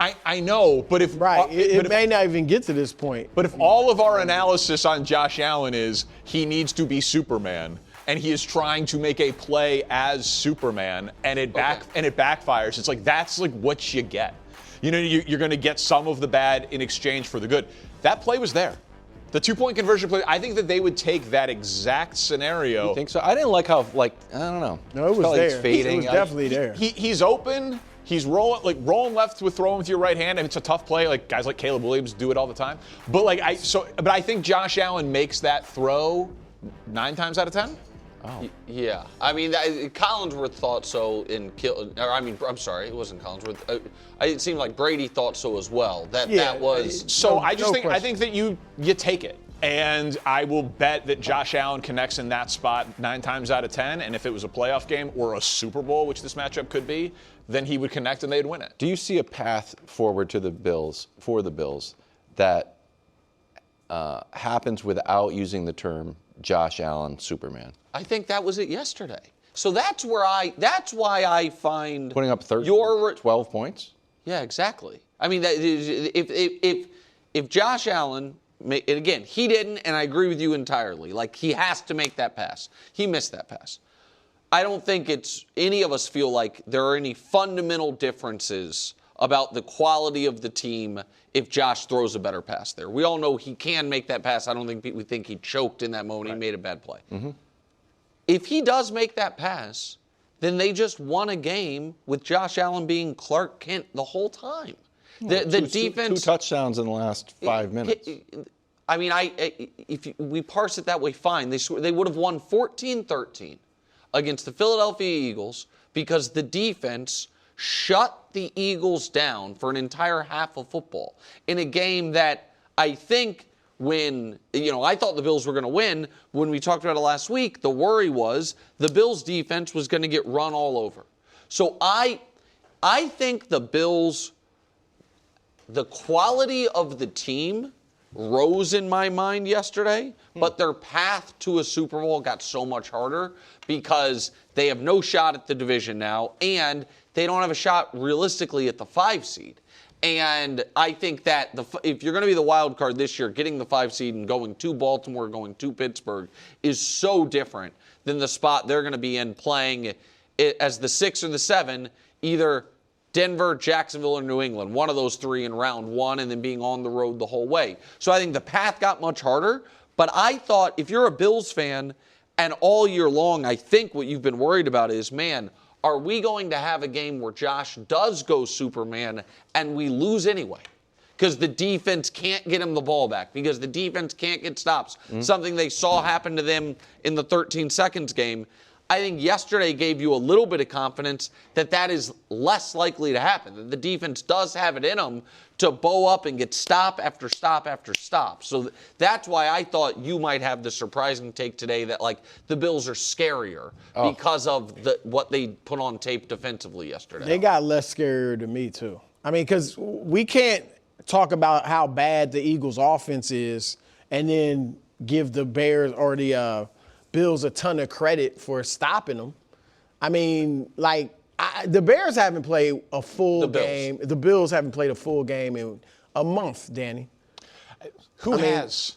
I know, but if it may not even get to this point. But if all of our analysis on Josh Allen is he needs to be Superman, and he is trying to make a play as Superman, and it backfires, it's like that's like what you get. You know, you're going to get some of the bad in exchange for the good. That play was there. The 2-point conversion play, I think that they would take that exact scenario. You think so? I didn't like how, I don't know. No, it was there. It's fading. It was definitely there. He's open. He's rolling left with throwing with your right hand, and it's a tough play. Like guys like Caleb Williams do it all the time. But I think Josh Allen makes that throw 9 times out of 10. Oh. Yeah. I mean, Collinsworth thought so I'm sorry, it wasn't Collinsworth. It seemed like Brady thought so as well. That was. So I think that you take it. And I will bet that Josh Allen connects in that spot 9 times out of 10. And if it was a playoff game or a Super Bowl, which this matchup could be, then he would connect and they'd win it. Do you see a path forward to the Bills, that happens without using the term Josh Allen Superman? I think that was it yesterday. So that's why I find putting up 12 points. Yeah, exactly. I mean, if Josh Allen, and again, he didn't, and I agree with you entirely. Like he has to make that pass. He missed that pass. I don't think any of us feel like there are any fundamental differences about the quality of the team if Josh throws a better pass there. We all know he can make that pass. I don't think we think he choked in that moment. Right. He made a bad play. Mm-hmm. If he does make that pass, then they just won a game with Josh Allen being Clark Kent the whole time. The defense. 2 touchdowns in the last 5 minutes. I mean, if we parse it that way, fine. They would have won 14-13 against the Philadelphia Eagles because the defense shut the Eagles down for an entire half of football in a game that I think I thought the Bills were going to win. When we talked about it last week, the worry was the Bills' defense was going to get run all over. So I think the Bills, the quality of the team rose in my mind yesterday, but their path to a Super Bowl got so much harder because they have no shot at the division now, and they don't have a shot realistically at the 5 seed. And I think that if you're going to be the wild card this year, getting the 5 seed and going to Baltimore, going to Pittsburgh is so different than the spot they're going to be in playing as the 6 or the 7, either Denver, Jacksonville, or New England, one of those 3 in round 1, and then being on the road the whole way. So I think the path got much harder, but I thought if you're a Bills fan and all year long, I think what you've been worried about is, man, are we going to have a game where Josh does go Superman and we lose anyway? Because the defense can't get him the ball back, because the defense can't get stops, something they saw happen to them in the 13 seconds game. I think yesterday gave you a little bit of confidence that is less likely to happen, that the defense does have it in them to bow up and get stop after stop after stop. So that's why I thought you might have the surprising take today that, the Bills are scarier because of what they put on tape defensively yesterday. They got less scarier to me, too. I mean, because we can't talk about how bad the Eagles' offense is and then give the Bears or the Bills a ton of credit for stopping them. I mean, the Bears haven't played a full game. The Bills haven't played a full game in a month, Danny. Who has?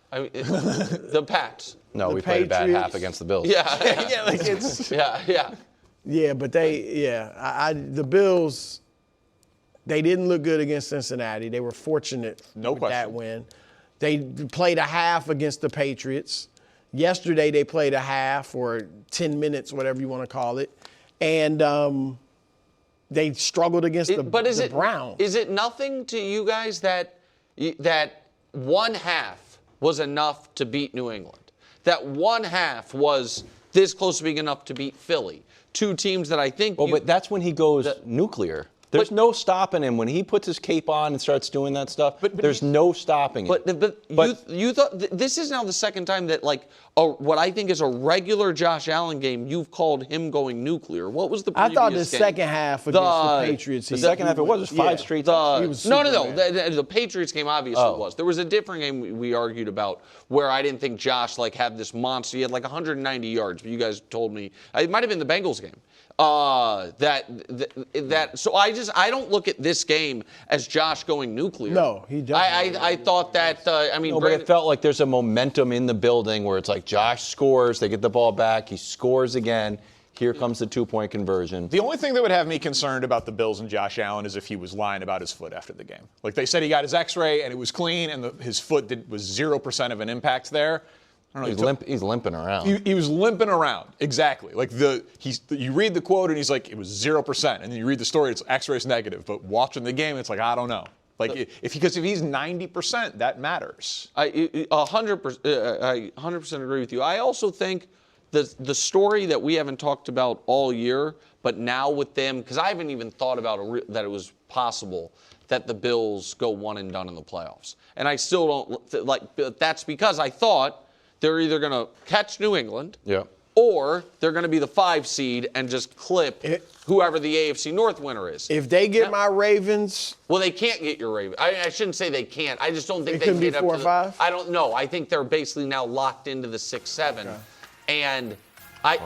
The Pats. No, we played a bad half against the Bills. Yeah. Yeah, but the Bills, they didn't look good against Cincinnati. They were fortunate with that win. They played a half against the Patriots. Yesterday, they played a half or 10 minutes, whatever you want to call it. And they struggled against the Browns. Is it nothing to you guys that one half was enough to beat New England? That one half was this close to being enough to beat Philly? 2 teams that I think... Well, but that's when he goes nuclear. There's no stopping him. When he puts his cape on and starts doing that stuff, there's no stopping it. But you thought this is now the second time that what I think is a regular Josh Allen game, you've called him going nuclear. What was the previous game? I thought the second half against the Patriots. The second half, it was 5 straight. No. The Patriots game obviously was. There was a different game we argued about where I didn't think Josh had this monster. He had 190 yards, but you guys told me it might have been the Bengals game. So I don't look at this game as Josh going nuclear. No, he doesn't. I thought that. But it felt like there's a momentum in the building where it's Josh scores, they get the ball back, he scores again. Here comes the 2-point conversion. The only thing that would have me concerned about the Bills and Josh Allen is if he was lying about his foot after the game. They said he got his X-ray and it was clean and his foot was 0% of an impact there. I don't know, he's limping around. He was limping around, exactly. You read the quote and he's like, it was 0%, and then you read the story, it's X-ray's negative. But watching the game, it's I don't know. Because if he's 90%, that matters. I 100% agree with you. I also think the story that we haven't talked about all year, but now with them, because I haven't even thought about that it was possible that the Bills go one and done in the playoffs, and I still don't that's because I thought they're either going to catch New England, or they're going to be the 5 seed and just clip whoever the AFC North winner is. If they get my Ravens... Well, they can't get your Ravens. I shouldn't say they can't. I just don't think they can get be 4 or 5? I don't know. I think they're basically now locked into the 6-7. Okay. And I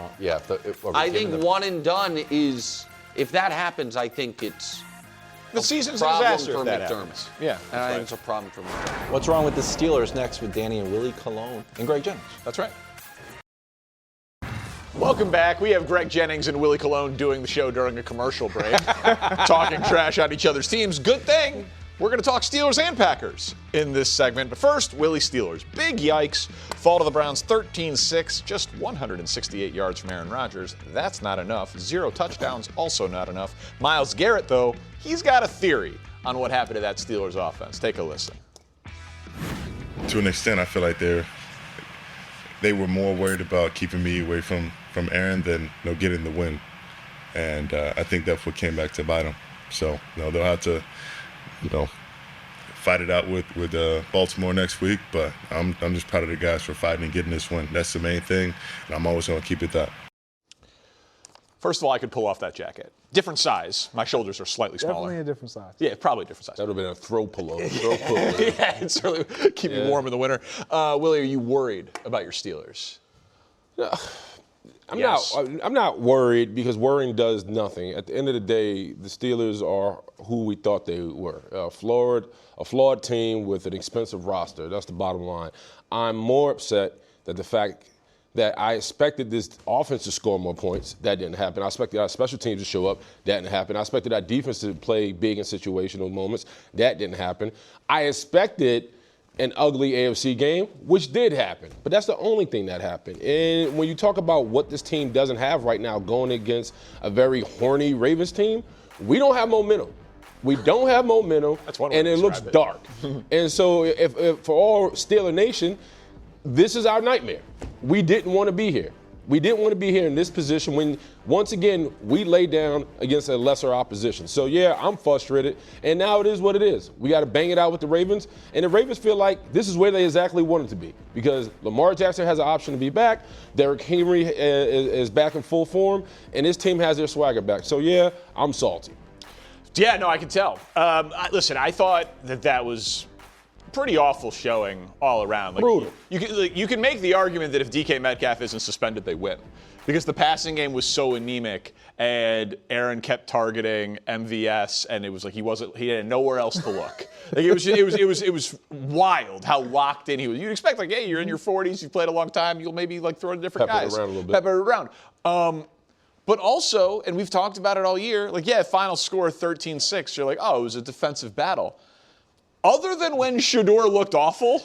think one and done is... If that happens, I think it's... The season's a disaster for if that McDermott. happens. Yeah, and I think it's a problem for McDermott. What's wrong with the Steelers next with Danny and Willie Colon and Greg Jennings? That's right. Welcome back. We have Greg Jennings and Willie Colon doing the show during a commercial break, talking trash on each other's teams. Good thing we're going to talk Steelers and Packers in this segment. But first, Willie Steelers. Big yikes. Fall to the Browns 13-6, just 168 yards from Aaron Rodgers. That's not enough. 0 touchdowns, also not enough. Myles Garrett, though, he's got a theory on what happened to that Steelers offense. Take a listen. To an extent, I feel like they were more worried about keeping me away from Aaron than getting the win. And I think that's what came back to bite them. So, they'll have to, fight it out with Baltimore next week. But I'm just proud of the guys for fighting and getting this win. That's the main thing, and I'm always going to keep it that. First of all, I could pull off that jacket. Different size. My shoulders are slightly smaller. Definitely a different size. Yeah, probably a different size. That would have been a throw pullover. Yeah, it's certainly keep you warm in the winter. Willie, are you worried about your Steelers? I'm not worried because worrying does nothing. At the end of the day, the Steelers are who we thought they were. A flawed team with an expensive roster. That's the bottom line. I'm more upset that the fact that I expected this offense to score more points. That didn't happen. I expected our special teams to show up. That didn't happen. I expected our defense to play big in situational moments. That didn't happen. I expected an ugly AFC game, which did happen. But that's the only thing that happened. And when you talk about what this team doesn't have right now going against a very horny Ravens team, we don't have momentum. We don't have momentum, That's one way and to it looks describe dark. And so if for all Steeler Nation, this is our nightmare. We didn't want to be here. We didn't want to be here in this position when, once again, we lay down against a lesser opposition. So, yeah, I'm frustrated, and now it is what it is. We got to bang it out with the Ravens, and the Ravens feel like this is where they exactly wanted to be because Lamar Jackson has an option to be back, Derrick Henry is back in full form, and his team has their swagger back. So, yeah, I'm salty. Yeah, no, I can tell. Listen, I thought that was pretty awful showing all around. Brutal. You can make the argument that if DK Metcalf isn't suspended, they win. Because the passing game was so anemic and Aaron kept targeting MVS and it was like he had nowhere else to look. Like it was wild how locked in he was. You'd expect hey, you're in your 40s, you've played a long time, you'll maybe throw to different guys. Pepper it around a little bit. Pepper it around. But also, and we've talked about it all year, final score 13-6, you're like, oh, it was a defensive battle. Other than when Shedeur looked awful,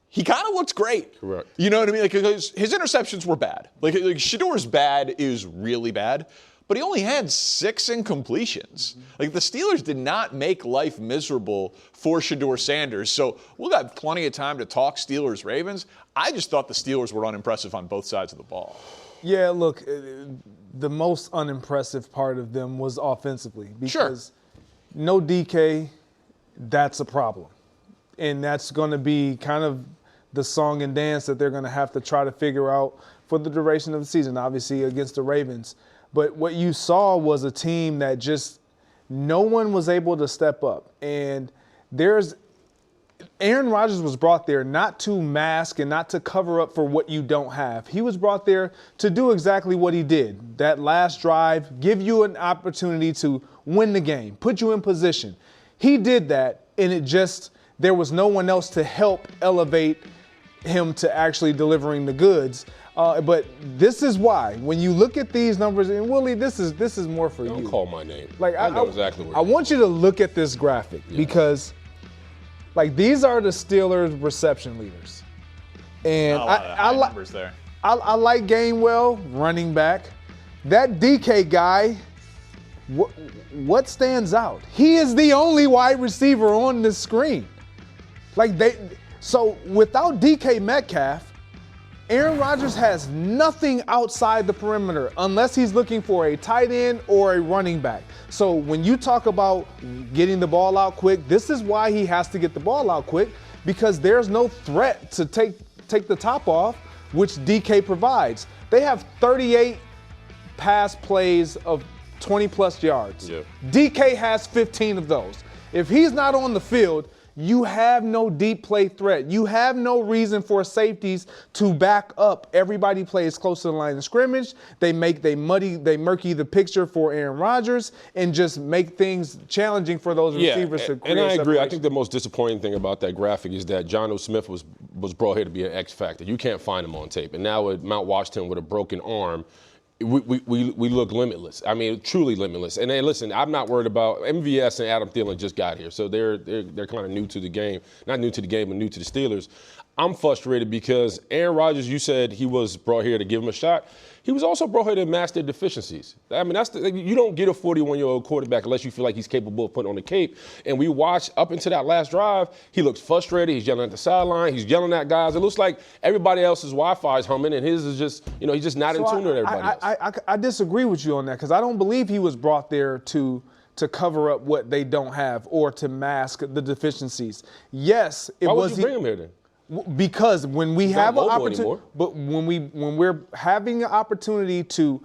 he kind of looked great. Correct. You know what I mean? His interceptions were bad. Shedeur's bad is really bad, but he only had 6 incompletions. The Steelers did not make life miserable for Shedeur Sanders. So we'll have plenty of time to talk Steelers-Ravens. I just thought the Steelers were unimpressive on both sides of the ball. Yeah, look, the most unimpressive part of them was offensively because no DK. That's a problem. And that's going to be kind of the song and dance that they're going to have to try to figure out for the duration of the season, obviously against the Ravens. But what you saw was a team that just no one was able to step up. And Aaron Rodgers was brought there not to mask and not to cover up for what you don't have. He was brought there to do exactly what he did. That last drive, give you an opportunity to win the game, put you in position. He did that, and there was no one else to help elevate him to actually delivering the goods. But this is why, when you look at these numbers, and Willie, this is more for you. Don't call my name. I know exactly what I want you to look at this graphic because, these are the Steelers' reception leaders. And I like numbers there. I like Gainwell, running back. That DK guy, what stands out? He is the only wide receiver on this screen. So without DK Metcalf, Aaron Rodgers has nothing outside the perimeter unless he's looking for a tight end or a running back. So when you talk about getting the ball out quick, this is why he has to get the ball out quick because there's no threat to take the top off, which DK provides. They have 38 pass plays of 20-plus yards. Yeah. DK has 15 of those. If he's not on the field, you have no deep play threat. You have no reason for safeties to back up. Everybody plays close to the line of scrimmage. They murky the picture for Aaron Rodgers and just make things challenging for those receivers to create and I agree. separation. I think the most disappointing thing about that graphic is that John O. Smith was brought here to be an X factor. You can't find him on tape. And now with Mount Washington with a broken arm, we look limitless. I mean, truly limitless. And then listen, I'm not worried about MVS and Adam Thielen just got here, so they're kind of new to the game. Not new to the game, but new to the Steelers. I'm frustrated because Aaron Rodgers, you said he was brought here to give him a shot. He was also brought here to mask their deficiencies. I mean, you don't get a 41-year-old quarterback unless you feel like he's capable of putting on the cape. And we watched up into that last drive, he looks frustrated. He's yelling at the sideline. He's yelling at guys. It looks like everybody else's Wi-Fi is humming, and his is just, he's just not in tune with everybody else. I disagree with you on that because I don't believe he was brought there to cover up what they don't have or to mask the deficiencies. Yes, it was. Why would you bring him here then? Because when we have an opportunity, but when we're having an opportunity to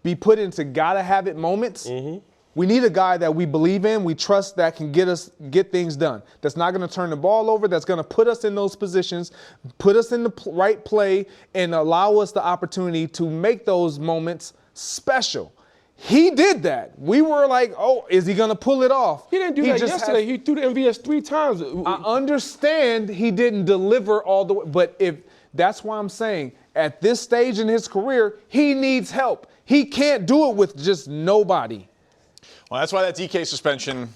be put into gotta have it moments, we need a guy that we believe in, we trust that can get things done. That's not going to turn the ball over. That's going to put us in those positions, put us in the right play, and allow us the opportunity to make those moments special. He did that. We were like, oh, is he going to pull it off? He didn't do that yesterday. He threw the MVS 3 times. I understand he didn't deliver all the way, but that's why I'm saying at this stage in his career, he needs help. He can't do it with just nobody. Well, that's why that DK suspension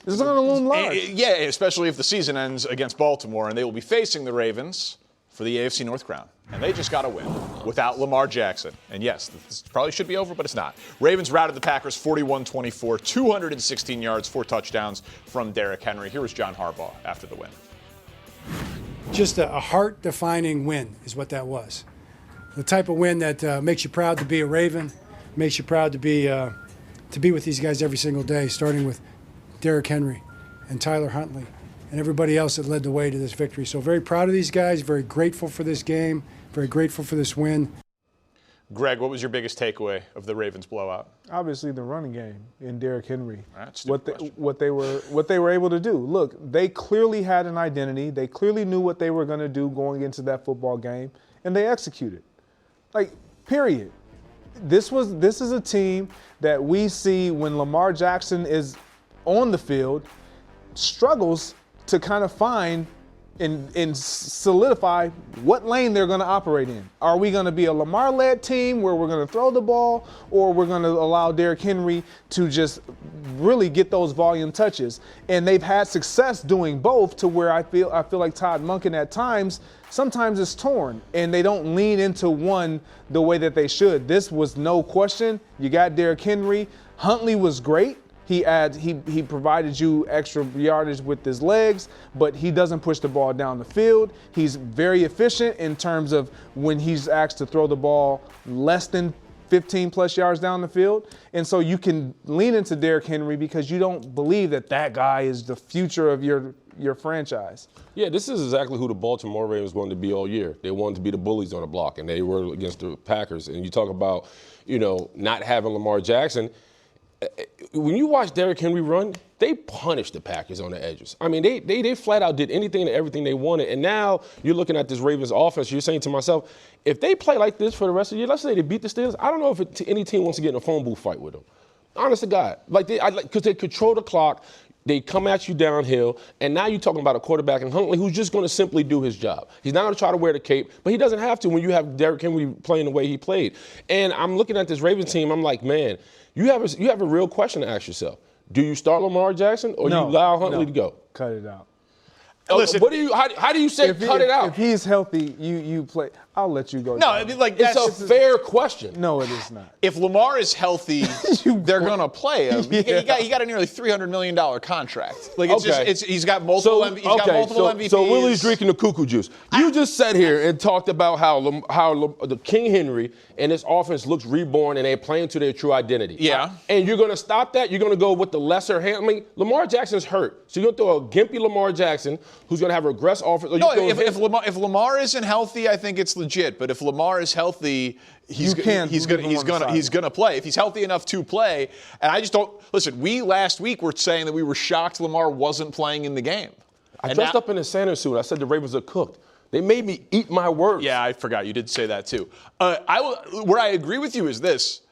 is on a loom large. Yeah, especially if the season ends against Baltimore, and they will be facing the Ravens for the AFC North crown. And they just got to win without Lamar Jackson. And yes, this probably should be over, but it's not. Ravens routed the Packers 41-24, 216 yards, 4 touchdowns from Derrick Henry. Here was John Harbaugh after the win. Just a heart-defining win is what that was. The type of win that makes you proud to be a Raven, makes you proud to be with these guys every single day, starting with Derrick Henry and Tyler Huntley and everybody else that led the way to this victory. So very proud of these guys, very grateful for this game, very grateful for this win. Greg, what was your biggest takeaway of the Ravens blowout? Obviously the running game in Derrick Henry. That's what they were able to do. Look, they clearly had an identity. They clearly knew what they were going to do going into that football game, and they executed. Like, period. This is a team that we see when Lamar Jackson is on the field, struggles to kind of find and solidify what lane they're going to operate in. Are we going to be a Lamar-led team where we're going to throw the ball, or we're going to allow Derrick Henry to just really get those volume touches? And they've had success doing both, to where I feel like Todd Monken at times, sometimes it's torn and they don't lean into one the way that they should. This was no question. You got Derrick Henry. Huntley was great. He provided you extra yardage with his legs, but he doesn't push the ball down the field. He's very efficient in terms of when he's asked to throw the ball less than 15 plus yards down the field. And so you can lean into Derrick Henry because you don't believe that guy is the future of your franchise. Yeah, this is exactly who the Baltimore Ravens wanted to be all year. They wanted to be the bullies on the block, and they were against the Packers. And you talk about, not having Lamar Jackson. When you watch Derrick Henry run, they punished the Packers on the edges. I mean, they flat out did anything and everything they wanted. And now you're looking at this Ravens offense, you're saying to myself, if they play like this for the rest of the year, let's say they beat the Steelers, I don't know if any team wants to get in a phone booth fight with them. Honest to God. Because they control the clock, they come at you downhill, and now you're talking about a quarterback in Huntley who's just going to simply do his job. He's not going to try to wear the cape, but he doesn't have to when you have Derrick Henry playing the way he played. And I'm looking at this Ravens team, I'm like, man, you have a real question to ask yourself. Do you start Lamar Jackson or do you allow Huntley to go? Cut it out. Listen, how do you say cut it out? If he's healthy, you play. I'll let you go. No, I mean, it's a fair question. No, it is not. If Lamar is healthy, they're going to play him. Yeah. He got a nearly $300 million contract. He's got multiple MVPs. So Willie's drinking the cuckoo juice. You just sat here and talked about how the King Henry and his offense looks reborn and they're playing to their true identity. Yeah. And you're going to stop that? You're going to go with the lesser handling? Lamar Jackson's hurt. So you're going to throw a gimpy Lamar Jackson who's going to have a regress offense. No, if Lamar isn't healthy, I think it's legit. But if Lamar is healthy, he's gonna play. If he's healthy enough to play, and I just don't listen. We last week were saying that we were shocked Lamar wasn't playing in the game. I dressed up in a Santa suit. I said the Ravens are cooked. They made me eat my words. Yeah, I forgot you did say that too. Where I agree with you is this: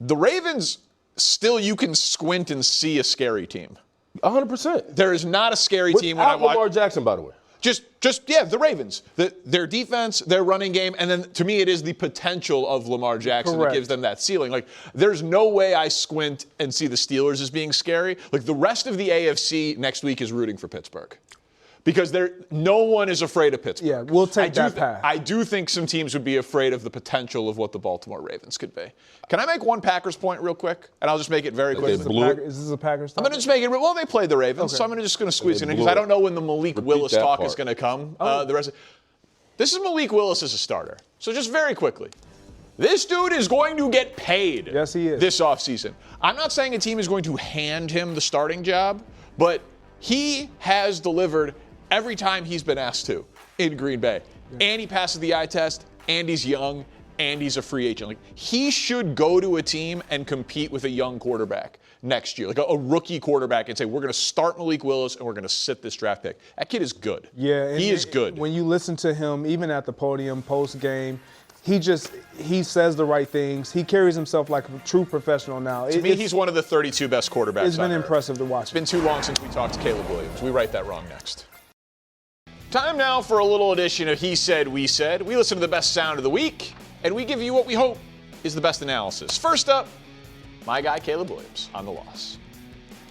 the Ravens still, you can squint and see a scary team. 100%. There is not a scary team when I watch Lamar Jackson, by the way. The Ravens, their defense, their running game, and then to me it is the potential of Lamar Jackson that gives them that ceiling. Like, there's no way I squint and see the Steelers as being scary. Like, the rest of the AFC next week is rooting for Pittsburgh. Because no one is afraid of Pittsburgh. Yeah, we'll take that path. I do think some teams would be afraid of the potential of what the Baltimore Ravens could be. Can I make one Packers point real quick? And I'll just make it very quick. Is this a Packers I'm going to just make it. Well, they played the Ravens, so I'm just going to squeeze it in because I don't know when the Malik Willis talk is going to come. This is Malik Willis as a starter. So just very quickly. This dude is going to get paid. Yes, he is. This offseason. I'm not saying a team is going to hand him the starting job, but he has delivered every time he's been asked to in Green Bay. Yeah. And he passes the eye test, and he's young, and he's a free agent. Like, he should go to a team and compete with a young quarterback next year, like a rookie quarterback, and say, we're going to start Malik Willis and we're going to sit this draft pick. That kid is good. Yeah. He is good. When you listen to him, even at the podium, post-game, he says the right things. He carries himself like a true professional now. To me, he's one of the 32 best quarterbacks. It's been impressive to watch. It's been too long since we talked to Caleb Williams. We write that wrong next. Time now for a little edition of He Said, We Said. We listen to the best sound of the week, and we give you what we hope is the best analysis. First up, my guy Caleb Williams on the loss.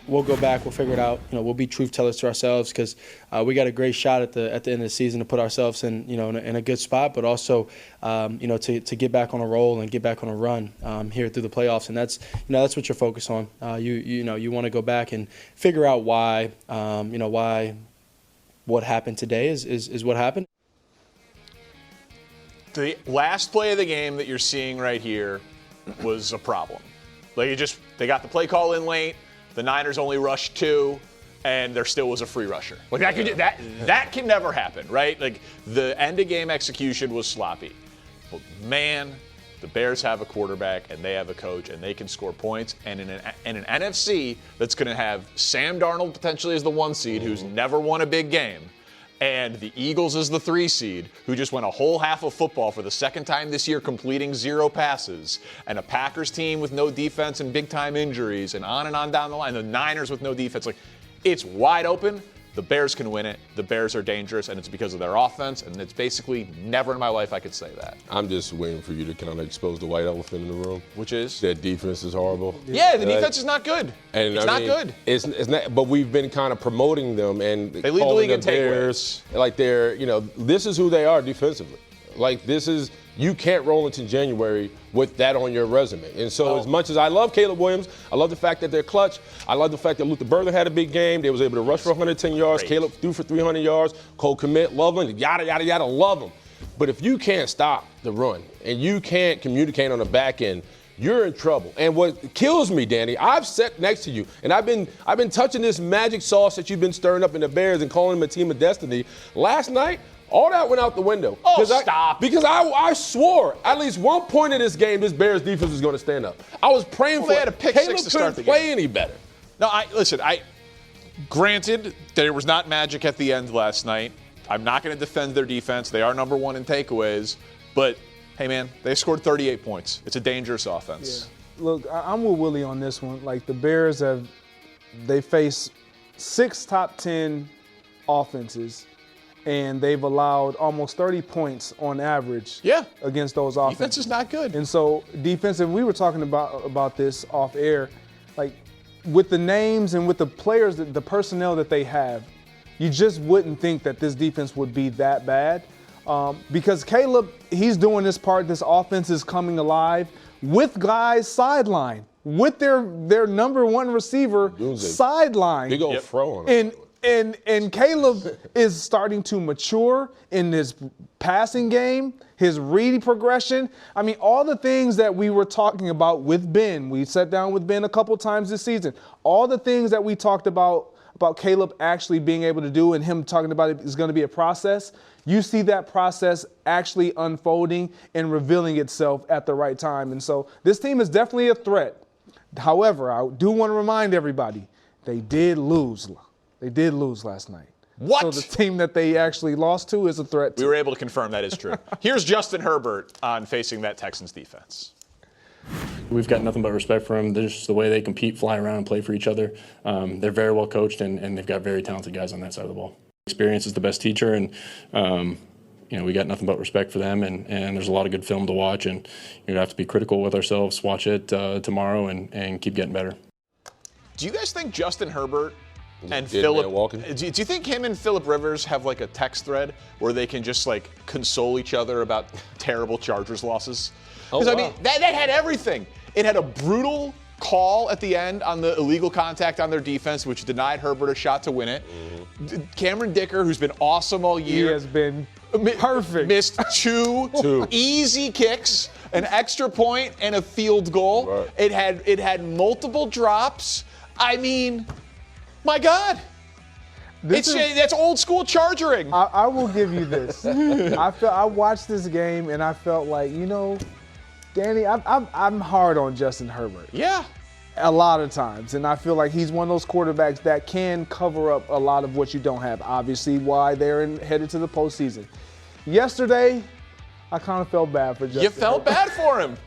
We'll go back. We'll figure it out. We'll be truth tellers to ourselves because we got a great shot at the end of the season to put ourselves in a good spot, but also to get back on a roll and get back on a run here through the playoffs. And that's what you're focused on. You want to go back and figure out why what happened today is what happened. The last play of the game that you're seeing right here was a problem. Like they got the play call in late. The Niners only rushed 2, and there still was a free rusher. Like that can never happen, right? Like the end of game execution was sloppy. But man, the Bears have a quarterback and they have a coach and they can score points. And in an NFC that's going to have Sam Darnold potentially as the 1 seed, who's never won a big game, and the Eagles as the 3 seed, who just went a whole half of football for the second time this year, completing 0 passes, and a Packers team with no defense and big-time injuries, and on down the line, the Niners with no defense. Like, it's wide open. The Bears can win it. The Bears are dangerous, and it's because of their offense, and it's basically never in my life I could say that. I'm just waiting for you to kind of expose the white elephant in the room. Which is? That defense is horrible. Yeah, the defense is not good. And it's not good. It's not, but we've been kind of promoting them and they lead the league in takeaways. Like this is who they are defensively. Like you can't roll into January with that on your resume. And so as much as I love Caleb Williams, I love the fact that they're clutch. I love the fact that Luther Burden had a big game. They was able to rush for 110 yards. Great. Caleb threw for 300 yards. Cole Kmet, love him. Yada, yada, yada, love him. But if you can't stop the run and you can't communicate on the back end, you're in trouble. And what kills me, Danny, I've sat next to you, and I've been touching this magic sauce that you've been stirring up in the Bears and calling them a team of destiny. Last night, all that went out the window. Oh, stop. Because I swore at least one point in this game, this Bears defense was going to stand up. I was praying for they had a pick Caleb 6 to start the couldn't play game. any better. No, granted, there was not magic at the end last night. I'm not going to defend their defense. They are number 1 in takeaways. But, hey, man, they scored 38 points. It's a dangerous offense. Yeah. Look, I'm with Willie on this one. Like, the Bears they face 6 top 10 offenses, and they've allowed almost 30 points on average against those offenses. Defense is not good. And so defensive, we were talking about this off air, like with the names and with the players, the personnel that they have, you just wouldn't think that this defense would be that bad. Because Caleb, he's doing this part, this offense is coming alive with guys sideline, with their number 1 receiver sideline. Big old throw on him. And Caleb is starting to mature in his passing game, his reading progression. I mean, all the things that we were talking about with Ben. We sat down with Ben a couple times this season. All the things that we talked about Caleb actually being able to do and him talking about it is going to be a process. You see that process actually unfolding and revealing itself at the right time. And so this team is definitely a threat. However, I do want to remind everybody, they did lose. They did lose last night. What? So the team that they actually lost to is a threat to. We were able to confirm that is true. Here's Justin Herbert on facing that Texans defense. We've got nothing but respect for them. They're just the way they compete, fly around, and play for each other. They're very well coached, and they've got very talented guys on that side of the ball. Experience is the best teacher, and we got nothing but respect for them, and there's a lot of good film to watch, and you're going to have to be critical with ourselves, watch it tomorrow, and keep getting better. Do you guys think Justin Herbert And Dead Phillip man walking. Do you think him and Phillip Rivers have like a text thread where they can just like console each other about terrible Chargers losses? Because Oh, I mean, that had everything. It had a brutal call at the end on the illegal contact on their defense, which denied Herbert a shot to win it. Cameron Dicker, who's been awesome all year, He has been perfect. missed two easy kicks, an extra point, and a field goal. Right. It had multiple drops. I mean, my God. That's old school chargering. I will give you this. I watched this game and I felt like, Danny, I'm hard on Justin Herbert. Yeah. A lot of times. And I feel like he's one of those quarterbacks that can cover up a lot of what you don't have. Obviously, why they're headed to the postseason. Yesterday, I kind of felt bad for Justin You felt bad for him.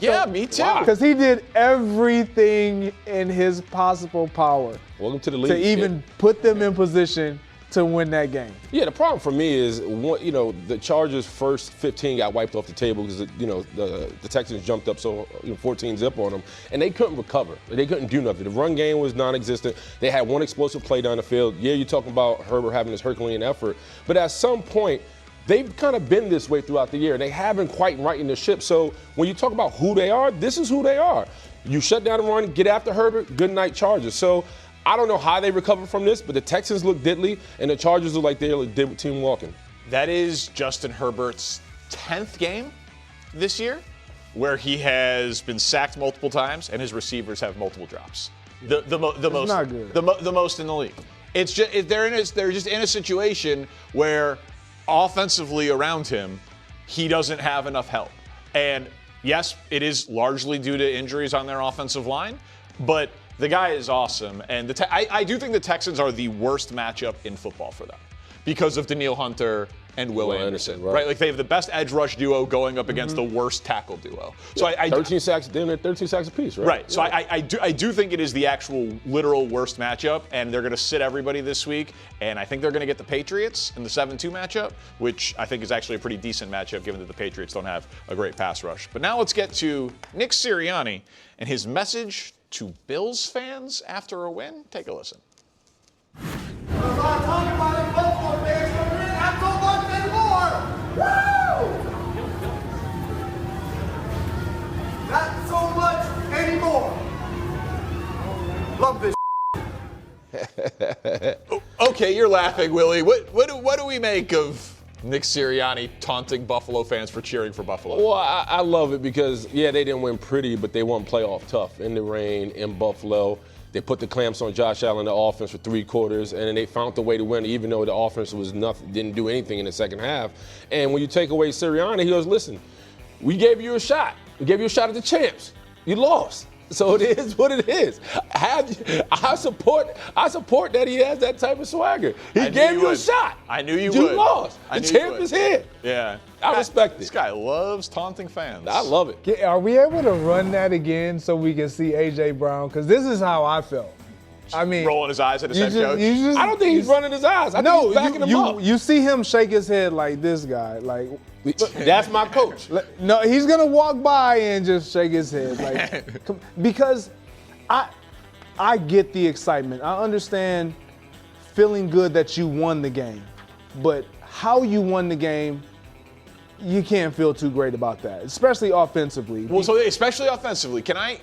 Yeah, me too. Because he did everything in his possible power Welcome to the league. to even put them in position to win that game. Yeah, the problem for me is, the Chargers' first 15 got wiped off the table because, the Texans jumped up 14-zip on them, and they couldn't recover. They couldn't do nothing. The run game was non-existent. They had one explosive play down the field. Yeah, you're talking about Herbert having this Herculean effort, but at some point, they've kind of been this way throughout the year, and they haven't quite righted the ship. So when you talk about who they are, this is who they are. You shut down the run, get after Herbert, good night, Chargers. So I don't know how they recover from this, but the Texans look diddly, and the Chargers look like they did with Team Walking. That is Justin Herbert's 10th game this year where he has been sacked multiple times and his receivers have multiple drops. The most not good. The most in the league. It's just they're just in a situation where offensively around him, he doesn't have enough help. And yes, it is largely due to injuries on their offensive line, but the guy is awesome. And I do think the Texans are the worst matchup in football for them because of Danielle Hunter and Will Anderson, right? Like they have the best edge rush duo going up against the worst tackle duo. So I 13 sacks, they're 13 sacks apiece, right? Right. So I do think it is the actual literal worst matchup, and they're going to sit everybody this week. And I think they're going to get the Patriots in the 7-2 matchup, which I think is actually a pretty decent matchup given that the Patriots don't have a great pass rush. But now let's get to Nick Sirianni and his message to Bills fans after a win. Take a listen. Not so much anymore. Love this. Okay, you're laughing, Willie. What do we make of Nick Sirianni taunting Buffalo fans for cheering for Buffalo? Well, I love it because, yeah, they didn't win pretty, but they won playoff tough in the rain in Buffalo. They put the clamps on Josh Allen, the offense, for 3 quarters, and then they found the way to win, even though the offense was nothing, didn't do anything in the second half. And when you take away Sirianni, he goes, listen, we gave you a shot. We gave you a shot at the champs. You lost. So it is what it is. I support that he has that type of swagger. He gave you a shot. I knew you would. You lost. The champ is here. Yeah. I respect it. This guy loves taunting fans. I love it. Are we able to run that again so we can see A.J. Brown? Because this is how I felt. I mean, rolling his eyes at his head coach. I don't think he's running his eyes. I think he's backing him up. You see him shake his head like this guy. Like, that's my coach. No, he's gonna walk by and just shake his head, like, because I get the excitement. I understand feeling good that you won the game, but how you won the game, you can't feel too great about that, especially offensively. Well, so especially offensively, can I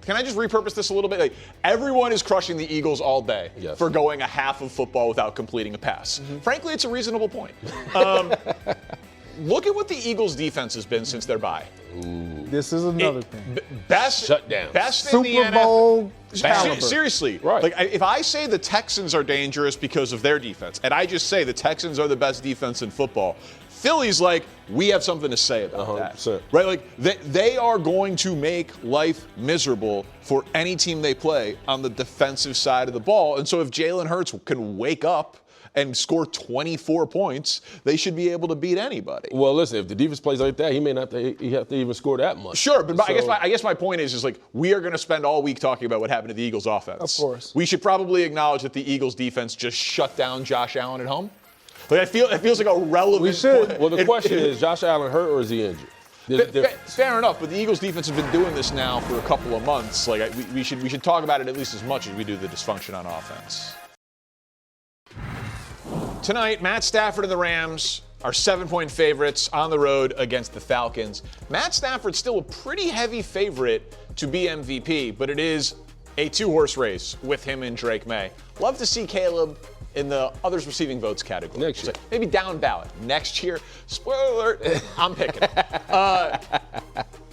just repurpose this a little bit? Like, everyone is crushing the Eagles all day for going a half of football without completing a pass. Frankly, it's a reasonable point. Look at what the Eagles' defense has been since their bye. This is another thing. Best shutdown. Best in the Super Bowl caliber. Seriously. Right. Like, if I say the Texans are dangerous because of their defense, and I just say the Texans are the best defense in football, Philly's like, we have something to say about 100%. that. Right? Like, they are going to make life miserable for any team they play on the defensive side of the ball. And so if Jalen Hurts can wake up and score 24 points, they should be able to beat anybody. Well, listen, if the defense plays like that, he may not have to even score that much. Sure, but I guess my point is like, we are going to spend all week talking about what happened to the Eagles' offense. Of course. We should probably acknowledge that the Eagles' defense just shut down Josh Allen at home. Like, it feels like a relevant. We should. point. Well, the question is Josh Allen hurt or is he injured? Fair enough, but the Eagles' defense has been doing this now for a couple of months. Like, we should talk about it at least as much as we do the dysfunction on offense. Tonight, Matt Stafford and the Rams are 7-point favorites on the road against the Falcons. Matt Stafford's still a pretty heavy favorite to be MVP, but it is a two-horse race with him and Drake May. Love to see Caleb in the others receiving votes category. Next year. So maybe down ballot. Next year, spoiler alert, I'm picking.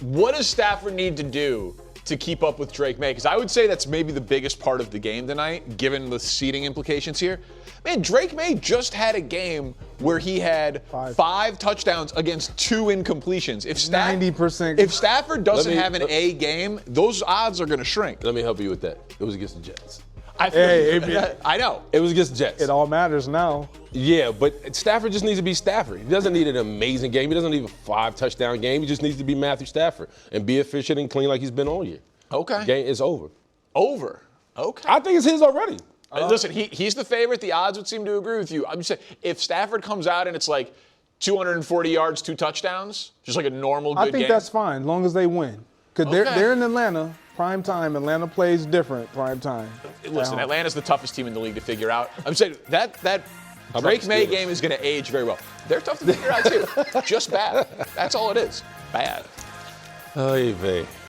What does Stafford need to do to keep up with Drake May? Because I would say that's maybe the biggest part of the game tonight, given the seeding implications here. Man, Drake May just had a game where he had five touchdowns against 2 incompletions. If 90%. If Stafford doesn't have an A game, those odds are going to shrink. Let me help you with that. It was against the Jets. I know. It was against the Jets. It all matters now. Yeah, but Stafford just needs to be Stafford. He doesn't need an amazing game. He doesn't need a 5-touchdown game. He just needs to be Matthew Stafford and be efficient and clean like he's been all year. Okay. The game is over. Over. Okay. I think it's his already. Listen, he's the favorite. The odds would seem to agree with you. I'm just saying, if Stafford comes out and it's like 240 yards, 2 touchdowns, just like a normal good game. I think that's fine, as long as they win. Because they're in Atlanta, prime time. Atlanta plays different, prime time. Listen, Atlanta's the toughest team in the league to figure out. I'm saying that Drake May game is going to age very well. They're tough to figure out, too. Just bad. That's all it is. Bad. Oy vey.